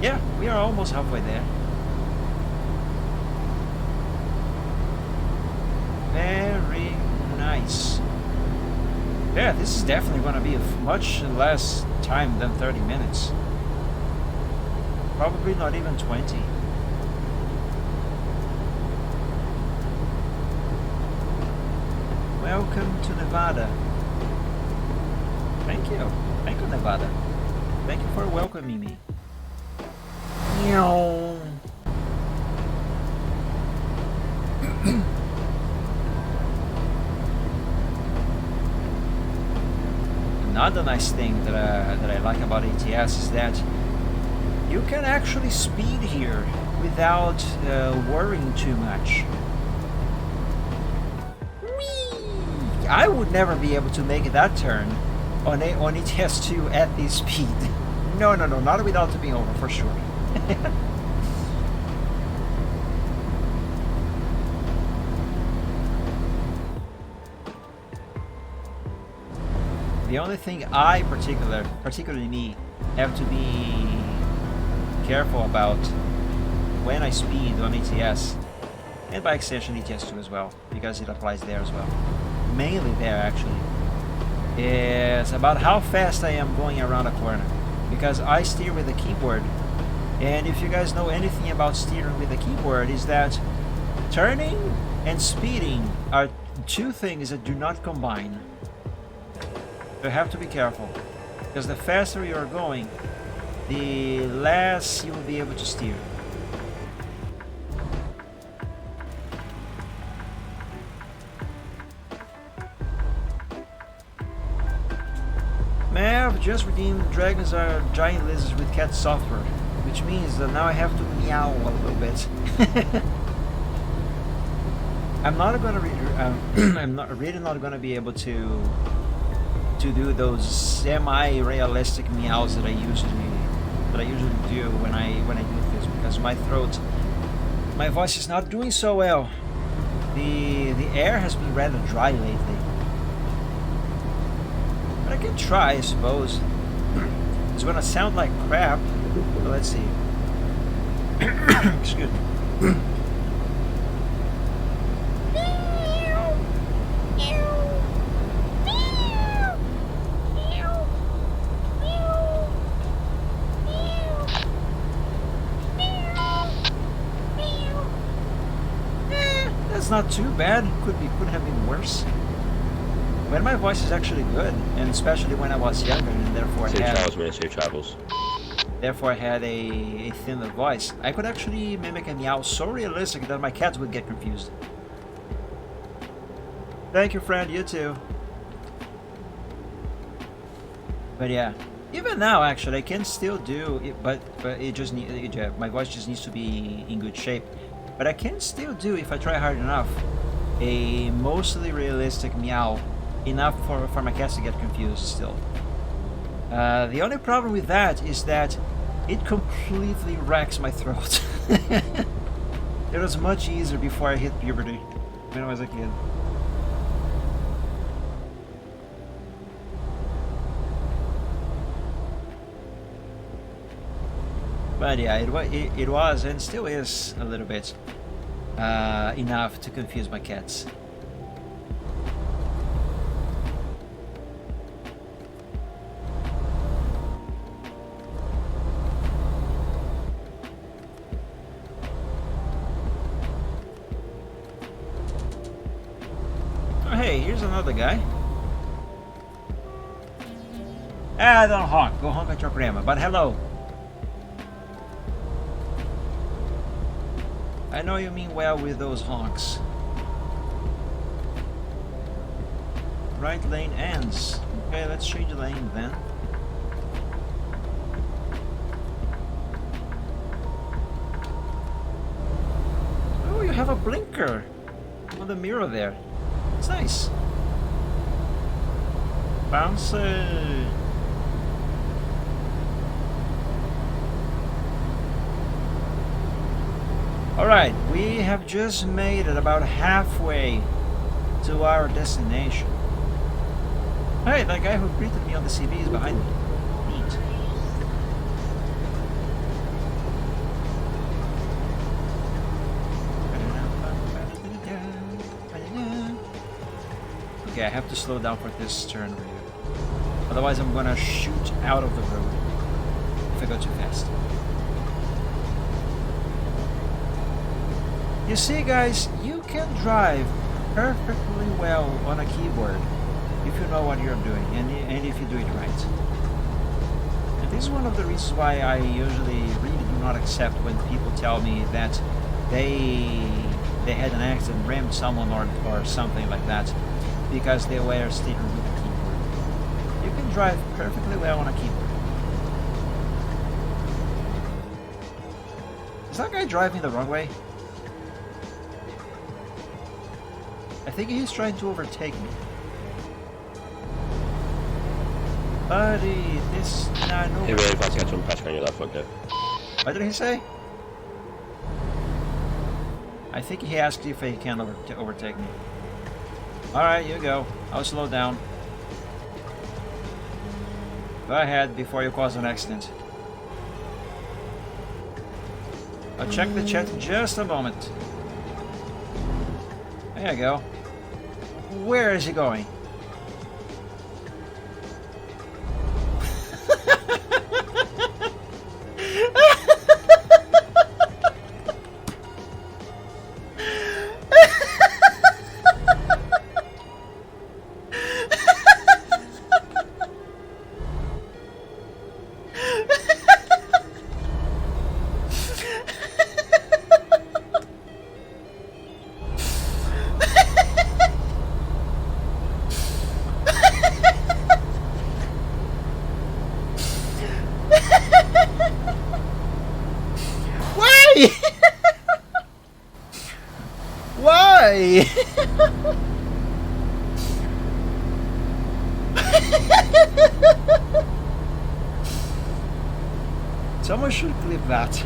Yeah, we are almost halfway there. Very nice. Yeah, this is definitely going to be much less time than 30 minutes. Probably not even 20. Welcome to Nevada. Thank you. Thank you, Nevada. Thank you for welcoming me. Another nice thing that I like about ATS is that you can actually speed here without worrying too much. I would never be able to make that turn on ETS2 at this speed. No, not without tipping over, for sure. The only thing I particularly me, have to be careful about when I speed on ETS, and by extension ETS2 as well, because it applies there as well. Mainly there, actually, is about how fast I am going around a corner, because I steer with the keyboard, and if you guys know anything about steering with the keyboard, is that turning and speeding are two things that do not combine. You have to be careful, because the faster you are going, the less you will be able to steer. I've just redeemed dragons are giant lizards with cat software, which means that now I have to meow a little bit. I'm not gonna really not gonna be able to do those semi-realistic meows that I usually do when I do this, because my voice is not doing so well. The air has been rather dry lately. I can try, I suppose. It's gonna sound like crap, but let's see. Excuse me. That's not too bad. Could have been worse. When my voice is actually good, and especially when I was younger, and therefore I had a thinner voice, I could actually mimic a meow so realistic that my cats would get confused. Thank you, friend. You too. But yeah, even now, actually, I can still do it, but it just my voice just needs to be in good shape. But I can still do, if I try hard enough, a mostly realistic meow. Enough for my cats to get confused still. The only problem with that is that it completely wrecks my throat. It was much easier before I hit puberty, when I was a kid. But yeah, it was and still is a little bit enough to confuse my cats. Oh, hey, here's another guy. Ah, don't honk. Go honk at your grandma. But hello. I know you mean well with those honks. Right lane ends. Okay, let's change lane then. Oh, you have a blinker on the mirror there. It's nice. Bouncy. Alright, we have just made it about halfway to our destination. Hey, that guy who greeted me on the CV is behind me. Neat. Okay, I have to slow down for this turn right here. Otherwise I'm gonna shoot out of the road if I go too fast. You see, guys, you can drive perfectly well on a keyboard if you know what you're doing and if you do it right. And this is one of the reasons why I usually really do not accept when people tell me that they had an accident, rammed someone or something like that because they were steering with a keyboard. You can drive perfectly well on a keyboard. Is that guy driving the wrong way? I think he's trying to overtake me. Buddy, this... Nah, no... He really wants to get some pressure on you, that fucker. What did he say? I think he asked if he can overtake me. Alright, you go. I'll slow down. Go ahead before you cause an accident. I'll check the chat in just a moment. There you go. Where is he going? Why? Someone should clip that.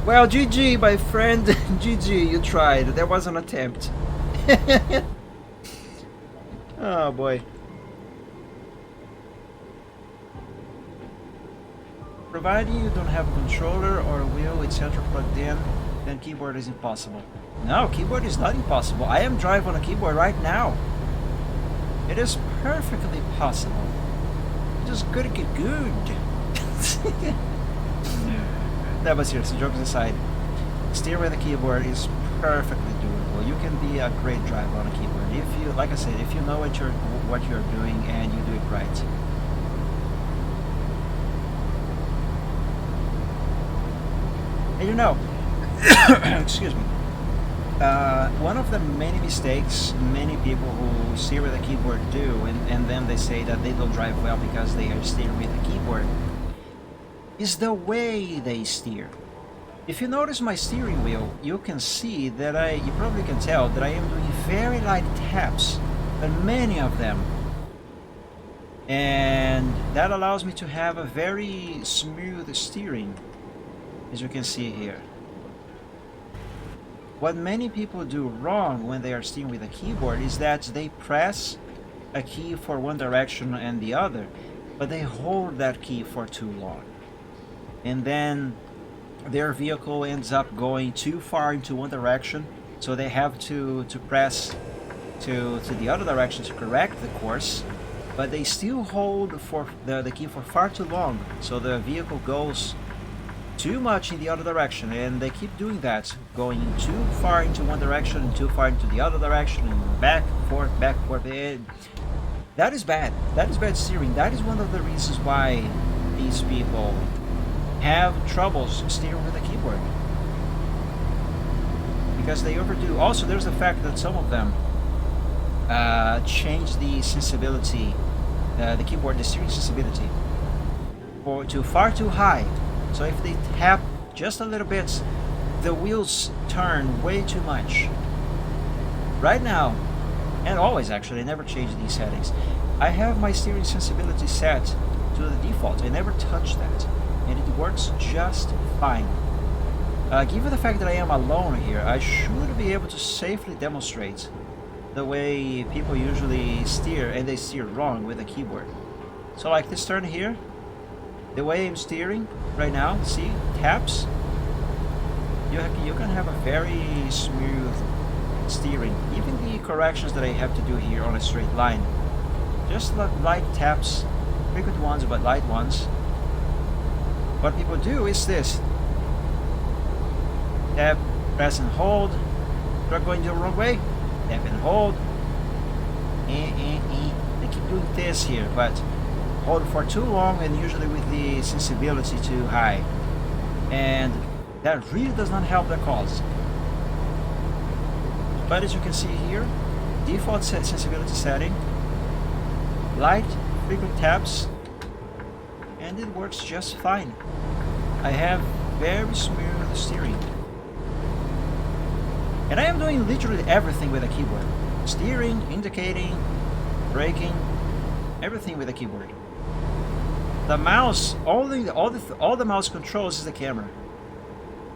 Well, GG, my friend. GG, you tried. There was an attempt. Oh boy. Providing you don't have a controller or a wheel, etc. plugged in, then keyboard is impossible. No, keyboard is not impossible. I am driving on a keyboard right now. It is perfectly possible. Just gotta get good. No, but seriously, jokes aside, steer with a keyboard is perfectly doable. You can be a great driver on a keyboard if you, like I said, if you know what you're doing and you do it right. And you know, excuse me, one of the many mistakes many people who steer with a keyboard do, and then they say that they don't drive well because they are steering with a keyboard, is the way they steer. If you notice my steering wheel, you can see that you probably can tell that I am doing very light taps, but many of them. And that allows me to have a very smooth steering. as you can see here. What many people do wrong when they are steering with a keyboard is that they press a key for one direction and the other, but they hold that key for too long. And then their vehicle ends up going too far into one direction, so they have to press to the other direction to correct the course, but they still hold for the key for far too long, so the vehicle goes too much in the other direction, and they keep doing that, going too far into one direction and too far into the other direction, and back, forth, and that is bad. That is bad steering. That is one of the reasons why these people have troubles steering with a keyboard, because they overdo. Also, there's the fact that some of them change the sensibility, the keyboard, the steering sensibility, to far too high. So if they tap just a little bit, the wheels turn way too much. Right now, and always actually, I never change these settings. I have my steering sensibility set to the default. I never touch that, and it works just fine. Given the fact that I am alone here, I should be able to safely demonstrate the way people usually steer, and they steer wrong with a keyboard. So like this turn here, the way I'm steering right now, see, taps, you can have a very smooth steering. Even the corrections that I have to do here on a straight line, just light taps, frequent ones but light ones. What people do is this: tap, press and hold, truck going the wrong way, tap and hold, they keep doing this here, but hold for too long, and usually with the sensibility too high, and that really does not help the cause. But as you can see here, default sensibility setting, light frequent taps, and it works just fine. I have very smooth steering, and I am doing literally everything with a keyboard: steering, indicating, braking, everything with a keyboard. The mouse, all the mouse controls is the camera.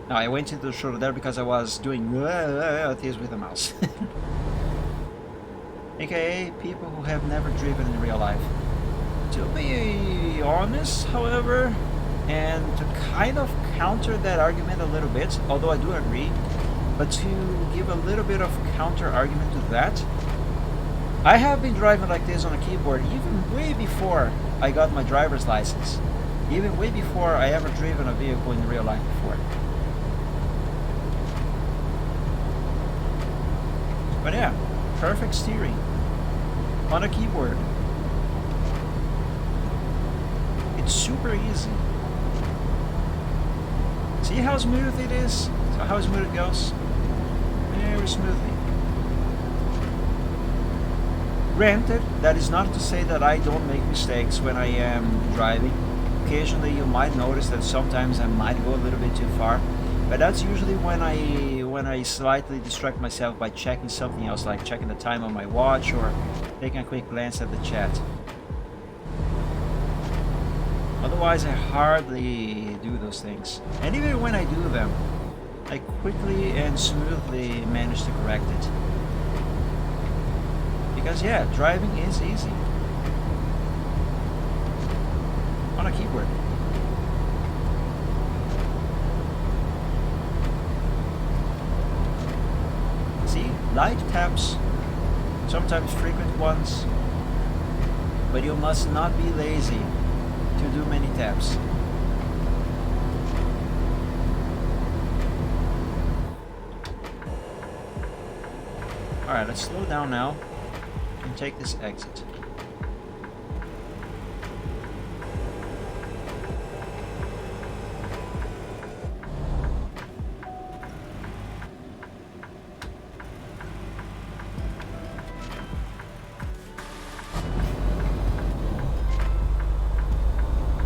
Now I went into the shoulder there because I was doing this with the mouse. AKA people who have never driven in real life. To be honest, however, and to kind of counter that argument a little bit, although I do agree, but to give a little bit of counter argument to that, I have been driving like this on a keyboard even way before I got my driver's license, even way before I ever driven a vehicle in real life before. But yeah, perfect steering on a keyboard. It's super easy. See how smooth it is? So how smooth it goes? Very smoothly. Granted, that is not to say that I don't make mistakes when I am driving. Occasionally you might notice that sometimes I might go a little bit too far, but that's usually when I slightly distract myself by checking something else, like checking the time on my watch or taking a quick glance at the chat. Otherwise I hardly do those things, and even when I do them, I quickly and smoothly manage to correct it. Because yeah, driving is easy on a keyboard. See, light taps, sometimes frequent ones, but you must not be lazy to do many taps. Alright, let's slow down now and take this exit.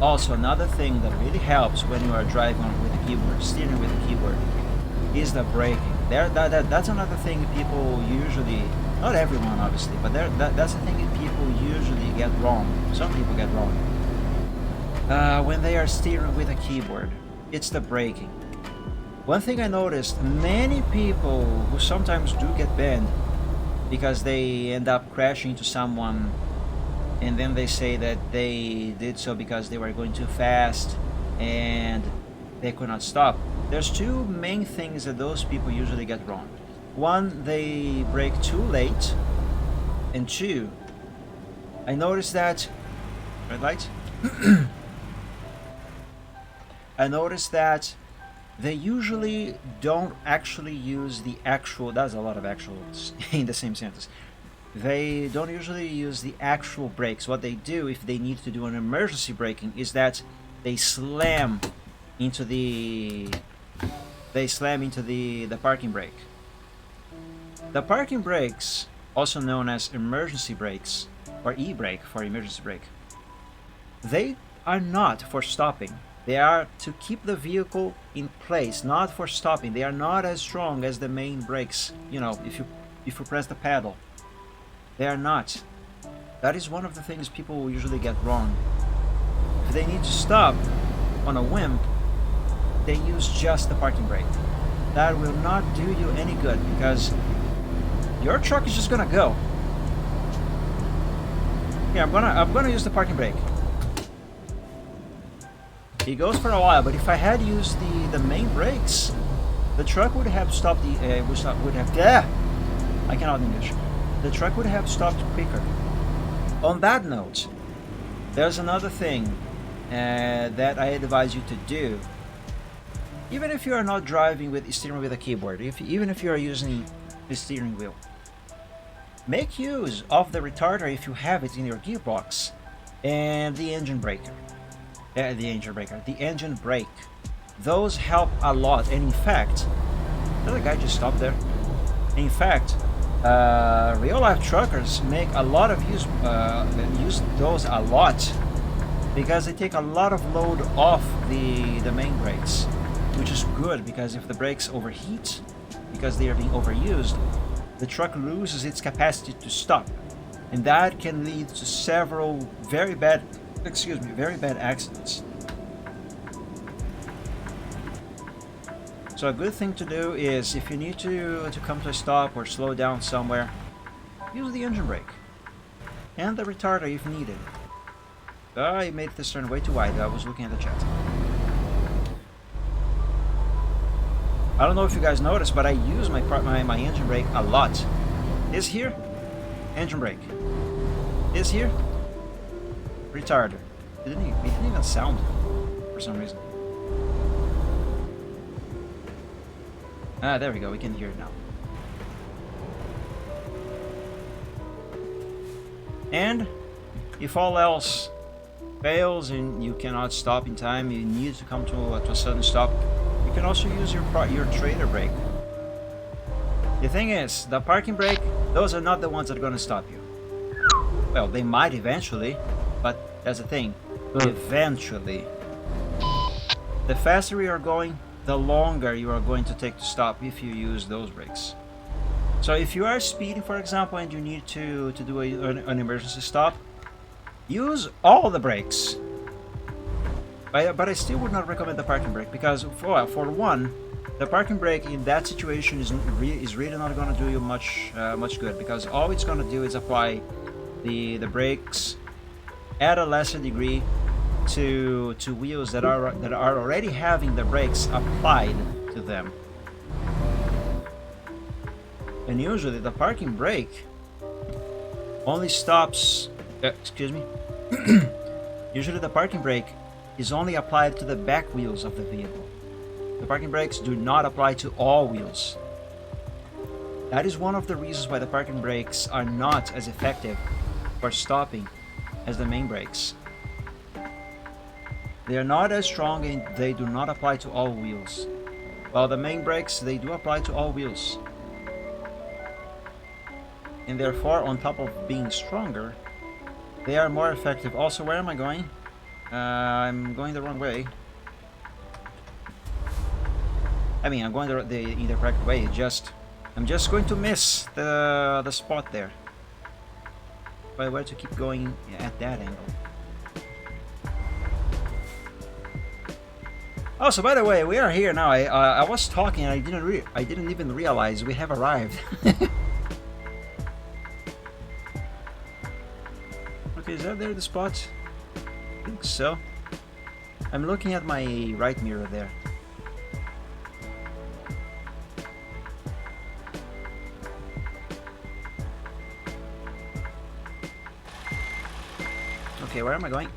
Also, another thing that really helps when you are driving with a keyboard, steering with a keyboard, is the braking. That's another thing people usually, not everyone obviously, but that's the thing that people usually get wrong. Some people get wrong when they are steering with a keyboard. it's the braking. One thing I noticed, many people who sometimes do get banned because they end up crashing into someone and then they say that they did so because they were going too fast and they could not stop. There's two main things that those people usually get wrong. One, they brake too late, and two, I noticed that red light. I noticed that they usually don't actually use the actual, that's a lot of actuals in the same sentence. They don't usually use the actual brakes. What they do if they need to do an emergency braking is that they slam into the parking brake. The parking brakes, also known as emergency brakes or e-brake for emergency brake, they are not for stopping. They are to keep the vehicle in place, not for stopping. They are not as strong as the main brakes. You know, if you press the pedal, they are not. That is one of the things people will usually get wrong. If they need to stop on a whim, they use just the parking brake. That will not do you any good because your truck is just gonna go. Yeah, I'm gonna use the parking brake. It goes for a while, but if I had used the main brakes, the truck would have stopped. I cannot English. The truck would have stopped quicker. On that note, there's another thing that I advise you to do. Even if you are not driving with steering with a keyboard, even if you are using the steering wheel, make use of the retarder if you have it in your gearbox and the engine breaker. The engine brake. Those help a lot. And in fact, did the guy just stop there? In fact, real life truckers make a lot of use those a lot because they take a lot of load off the main brakes, which is good because if the brakes overheat because they are being overused, the truck loses its capacity to stop, and that can lead to several very bad accidents. So a good thing to do is if you need to come to a stop or slow down somewhere, use the engine brake and the retarder if needed. I made this turn way too wide. I was looking at the chat. I don't know if you guys noticed, but I use my engine brake a lot. This here, engine brake. This here, retarder. It didn't even sound for some reason. Ah, there we go. We can hear it now. And if all else fails and you cannot stop in time, you need to come to a sudden stop, you can also use your trailer brake. The thing is, the parking brake, those are not the ones that are going to stop you. Well, they might eventually, but that's the thing. Eventually. The faster you are going, the longer you are going to take to stop if you use those brakes. So if you are speeding, for example, and you need to do an emergency stop, use all the brakes. But I still would not recommend the parking brake because, for one, the parking brake in that situation is really not going to do you much good because all it's going to do is apply the brakes at a lesser degree to wheels that are already having the brakes applied to them. And usually the parking brake only stops. Usually the parking brake is only applied to the back wheels of the vehicle. The parking brakes do not apply to all wheels. That is one of the reasons why the parking brakes are not as effective for stopping as the main brakes. They are not as strong and they do not apply to all wheels. While the main brakes, they do apply to all wheels. And therefore, on top of being stronger, they are more effective. Also, where am I going? I'm going the wrong way. I mean, I'm going in the correct way. I'm just going to miss the spot there. If I were to keep going at that angle. Oh, so by the way, we are here now. I was talking and I didn't even realize we have arrived. Okay, is that there the spot? I think so. I'm looking at my right mirror there. Okay, where am I going?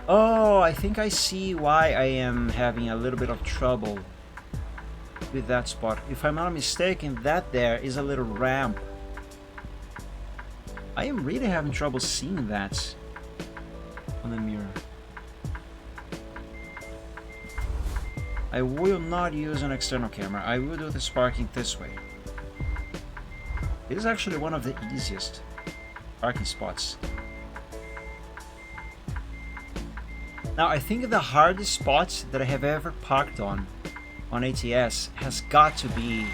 Oh, I think I see why I am having a little bit of trouble with that spot. If I'm not mistaken, that there is a little ramp. I am really having trouble seeing that on the mirror. I will not use an external camera. I will do the parking this way. It is actually one of the easiest parking spots. Now, I think the hardest spot that I have ever parked on ATS has got to be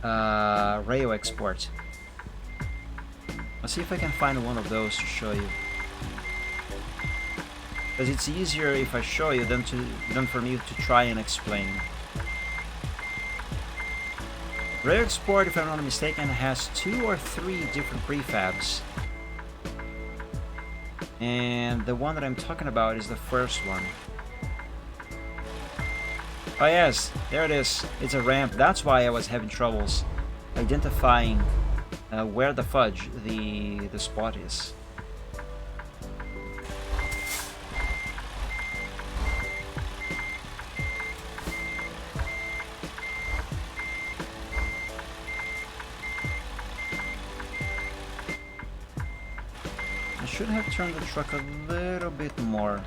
rail export. Let's see if I can find one of those to show you. Because it's easier if I show you than for me to try and explain. Rail export, if I'm not mistaken, has 2 or 3 different prefabs. And the one that I'm talking about is the first one. Oh yes, there it is. It's a ramp. That's why I was having troubles identifying where the fudge the spot is. I should have turned the truck a little bit more.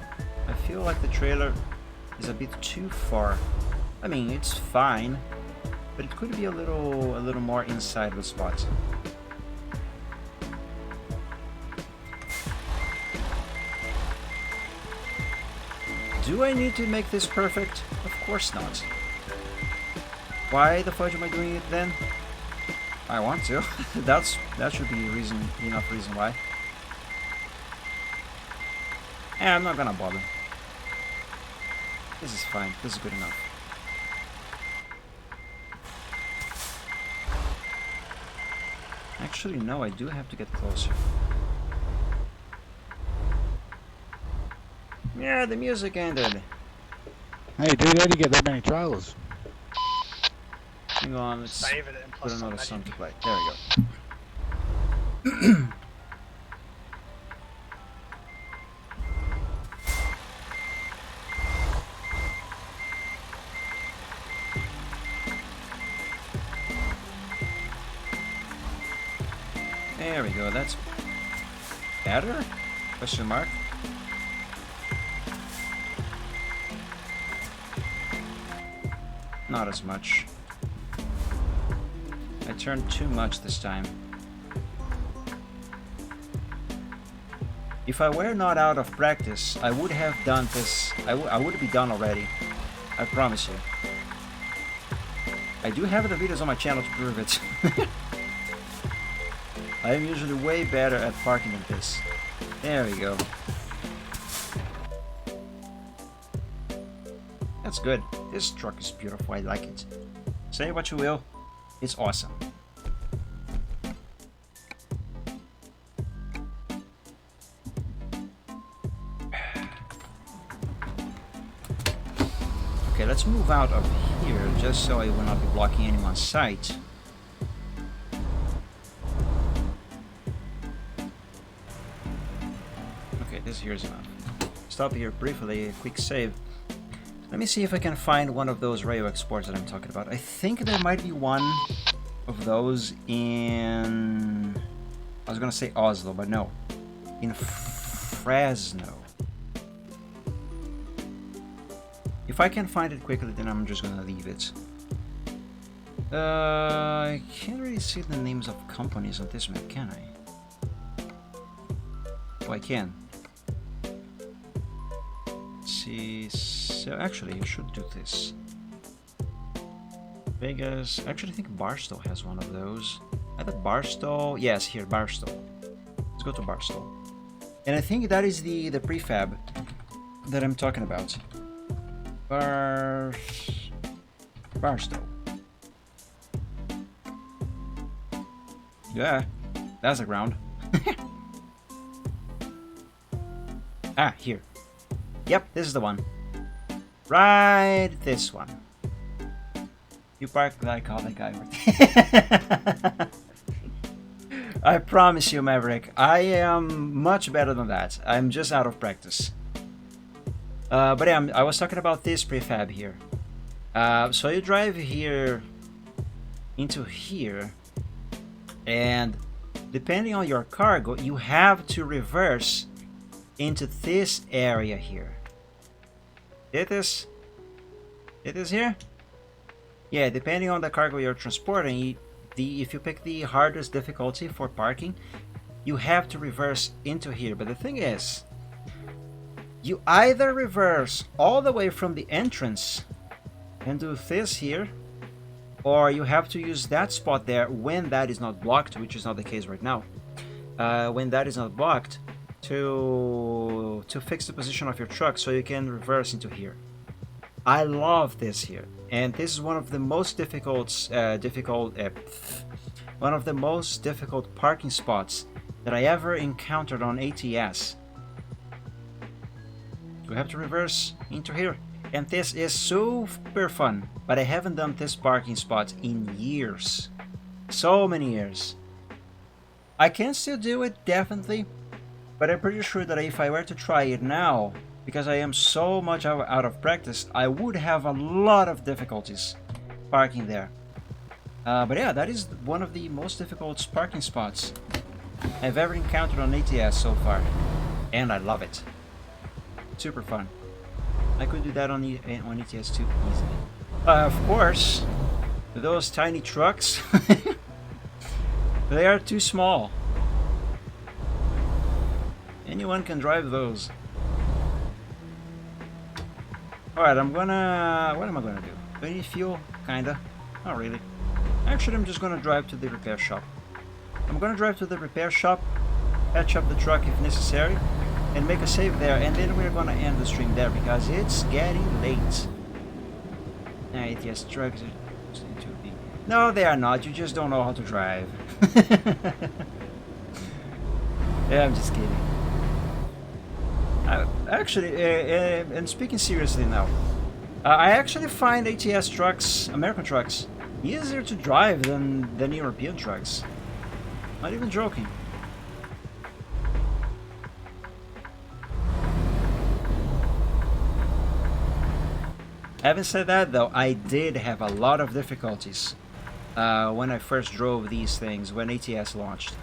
I feel like the trailer is a bit too far. I mean, it's fine, but it could be a little more inside the spot. Do I need to make this perfect? Of course not. Why the fudge am I doing it then? I want to. That should be enough reason why. And I'm not gonna bother. This is fine. This is good enough. Actually, no, I do have to get closer. Yeah, the music ended. Hey, dude, how do you get that many trailers? Hang on, let's Save it and put plus another some song to magic. play. There we go. There we go, that's better? Question mark? Not as much. I turned too much this time. If I were not out of practice, I would have done this. I would be done already. I promise you. I do have the videos on my channel to prove it. I am usually way better at parking than this. There we go. That's good. This truck is beautiful. I like it. Say what you will. It's awesome. Okay, let's move out of here just so I will not be blocking anyone's sight. Okay, this here is enough. Stop here briefly, a quick save. Let me see if I can find one of those rail exports that I'm talking about. I think there might be one of those in... I was gonna say Oslo, but no. In Fresno. If I can find it quickly, then I'm just gonna leave it. I can't really see the names of companies on this map, can I? Oh, I can. Let's see. So actually, I should do this. Vegas. Actually, I think Barstow has one of those. Either Barstow. Yes, here, Barstow. Let's go to Barstow. And I think that is the prefab that I'm talking about. Barstow. Yeah, that's the ground. Ah, here. Yep, this is the one. Right, this one. You park like all the guy. I promise you, Maverick, I am much better than that. I'm just out of practice. But yeah, I was talking about this prefab here. So you drive here into here, and depending on your cargo, you have to reverse into this area here. It is here? Yeah, depending on the cargo you're transporting, if you pick the hardest difficulty for parking, you have to reverse into here. But the thing is, you either reverse all the way from the entrance and do this here, or you have to use that spot there when that is not blocked, which is not the case right now. When that is not blocked, to fix the position of your truck so you can reverse into here. I love this here, and this is one of the most difficult parking spots that I ever encountered on ATS. We have to reverse into here, and this is super fun, but I haven't done this parking spot in years. So many years. I can still do it, definitely, but I'm pretty sure that if I were to try it now, because I am so much out of practice, I would have a lot of difficulties parking there. But yeah, that is one of the most difficult parking spots I've ever encountered on ATS so far, and I love it. Super fun. I could do that on ETS too, easily. Of course, those tiny trucks, they are too small. Anyone can drive those. Alright, what am I gonna do? Do I need fuel? Kinda. Not really. Actually, I'm just gonna drive to the repair shop. I'm gonna drive to the repair shop, patch up the truck if necessary, and make a save there, and then we're gonna end the stream there because it's getting late. ATS trucks are too big. No, they are not. You just don't know how to drive. Yeah, I'm just kidding. Actually, and speaking seriously now, I actually find ATS trucks, American trucks, easier to drive than European trucks. Not even joking. Having said that, though, I did have a lot of difficulties when I first drove these things when ATS launched,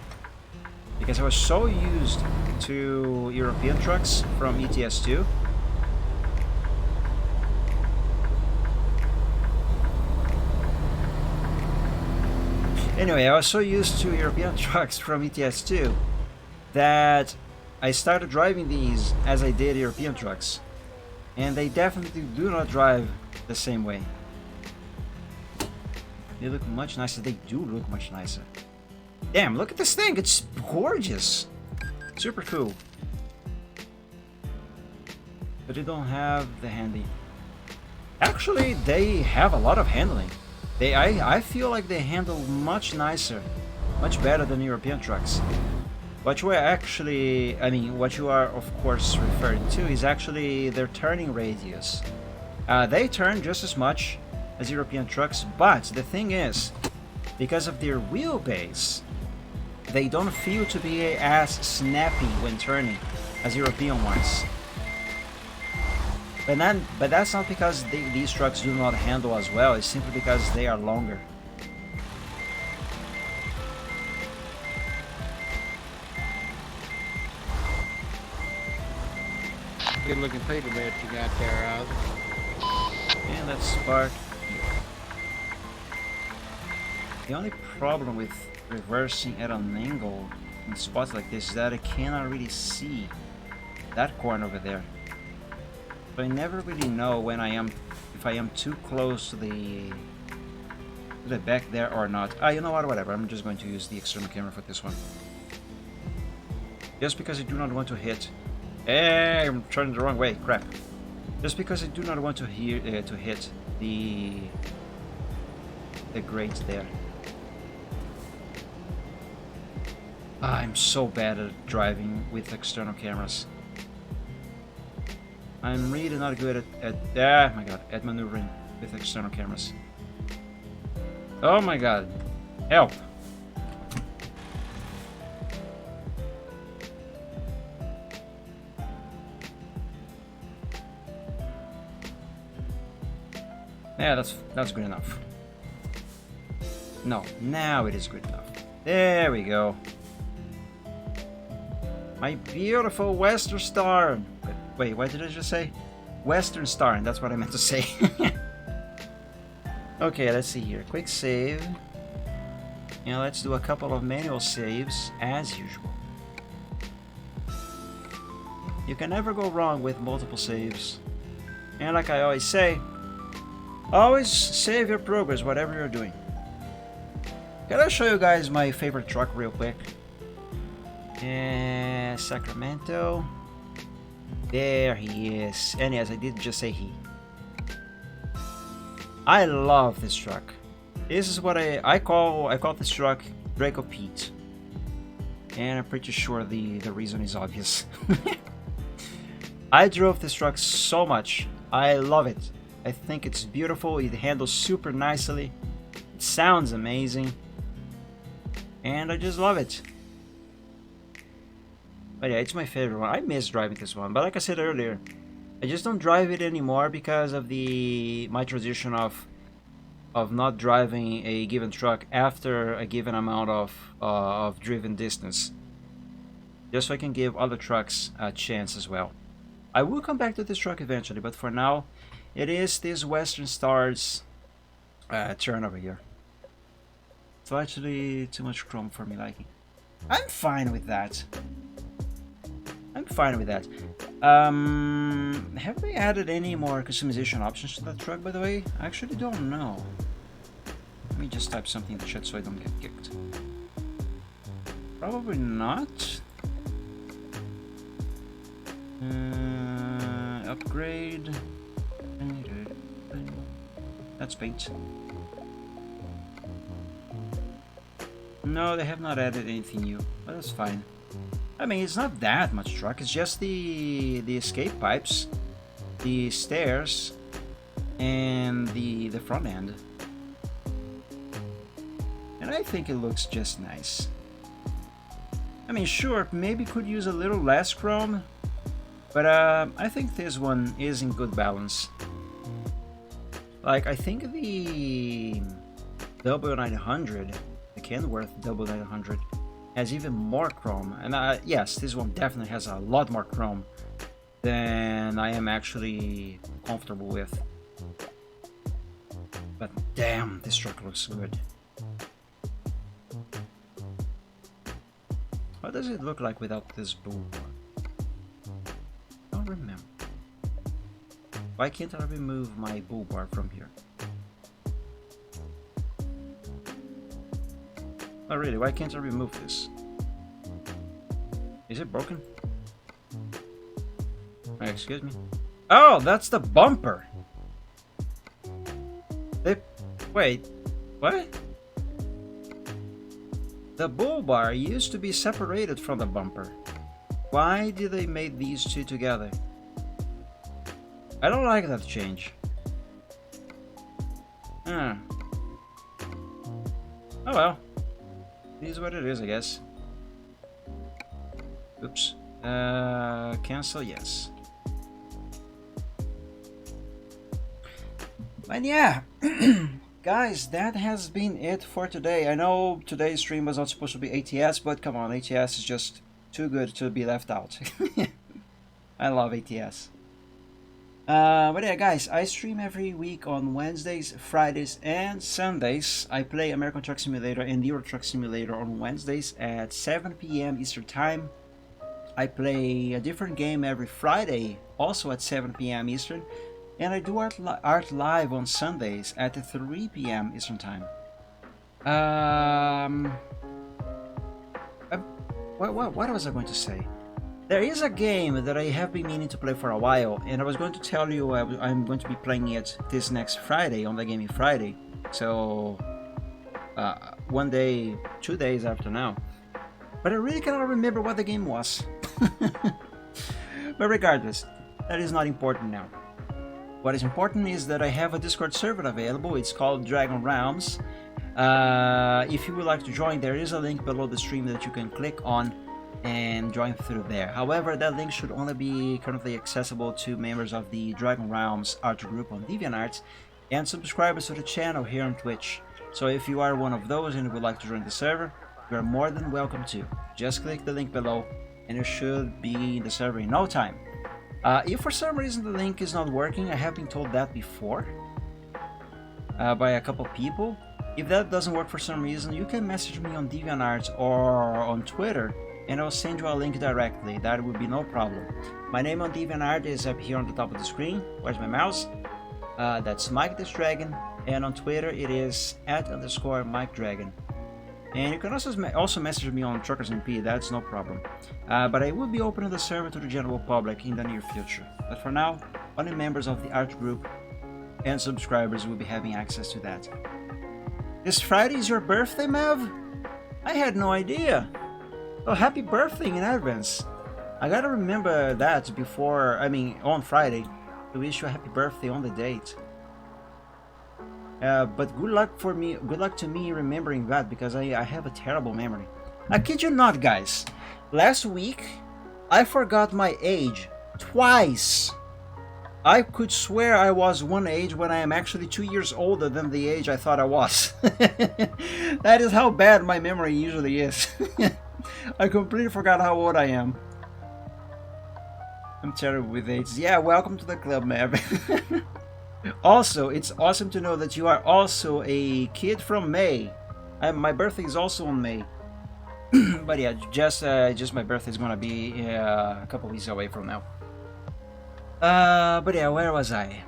because I was so used to European trucks from ETS2. Anyway, I was so used to European trucks from ETS2 that I started driving these as I did European trucks, and they definitely do not drive the same way. They look much nicer. They do look much nicer. Damn, look at this thing. It's gorgeous. Super cool. But they don't have the handy. Actually, they have a lot of handling. I feel like they handle much nicer, much better than European trucks. What you are of course referring to is actually their turning radius. They turn just as much as European trucks, but the thing is, because of their wheelbase, they don't feel to be as snappy when turning as European ones. But that's not because these trucks do not handle as well, it's simply because they are longer. Good looking Peter bed you got there, Oz. And let's park here. The only problem with reversing at an angle in spots like this is that I cannot really see that corner over there. So I never really know when if I am too close to the back there or not. You know what, whatever, I'm just going to use the external camera for this one. Just because I do not want to hit. Hey, I'm turning the wrong way. Crap. Just because I do not want to hit the grate there. I'm so bad at driving with external cameras. I'm really not good at maneuvering with external cameras. Oh my god. Help. Yeah, that's good enough. No, now it is good enough. There we go. My beautiful Western Star. Wait, what did I just say? Western Star, and that's what I meant to say. Okay, let's see here. Quick save. And let's do a couple of manual saves as usual. You can never go wrong with multiple saves. And like I always say, always save your progress, whatever you're doing. Can I show you guys my favorite truck real quick? Sacramento. There he is. And yes, I did just say he. I love this truck. This is what I call this truck Draco Pete. And I'm pretty sure the reason is obvious. I drove this truck so much. I love it. I think it's beautiful. It handles super nicely. It sounds amazing. And I just love it. But yeah, it's my favorite one. I miss driving this one. But like I said earlier, I just don't drive it anymore because of my tradition of not driving a given truck after a given amount of driven distance. Just so I can give other trucks a chance as well. I will come back to this truck eventually, but for now, it is this Western Star's turn over here. It's actually too much chrome for me liking. I'm fine with that. I'm fine with that. Have they added any more customization options to that truck, by the way? I actually don't know. Let me just type something in the chat so I don't get kicked. Probably not. Upgrade. That's paint. No, they have not added anything new, but that's fine. I mean, it's not that much truck, it's just the escape pipes, the stairs, and the front end. And I think it looks just nice. I mean, sure, maybe could use a little less chrome, but I think this one is in good balance. Like, I think the W900, the Kenworth W900, has even more chrome. And yes, this one definitely has a lot more chrome than I am actually comfortable with. But damn, this truck looks good. What does it look like without this boom? I don't remember. Why can't I remove my bull bar from here? Oh really, why can't I remove this? Is it broken? Excuse me? Oh, that's the bumper! Wait, what? The bull bar used to be separated from the bumper. Why did they make these two together? I don't like that change. Oh well. It is what it is, I guess. Oops. Cancel, yes. And yeah, guys, that has been it for today. I know today's stream was not supposed to be ATS, but come on, ATS is just too good to be left out. I love ATS. But yeah, guys, I stream every week on Wednesdays, Fridays, and Sundays. I play American Truck Simulator and Euro Truck Simulator on Wednesdays at 7 p.m. Eastern Time. I play a different game every Friday, also at 7 p.m. Eastern. And I do art live on Sundays at 3 p.m. Eastern Time. what was I going to say? There is a game that I have been meaning to play for a while, and I was going to tell you I'm going to be playing it this next Friday, on the Gaming Friday. So, 1 day, 2 days after now. But I really cannot remember what the game was. But regardless, that is not important now. What is important is that I have a Discord server available. It's called Dragon Realms. If you would like to join, there is a link below the stream that you can click on and join through there. However, that link should only be currently accessible to members of the Dragon Realms art group on DeviantArt and subscribers to the channel here on Twitch. So if you are one of those and would like to join the server, you are more than welcome to. Just click the link below and you should be in the server in no time. If for some reason the link is not working, I have been told that before by a couple people. If that doesn't work for some reason, you can message me on DeviantArt or on Twitter and I'll send you a link directly. That would be no problem. My name on DeviantArt is up here on the top of the screen. Where's my mouse? That's Mike this Dragon, and on Twitter it is @_MikeDragon. And you can also message me on WedTruckSim, that's no problem. But I will be opening the server to the general public in the near future. But for now, only members of the art group and subscribers will be having access to that. This Friday is your birthday, Mav? I had no idea. Oh, happy birthday in advance. I gotta remember that on Friday, to wish you a happy birthday on the date. But good luck to me remembering that, because I have a terrible memory. I kid you not, guys. Last week, I forgot my age twice. I could swear I was one age when I am actually 2 years older than the age I thought I was. That is how bad my memory usually is. I completely forgot how old I am. I'm terrible with ages. Yeah, welcome to the club, man. Also, it's awesome to know that you are also a kid from May. My birthday is also on May. But yeah, just my birthday is gonna be a couple weeks away from now. But yeah, where was I?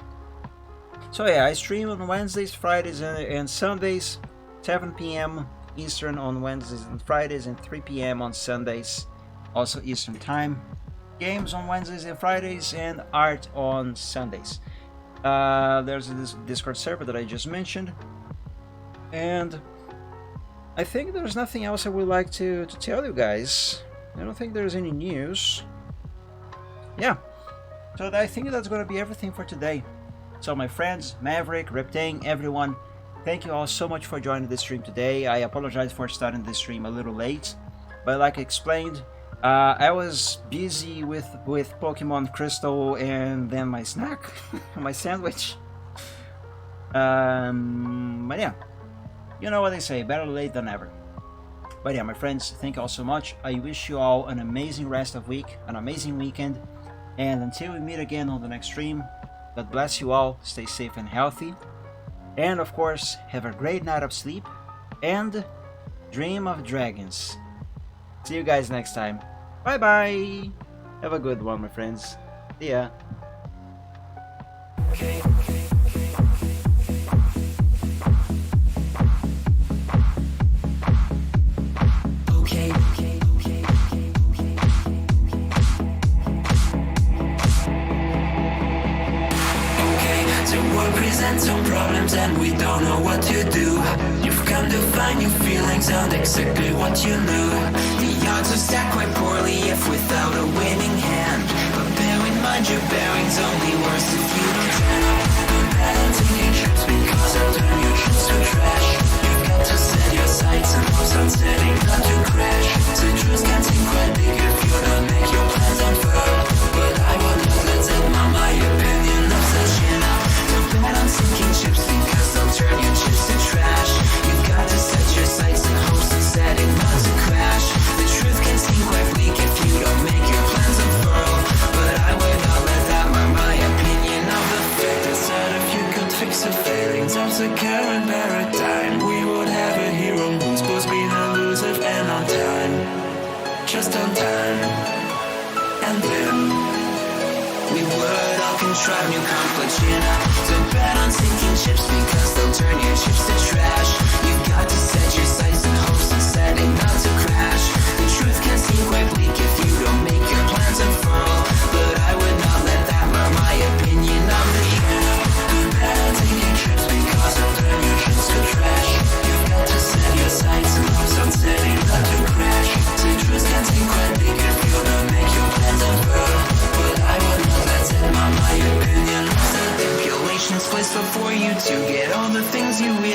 So yeah, I stream on Wednesdays, Fridays, and Sundays, 7 p.m. Eastern on Wednesdays and Fridays, and 3 p.m. on Sundays, also Eastern time. Games on Wednesdays and Fridays, and art on Sundays. There's this Discord server that I just mentioned, and I think there's nothing else I would like to tell you guys. I don't think there's any news. Yeah, so I think that's going to be everything for today. So my friends, Maverick, Reptang, everyone, thank you all so much for joining this stream today. I apologize for starting this stream a little late, but like I explained, I was busy with Pokemon Crystal and then my snack, my sandwich. But yeah, you know what they say, better late than never. But yeah, my friends, thank you all so much. I wish you all an amazing rest of week, an amazing weekend, and until we meet again on the next stream, God bless you all, stay safe and healthy, and of course, have a great night of sleep, and dream of dragons. See you guys next time. Bye bye. Have a good one, my friends. See ya. Some problems and we don't know what to do. You've come to find new feelings and exactly what you knew. The odds are stacked quite poorly if without a winning hand. But bear in mind your bearing's only worse if you don't try. Don't bet on taking trips because they'll turn your trips to trash. You've got to set your sights and hopes on setting not to crash. So dreams can seem quite big if you don't make your plans unfurl. But I will not let that my opinion of such enough. Bet on sinking ships because they'll turn your chips to trash. You've got to set your sights and hopes on setting not to crash. The truth can seem quite bleak if you don't make your plans unfurl. But I would not let that mark my opinion of the fact that if you could fix the failings of the current paradigm, we would have a hero who's supposed to be elusive and on time. Just on time. And then we would all contrive new conflicts, you know. So bet on sinking ships because they'll turn your chips to trash. You've got to set your sights and hopes on setting not to crash. The truth can seem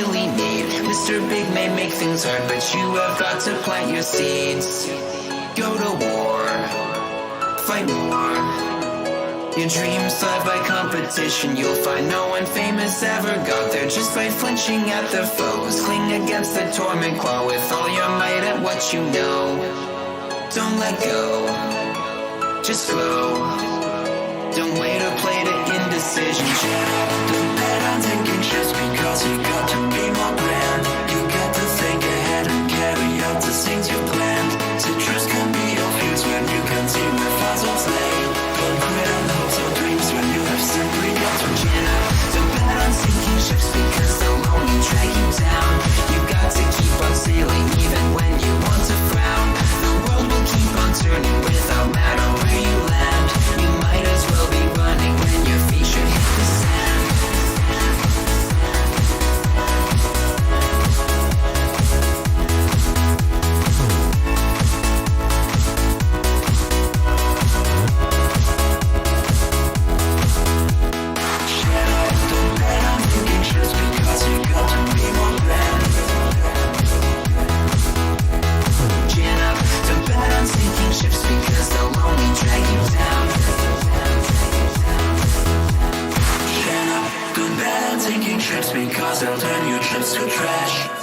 really need. Mr. Big may make things hard, but you have got to plant your seeds. Go to war, fight more. Your dreams thrive by competition. You'll find no one famous ever got there just by flinching at their foes. Cling against the torment, claw with all your might at what you know. Don't let go, just grow. Don't wait or play to indecision. Don't bet on taking just because you got to be more grand. You got to think ahead and carry out the things you planned. Citrus can be your fears when you can see where fossils lay. Don't quit on hopes or dreams when you have simply got to chin up. Don't bet on sinking ships because they'll only drag you down. You got to keep on sailing even when you want to frown. The world will keep on turning without matter where you land. You might as well be running when your feet should hit the sand. Don't bet on thinking just because you got to be more grand. Chin up, don't bet on sinking ships because they'll only drag you down. Chin up, don't bet on sinking ships because they'll turn your trips to trash.